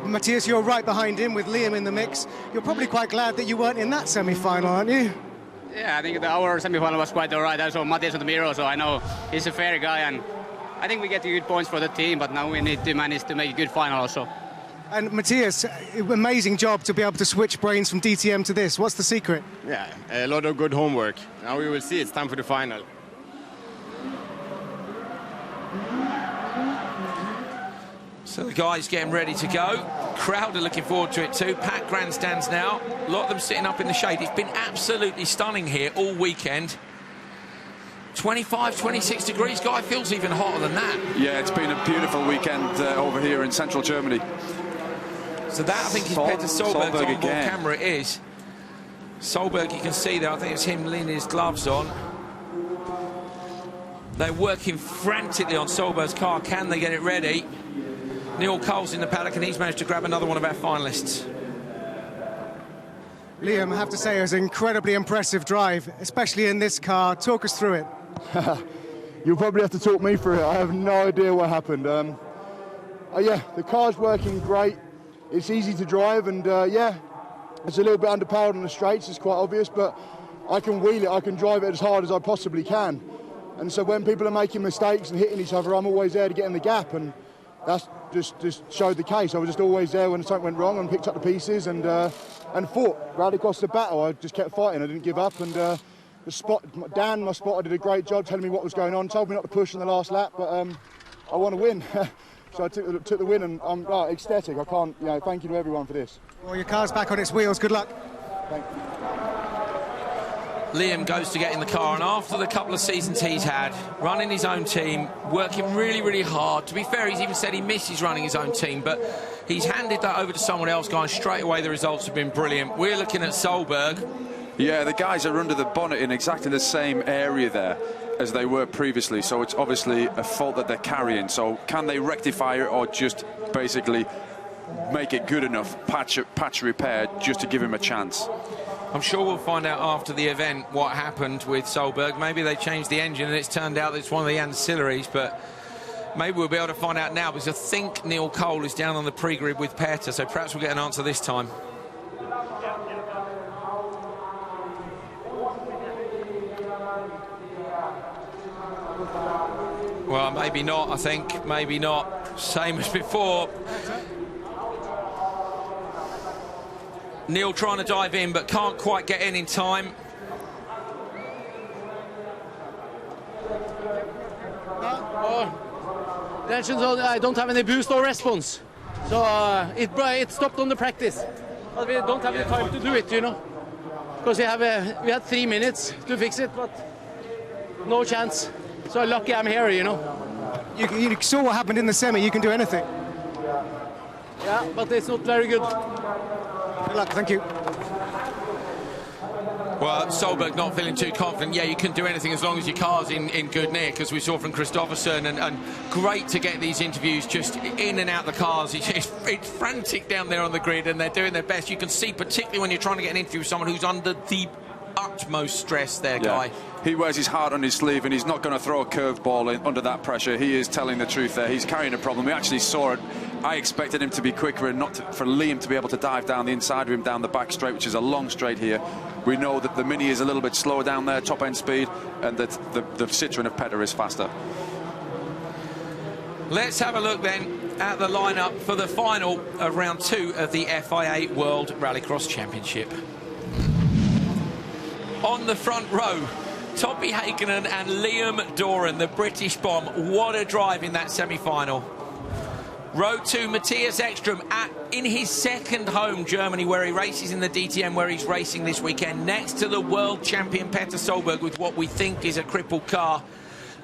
Matthias, you're right behind him with Liam in the mix. You're probably quite glad that you weren't in that semi-final, aren't you? Yeah, I think our semi-final was quite all right. I saw Matthias on the mirror, so I know he's a fair guy, and I think we get good points for the team, but now we need to manage to make a good final also. And Matthias, amazing job to be able to switch brains from DTM to this. What's the secret? Yeah, a lot of good homework. Now we will see. It's time for the final. So the guys getting ready to go. Crowd are looking forward to it too. Packed grandstands now. A lot of them sitting up in the shade. It's been absolutely stunning here all weekend. 25, 26 degrees. Guy feels even hotter than that. Yeah, it's been a beautiful weekend over here in central Germany. So that, I think, is Peter Solberg's onboard camera. It is. Solberg, you can see there, I think it's him leaning his gloves on. They're working frantically on Solberg's car. Can they get it ready? Neil Cole's in the paddock, and he's managed to grab another one of our finalists. Liam, I have to say, it was an incredibly impressive drive, especially in this car. Talk us through it. You'll probably have to talk me through it. I have no idea what happened. Yeah, the car's working great. It's easy to drive, and yeah, it's a little bit underpowered on the straights, it's quite obvious, but I can wheel it, I can drive it as hard as I possibly can. And so when people are making mistakes and hitting each other, I'm always there to get in the gap, and that's just showed the case. I was just always there when something went wrong and picked up the pieces and fought. Rallycross the battle, I just kept fighting, I didn't give up, and Dan, my spotter, did a great job telling me what was going on, told me not to push in the last lap, but I want to win. So I took the win, and I'm ecstatic. I can't, thank you to everyone for this. Well, your car's back on its wheels. Good luck. Thank you. Liam goes to get in the car, and after the couple of seasons he's had, running his own team, working really, really hard. To be fair, he's even said he misses running his own team, but he's handed that over to someone else, going straight away. The results have been brilliant. We're looking at Solberg. Yeah, the guys are under the bonnet in exactly the same area there as they were previously, so it's obviously a fault that they're carrying. So can they rectify it, or just basically make it good enough, patch repair, just to give him a chance? I'm sure we'll find out after the event what happened with Solberg. Maybe they changed the engine and it's turned out that it's one of the ancillaries, but maybe we'll be able to find out now, because I think Neil Cole is down on the pre-grid with Peter, so perhaps we'll get an answer this time. Well, maybe not, I think. Maybe not. Same as before. Neil trying to dive in, but can't quite get in time. I don't have any boost or response. So it stopped on the practice. But we don't have the time to do it, Because we had 3 minutes to fix it, but no chance. So lucky I'm here, You saw what happened in the semi. You can do anything. Yeah, but it's not very good. Good luck. Thank you. Well, Solberg not feeling too confident. Yeah, you can do anything as long as your car's in good nick, as we saw from Kristoffersson. And great to get these interviews just in and out the cars. It's frantic down there on the grid, and they're doing their best. You can see, particularly when you're trying to get an interview with someone who's under the utmost stress there, Guy. He wears his heart on his sleeve, and he's not going to throw a curveball under that pressure. He is telling the truth there. He's carrying a problem. We actually saw it. I expected him to be quicker and for Liam to be able to dive down the inside of him down the back straight, which is a long straight here. We know that the Mini is a little bit slower down there, top end speed, and that the Citroen of Petter is faster. Let's have a look then at the lineup for the final of round 2 of the FIA World Rallycross Championship. On the front row, Topi Hakkinen and Liam Doran, the British bomb. What a drive in that semi-final. Row 2, Matthias Ekström in his second home, Germany, where he races in the DTM, where he's racing this weekend, next to the world champion Peter Solberg with what we think is a crippled car.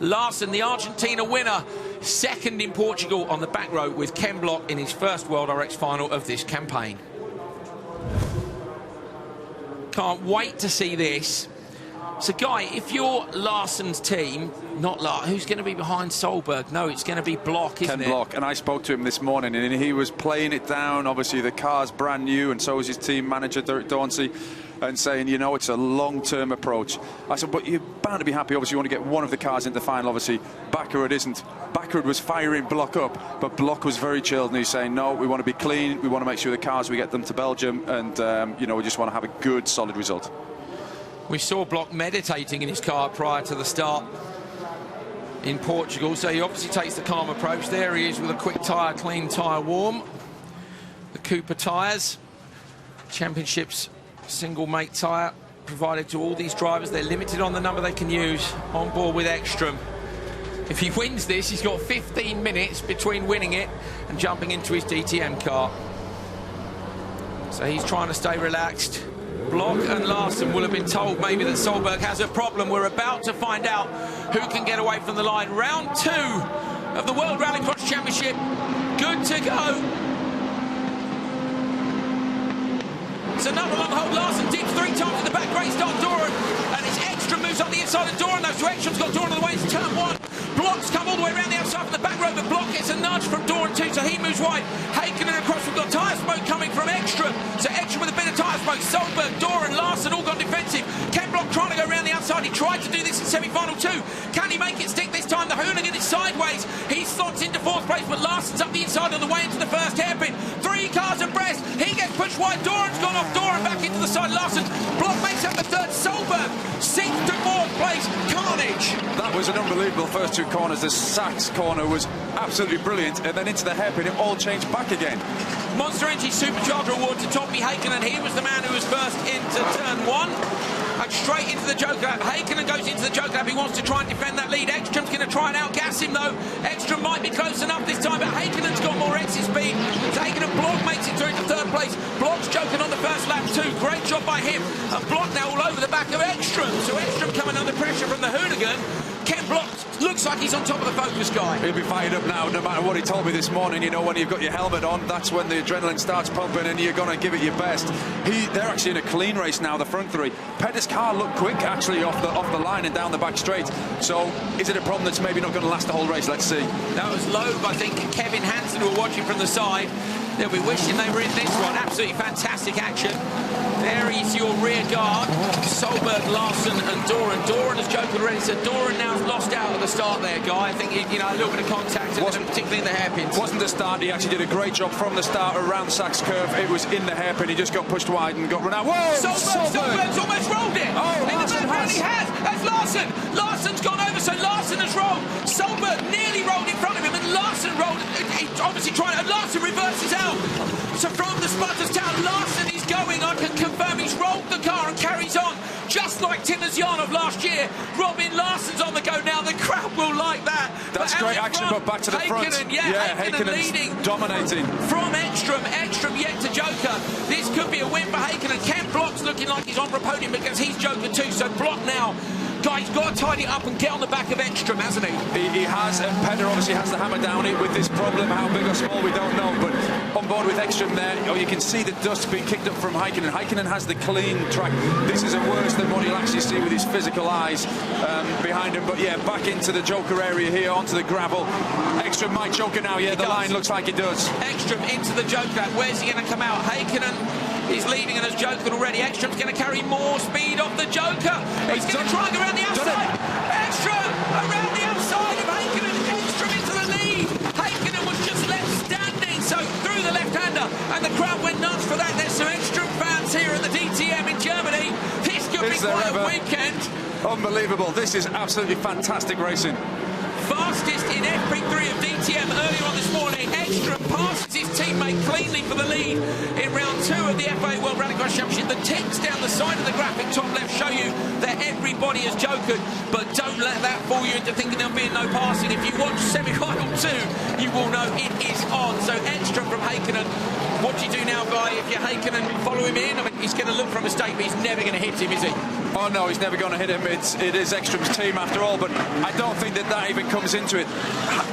Larsen, the Argentina winner, second in Portugal on the back row with Ken Block in his first World RX final of this campaign. Can't wait to see this. So, Guy, if you're Larsen's team, not who's going to be behind Solberg? No, it's going to be Block, isn't it? Ken Block, and I spoke to him this morning, and he was playing it down. Obviously, the car's brand new, and so is his team manager, Derek Dauncey, and saying, it's a long-term approach. I said, but you're bound to be happy. Obviously, you want to get one of the cars into the final. Obviously, Bakkerud isn't. Bakkerud was firing Block up, but Block was very chilled, and he's saying, no, we want to be clean. We want to make sure the cars, we get them to Belgium, and, we just want to have a good, solid result. We saw Block meditating in his car prior to the start in Portugal, so he obviously takes the calm approach. There he is with a quick tyre, clean tyre warm. the Cooper tyres. Championship's single mate tyre provided to all these drivers. They're limited on the number they can use on board with Ekstrom. If he wins this, he's got 15 minutes between winning it and jumping into his DTM car. So he's trying to stay relaxed. Block and Larson will have been told maybe that Solberg has a problem. We're about to find out who can get away from the line. Round 2 of the World Rallycross Championship. Good to go. It's another long hold. Larson dips 3 times in the back. Great start, Doran. And it's Ekstrom moves up the inside of Doran, though. So Ekstrom's got Doran on the way. It's turn 1. Block's come all the way around the outside from the back row, but Block gets a nudge from Doran too, so he moves wide. Hakkinen across. We've got tyre smoke coming from Ekstrom. So Ekstrom with a bit of tyre smoke. Solberg, Doran, Larson all gone defensive. Ken Block trying to go around the outside. He tried to do this in semi-final too. Can he make it stick this time? The Hoonigan is sideways. He slots into 4th place, but Larson's up the inside on the way into the first hairpin. 3 cars abreast. He gets pushed wide. Doran's gone off. Doran back into the side. Larson. Block makes up the 3rd. Solberg sinks to 4th place. Carnage. That was an unbelievable first 2 corners. The Sachs corner was absolutely brilliant, and then into the hairpin it all changed back again. Monster Energy Supercharger Award to Tommy Hakkinen. He was the man who was first into turn 1. And straight into the Joker lap. Hakkinen goes into the Joker lap. He wants to try and defend that lead. Ekstrom's going to try and outgas him though. Ekstrom might be close enough this time, but Hakkinen's got more exit speed. Hakkinen Block makes it through to 3rd place. Block's joking on the first lap too. Great job by him. And Block now all over the back of Ekstrom. So Ekstrom coming under pressure from the Hoonigan. Ken Block looks like he's on top of the focus guy. He'll be fired up now, no matter what he told me this morning. You know, when you've got your helmet on, that's when the adrenaline starts pumping and you're going to give it your best. They're actually in a clean race now, the front 3. Petter's car looked quick, actually, off the line and down the back straight. So, is it a problem that's maybe not going to last the whole race? Let's see. That was Loeb, I think, and Kevin Hansen who were watching from the side. They'll be wishing they were in this one. Absolutely fantastic action. There is your rear guard. Solberg, Larson and Doran. Doran has joked already, so Doran now's lost out at the start there, Guy. I think, you know, a little bit of contact, and particularly in the hairpins. Wasn't the start. He actually did a great job from the start around Sachs curve. It was in the hairpin. He just got pushed wide and got run out. Whoa! Solberg's almost rolled it. Oh, in the background he has. That's Larson. Larson's gone over, so Larson has rolled. Solberg nearly rolled in front of him, and Larson rolled. He's obviously trying to. Larson reverses out. So from the Sputters Town, Larson is going. I can confirm he's rolled the car and carries on, just like Timmer's yarn of last year. Robin Larson's on the go now. The crowd will like that. That's great action, but back to the front. Hakkinen leading. Dominating. From Ekstrom yet to Joker. This could be a win for Hakkinen. Ken Block's looking like he's on the podium because he's Joker too. So Block now. Guy, he's got to tidy it up and get on the back of Ekstrom, hasn't he? He has, and Petter obviously has the hammer down it with this problem. How big or small, we don't know. But on board with Ekstrom there, you can see the dust being kicked up from Hakkinen. Hakkinen has the clean track. This is worse than what he'll actually see with his physical eyes behind him. But yeah, back into the Joker area here, onto the gravel. Ekstrom might Joker now, yeah, the line looks like it does. Ekstrom into the Joker. Where's he going to come out? Hakkinen is leading and has Joker already. Ekstrom's going to carry more speed off the Joker. He's going to try and go around the outside. Ekstrom around the outside of Hakkinen. Ekstrom into the lead. Hakkinen was just left standing, so through the left-hander, and the crowd went nuts for that. There's some Ekstrom fans here at the DTM in Germany. This could be quite a weekend. Unbelievable. This is absolutely fantastic racing. Fastest in FP3 of DTM earlier on this morning. Ekstrom passes his teammate cleanly for the lead in round 2 of the FA World Rallycross Championship. The ticks down the side of the graphic top left show you that everybody has jokered, but don't let that fool you into thinking there'll be no passing. If you watch semi-final 2, you will know it is on. So Ekstrom from Hakkinen. What do you do now, Guy, if you're Hakkinen? Follow him in? I mean, he's going to look for a mistake, but he's never going to hit him, is he? Oh no, he's never going to hit him. It is Ekstrom's team after all, but I don't think that even comes into it.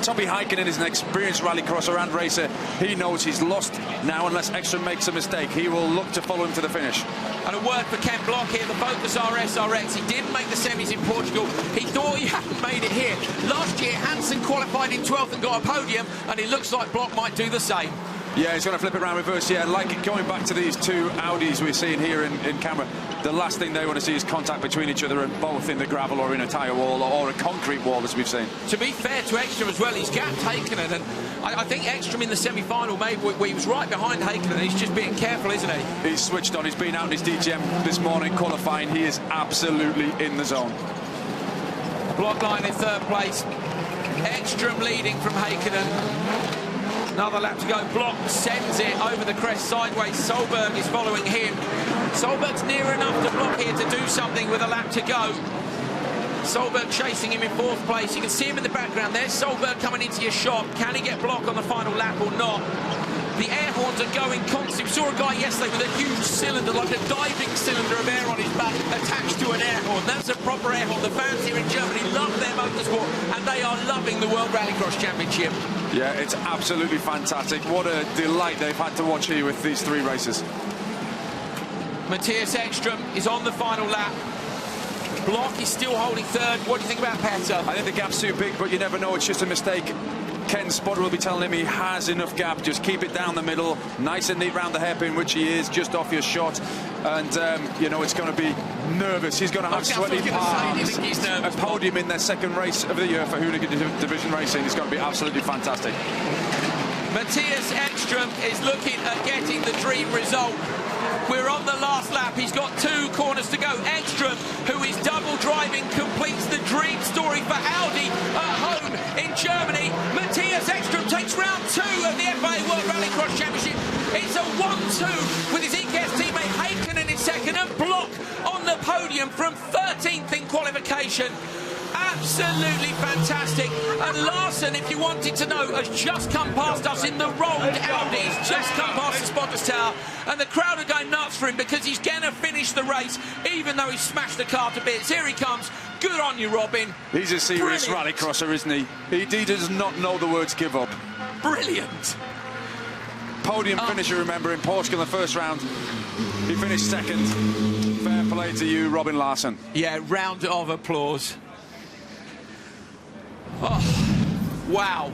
Tommy Hakkinen is an experienced rallycrosser and racer. He knows he's lost now unless Ekstrom makes a mistake. He will look to follow him to the finish. And a word for Ken Block here, the Focus RS RX. He didn't make the semis in Portugal. He thought he hadn't made it here. Last year, Hansen qualified in 12th and got a podium, and it looks like Block might do the same. Yeah, he's going to flip it around reverse. Yeah, like going back to these 2 Audis we're seeing here in camera. The last thing they want to see is contact between each other, and both in the gravel or in a tyre wall or a concrete wall, as we've seen. To be fair to Ekstrom as well, he's gapped Hakkinen, and I think Ekstrom in the semi-final maybe where he was right behind Hakkinen. He's just being careful, isn't he? He's switched on. He's been out in his DTM this morning qualifying. He is absolutely in the zone. Block line in 3rd place. Ekstrom leading from Hakkinen. Another lap to go. Block sends it over the crest sideways. Solberg is following him. Solberg's near enough to Block here to do something with a lap to go. Solberg chasing him in 4th place. You can see him in the background. There's Solberg coming into your shop. Can he get Block on the final lap or not? The air horns are going constantly. We saw a guy yesterday with a huge cylinder, like a diving cylinder of air on his back, attached to an air horn. That's a proper air horn. The fans here in Germany love their motorsport, and they are loving the World Rallycross Championship. Yeah, it's absolutely fantastic. What a delight they've had to watch here with these 3 races. Matthias Ekström is on the final lap. Block is still holding 3rd. What do you think about Petter? I think the gap's too big, but you never know. It's just a mistake. Ken's spotter will be telling him he has enough gap. Just keep it down the middle, nice and neat round the hairpin, which he is, just off your shot. And, you know, it's going to be nervous. He's going to have sweaty palms. A podium in their 2nd race of the year for Hoonigan Division Racing is going to be absolutely fantastic. Matthias Ekström is looking at getting the dream result. We're on the last lap. He's got 2 corners to go. Ekström, who is double driving, completes the dream story for Audi at home in Germany. Matthias Ekström takes round 2 of the FIA World Rallycross Championship. It's a 1-2 with his EKS teammate Häkkinen in 2nd and Block on the podium from 13th in qualification. Absolutely fantastic. And Larson, if you wanted to know, has just come past us in the rolled Audi. He's just come past the spotters tower, and the crowd are going nuts for him because he's going to finish the race, even though he smashed the car to bits. Here he comes. Good on you, Robin. He's a serious rallycrosser, isn't he? He does not know the words give up. Brilliant. Podium finisher, remember, in Portugal in the 1st round. He finished 2nd. Fair play to you, Robin Larson. Yeah, round of applause. Oh, wow.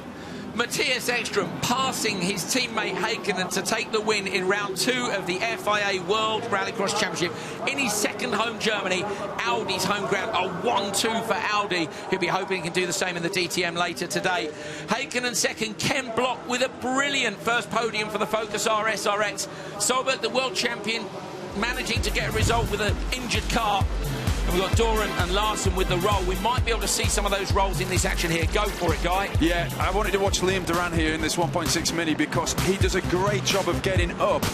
Matthias Ekström passing his teammate Häkkinen to take the win in round 2 of the FIA World Rallycross Championship in his 2nd home Germany, Audi's home ground. A 1-2 for Audi. He'll be hoping he can do the same in the DTM later today. Häkkinen 2nd, Ken Block with a brilliant 1st podium for the Focus R SRX. Solberg, the world champion, managing to get a result with an injured car. And we've got Doran and Larson with the roll. We might be able to see some of those rolls in this action here. Go for it, Guy. Yeah, I wanted to watch Liam Duran here in this 1.6 Mini because he does a great job of getting up.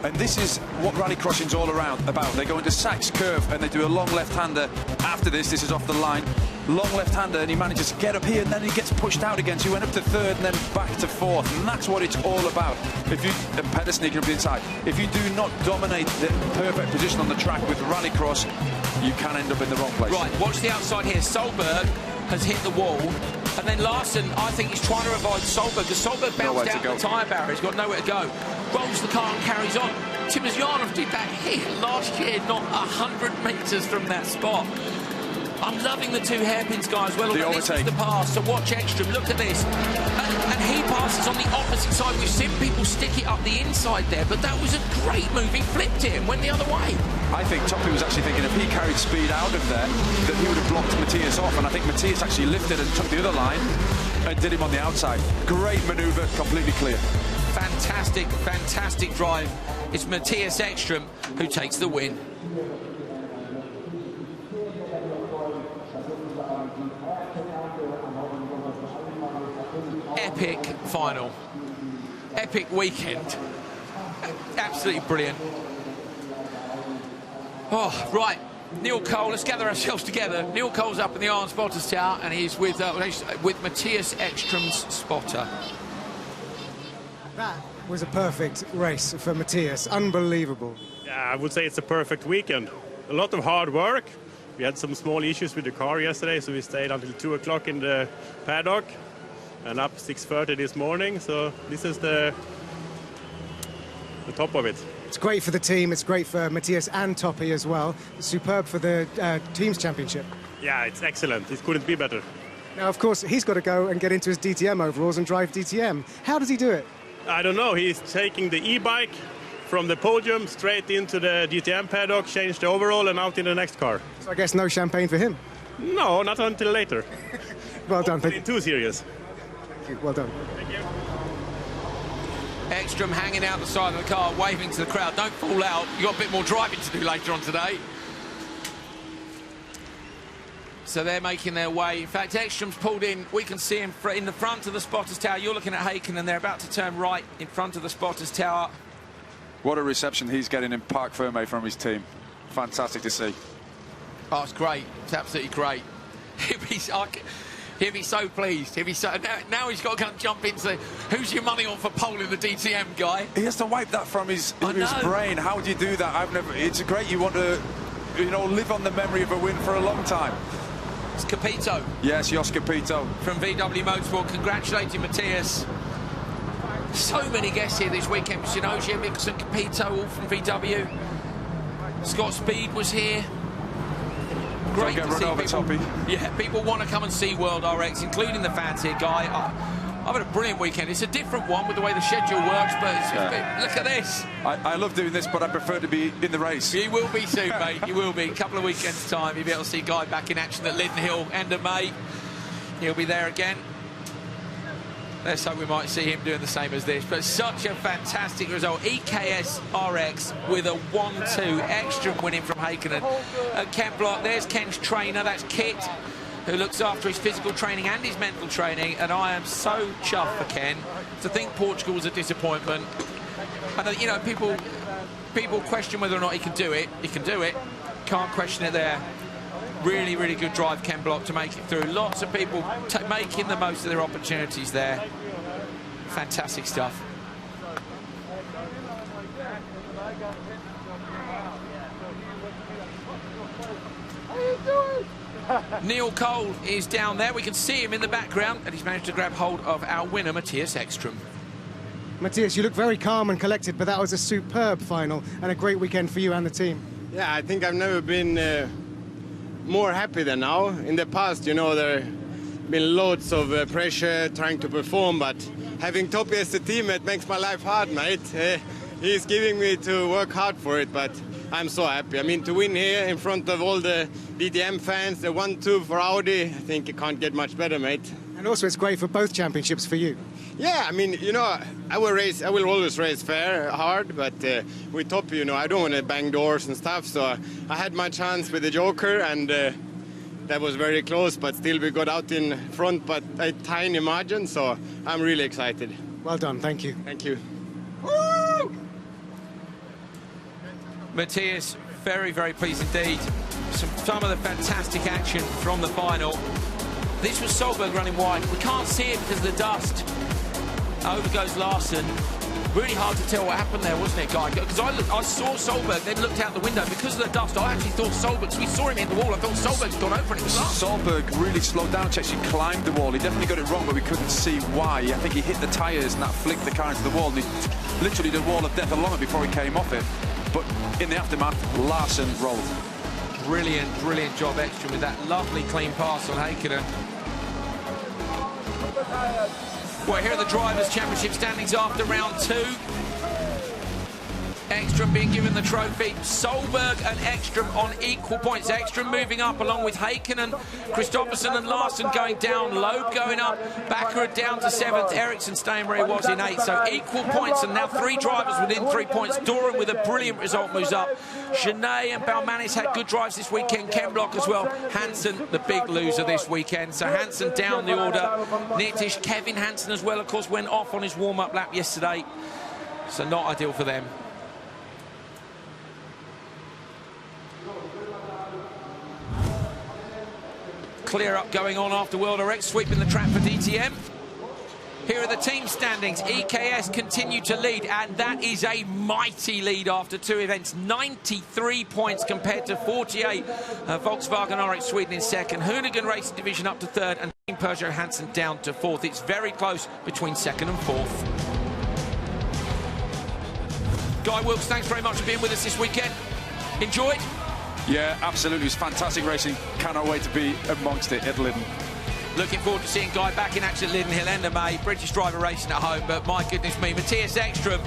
And this is what rallycrossing's all about. They go into Sachs curve and they do a long left-hander. After this is off the line. Long left-hander, and he manages to get up here, and then he gets pushed out again. So he went up to 3rd and then back to 4th. And that's what it's all about. If you Petter sneaking up the inside. If you do not dominate the perfect position on the track with rallycross, you can end up in the wrong place. Right, watch the outside here. Solberg has hit the wall. And then Larson, I think, is trying to avoid Solberg, because Solberg bounced out the tyre barrier. He's got nowhere to go. Rolls the car and carries on. Timosyanov did that here last year, not 100 metres from that spot. I'm loving the 2 hairpins, guys. Well, this is the pass. So watch Ekström. Look at this. And he passes on the opposite side. We've seen people stick it up the inside there, but that was a great move. He flipped it and went the other way. I think Toppy was actually thinking if he carried speed out of there, that he would have blocked Matthias off. And I think Matthias actually lifted and took the other line and did him on the outside. Great manoeuvre, completely clear. Fantastic, fantastic drive. It's Matthias Ekström who takes the win. Epic final. Epic weekend. Absolutely brilliant. Oh, right. Neil Cole, let's gather ourselves together. Neil Cole's up in the Iron Spotters Tower, and he's with Matthias Ekström's spotter. That was a perfect race for Matthias. Unbelievable. Yeah, I would say it's a perfect weekend. A lot of hard work. We had some small issues with the car yesterday, so we stayed until 2 o'clock in the paddock and up 6:30 this morning. So this is the top of it. It's great for the team. It's great for Matthias and Toppy as well. Superb for the team's championship. Yeah, it's excellent. It couldn't be better. Now, of course, he's got to go and get into his DTM overalls and drive DTM. How does he do it? I don't know. He's taking the e-bike from the podium straight into the DTM paddock, changed the overall, and out in the next car. So I guess no champagne for him? No, not until later. Well done. Thank you. Too serious. Thank you. Well done. Thank you. Ekström hanging out the side of the car, waving to the crowd. Don't fall out. You've got a bit more driving to do later on today. So they're making their way. In fact, Ekstrom's pulled in. We can see him in the front of the spotters tower. You're looking at Haken, and they're about to turn right in front of the spotters tower. What a reception he's getting in Parc Fermé from his team. Fantastic to see. Oh, it's great. It's absolutely great. He'll be so pleased. He'll be so, now he's got to come jump into who's your money on for pole in the DTM, guy? He has to wipe that from his brain. How do you do that? It's great. You want to, you know, live on the memory of a win for a long time. It's Capito. Yes, Jos Capito. From VW Motorsport, congratulating Matthias. So many guests here this weekend. Shinoji, Mickelson, Capito, all from VW. Scott Speed was here. Great to see people. Yeah, people want to come and see World RX, including the fans here, Guy. I've had a brilliant weekend. It's a different one with the way the schedule works, but look at this. I love doing this, but I prefer to be in the race. You will be soon, mate. You will be. A couple of weekends' time, you'll be able to see Guy back in action at Linden Hill, end of May. He'll be there again. Let's hope we might see him doing the same as this. But such a fantastic result. EKS RX with a 1-2. Ekstrom winning from Haken at Ken Block. There's Ken's trainer. That's Kit, who looks after his physical training and his mental training. And I am so chuffed for Ken. To think Portugal was a disappointment. And, you know, people question whether or not he can do it. He can do it. Can't question it there. Really, really good drive, Ken Block, to make it through. Lots of people making the most of their opportunities there. Fantastic stuff. Neil Cole is down there. We can see him in the background, and he's managed to grab hold of our winner, Matthias Ekstrom. Matthias, you look very calm and collected, but that was a superb final and a great weekend for you and the team. Yeah, I think I've never been more happy than now. In the past, you know, there have been loads of pressure trying to perform, but having Topi as a teammate makes my life hard, mate. He's giving me to work hard for it, but I'm so happy. I mean, to win here in front of all the DTM fans, the 1-2 for Audi, I think it can't get much better, mate. And also it's great for both championships for you. Yeah, I mean, you know, I will always race fair, hard, but with Topi, you know, I don't want to bang doors and stuff, so I had my chance with the Joker, and that was very close, but still we got out in front, but a tiny margin, so I'm really excited. Well done, thank you. Thank you. Woo! Matthias, very, very pleased indeed. Some of the fantastic action from the final. This was Solberg running wide. We can't see it because of the dust. Over goes Larson. Really hard to tell what happened there, wasn't it, Guy? Because I saw Solberg, then looked out the window. Because of the dust, I actually thought Solberg, because we saw him hit the wall, I thought Solberg's gone over and it was Larson. Solberg really slowed down to actually climb the wall. He definitely got it wrong, but we couldn't see why. I think he hit the tyres and that flicked the car into the wall. And he literally did a wall of death along it before he came off it. But in the aftermath, Larson rolled. Brilliant, brilliant job, Ekstrom, with that lovely clean pass on Haken. Well, here are the Drivers' Championship standings after round 2. Ekstrom being given the trophy. Solberg and Ekstrom on equal points. Ekstrom moving up along with Haken, Kristoffersen and Larson going down. Loeb going up. Bakker down to 7th. Ericsson staying where he was in 8th. So equal points, and now 3 drivers within 3 points. Doran with a brilliant result moves up. Genet and Balmanis had good drives this weekend. Ken Block as well. Hansen, the big loser this weekend. So Hansen down the order. Nitish, Kevin Hansen as well, of course, went off on his warm-up lap yesterday. So not ideal for them. Clear up going on after World RX, sweeping the track for DTM. Here are the team standings. EKS continue to lead, and that is a mighty lead after 2 events. 93 points compared to 48. Volkswagen RX Sweden in 2nd. Hoonigan Racing Division up to 3rd, and Team Peugeot Hansen down to 4th. It's very close between 2nd and 4th. Guy Wilkes, thanks very much for being with us this weekend. Enjoyed? Yeah, absolutely. It was fantastic racing. Cannot wait to be amongst it at Linden. Looking forward to seeing Guy back in action at Linden Hill, end of May. British driver racing at home, but my goodness me, Matthias Ekstrom,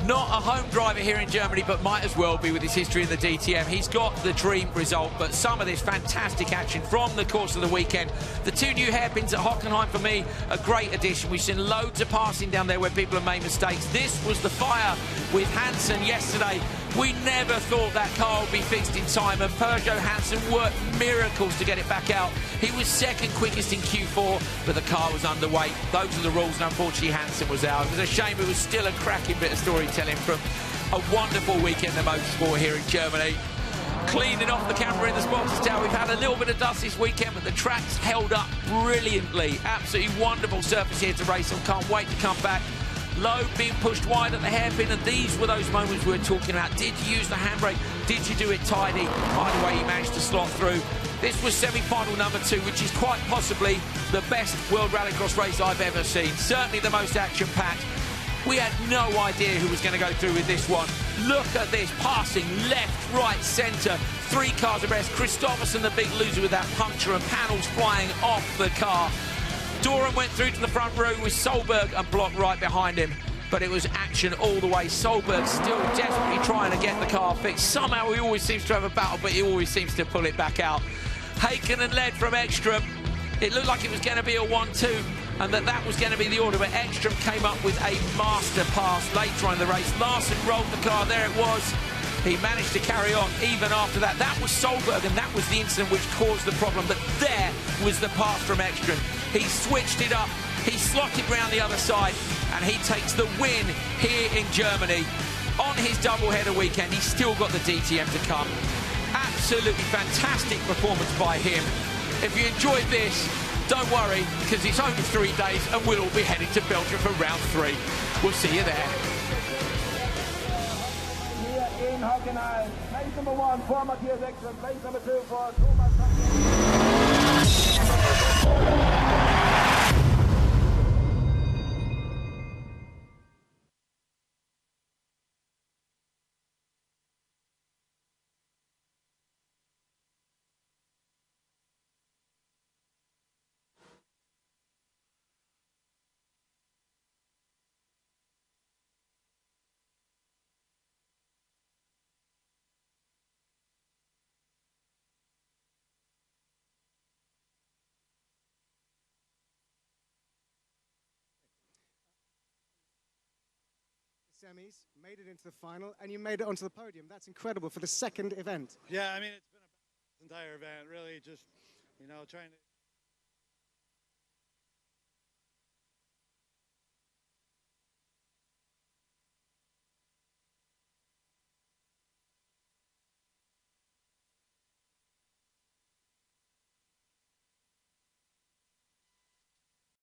not a home driver here in Germany, but might as well be with his history in the DTM. He's got the dream result, but some of this fantastic action from the course of the weekend. The 2 new hairpins at Hockenheim, for me, a great addition. We've seen loads of passing down there where people have made mistakes. This was the fire with Hansen yesterday. We never thought that car would be fixed in time, and Peugeot Hansen worked miracles to get it back out. He was second quickest in Q4, but the car was underweight. Those are the rules, and unfortunately Hansen was out. It was a shame. It was still a cracking bit of storytelling from a wonderful weekend of motorsport here in Germany. Cleaning off the camera in the sponsors tower. We've had a little bit of dust this weekend, but the track's held up brilliantly. Absolutely wonderful surface here to race on. Can't wait to come back. Low being pushed wide at the hairpin, and these were those moments we were talking about. Did you use the handbrake? Did you do it tidy? Either way, you managed to slot through. This was semi-final number 2, which is quite possibly the best World Rallycross race I've ever seen. Certainly the most action-packed. We had no idea who was going to go through with this one. Look at this, passing left, right, centre. 3 cars abreast. Kristoffersen, the big loser with that puncture, and panels flying off the car. Doran went through to the front row with Solberg and blocked right behind him. But it was action all the way. Solberg still desperately trying to get the car fixed. Somehow he always seems to have a battle, but he always seems to pull it back out. Haken led from Ekstrom. It looked like it was going to be a 1-2, and that was going to be the order, but Ekstrom came up with a master pass later on in the race. Larson rolled the car, there it was. He managed to carry on even after that. That was Solberg, and that was the incident which caused the problem, but there was the pass from Ekstrom. He switched it up, he slotted round the other side, and he takes the win here in Germany. On his doubleheader weekend, he's still got the DTM to come. Absolutely fantastic performance by him. If you enjoyed this, don't worry, because it's only 3 days and we'll all be heading to Belgium for round 3. We'll see you there. Here in Hockenheim, place number 1 for Matthias Ekstrom, place number 2 for Thomas. Semis, made it into the final, and you made it onto the podium. That's incredible for the second event. Yeah, I mean, it's been a entire event, really just, trying to...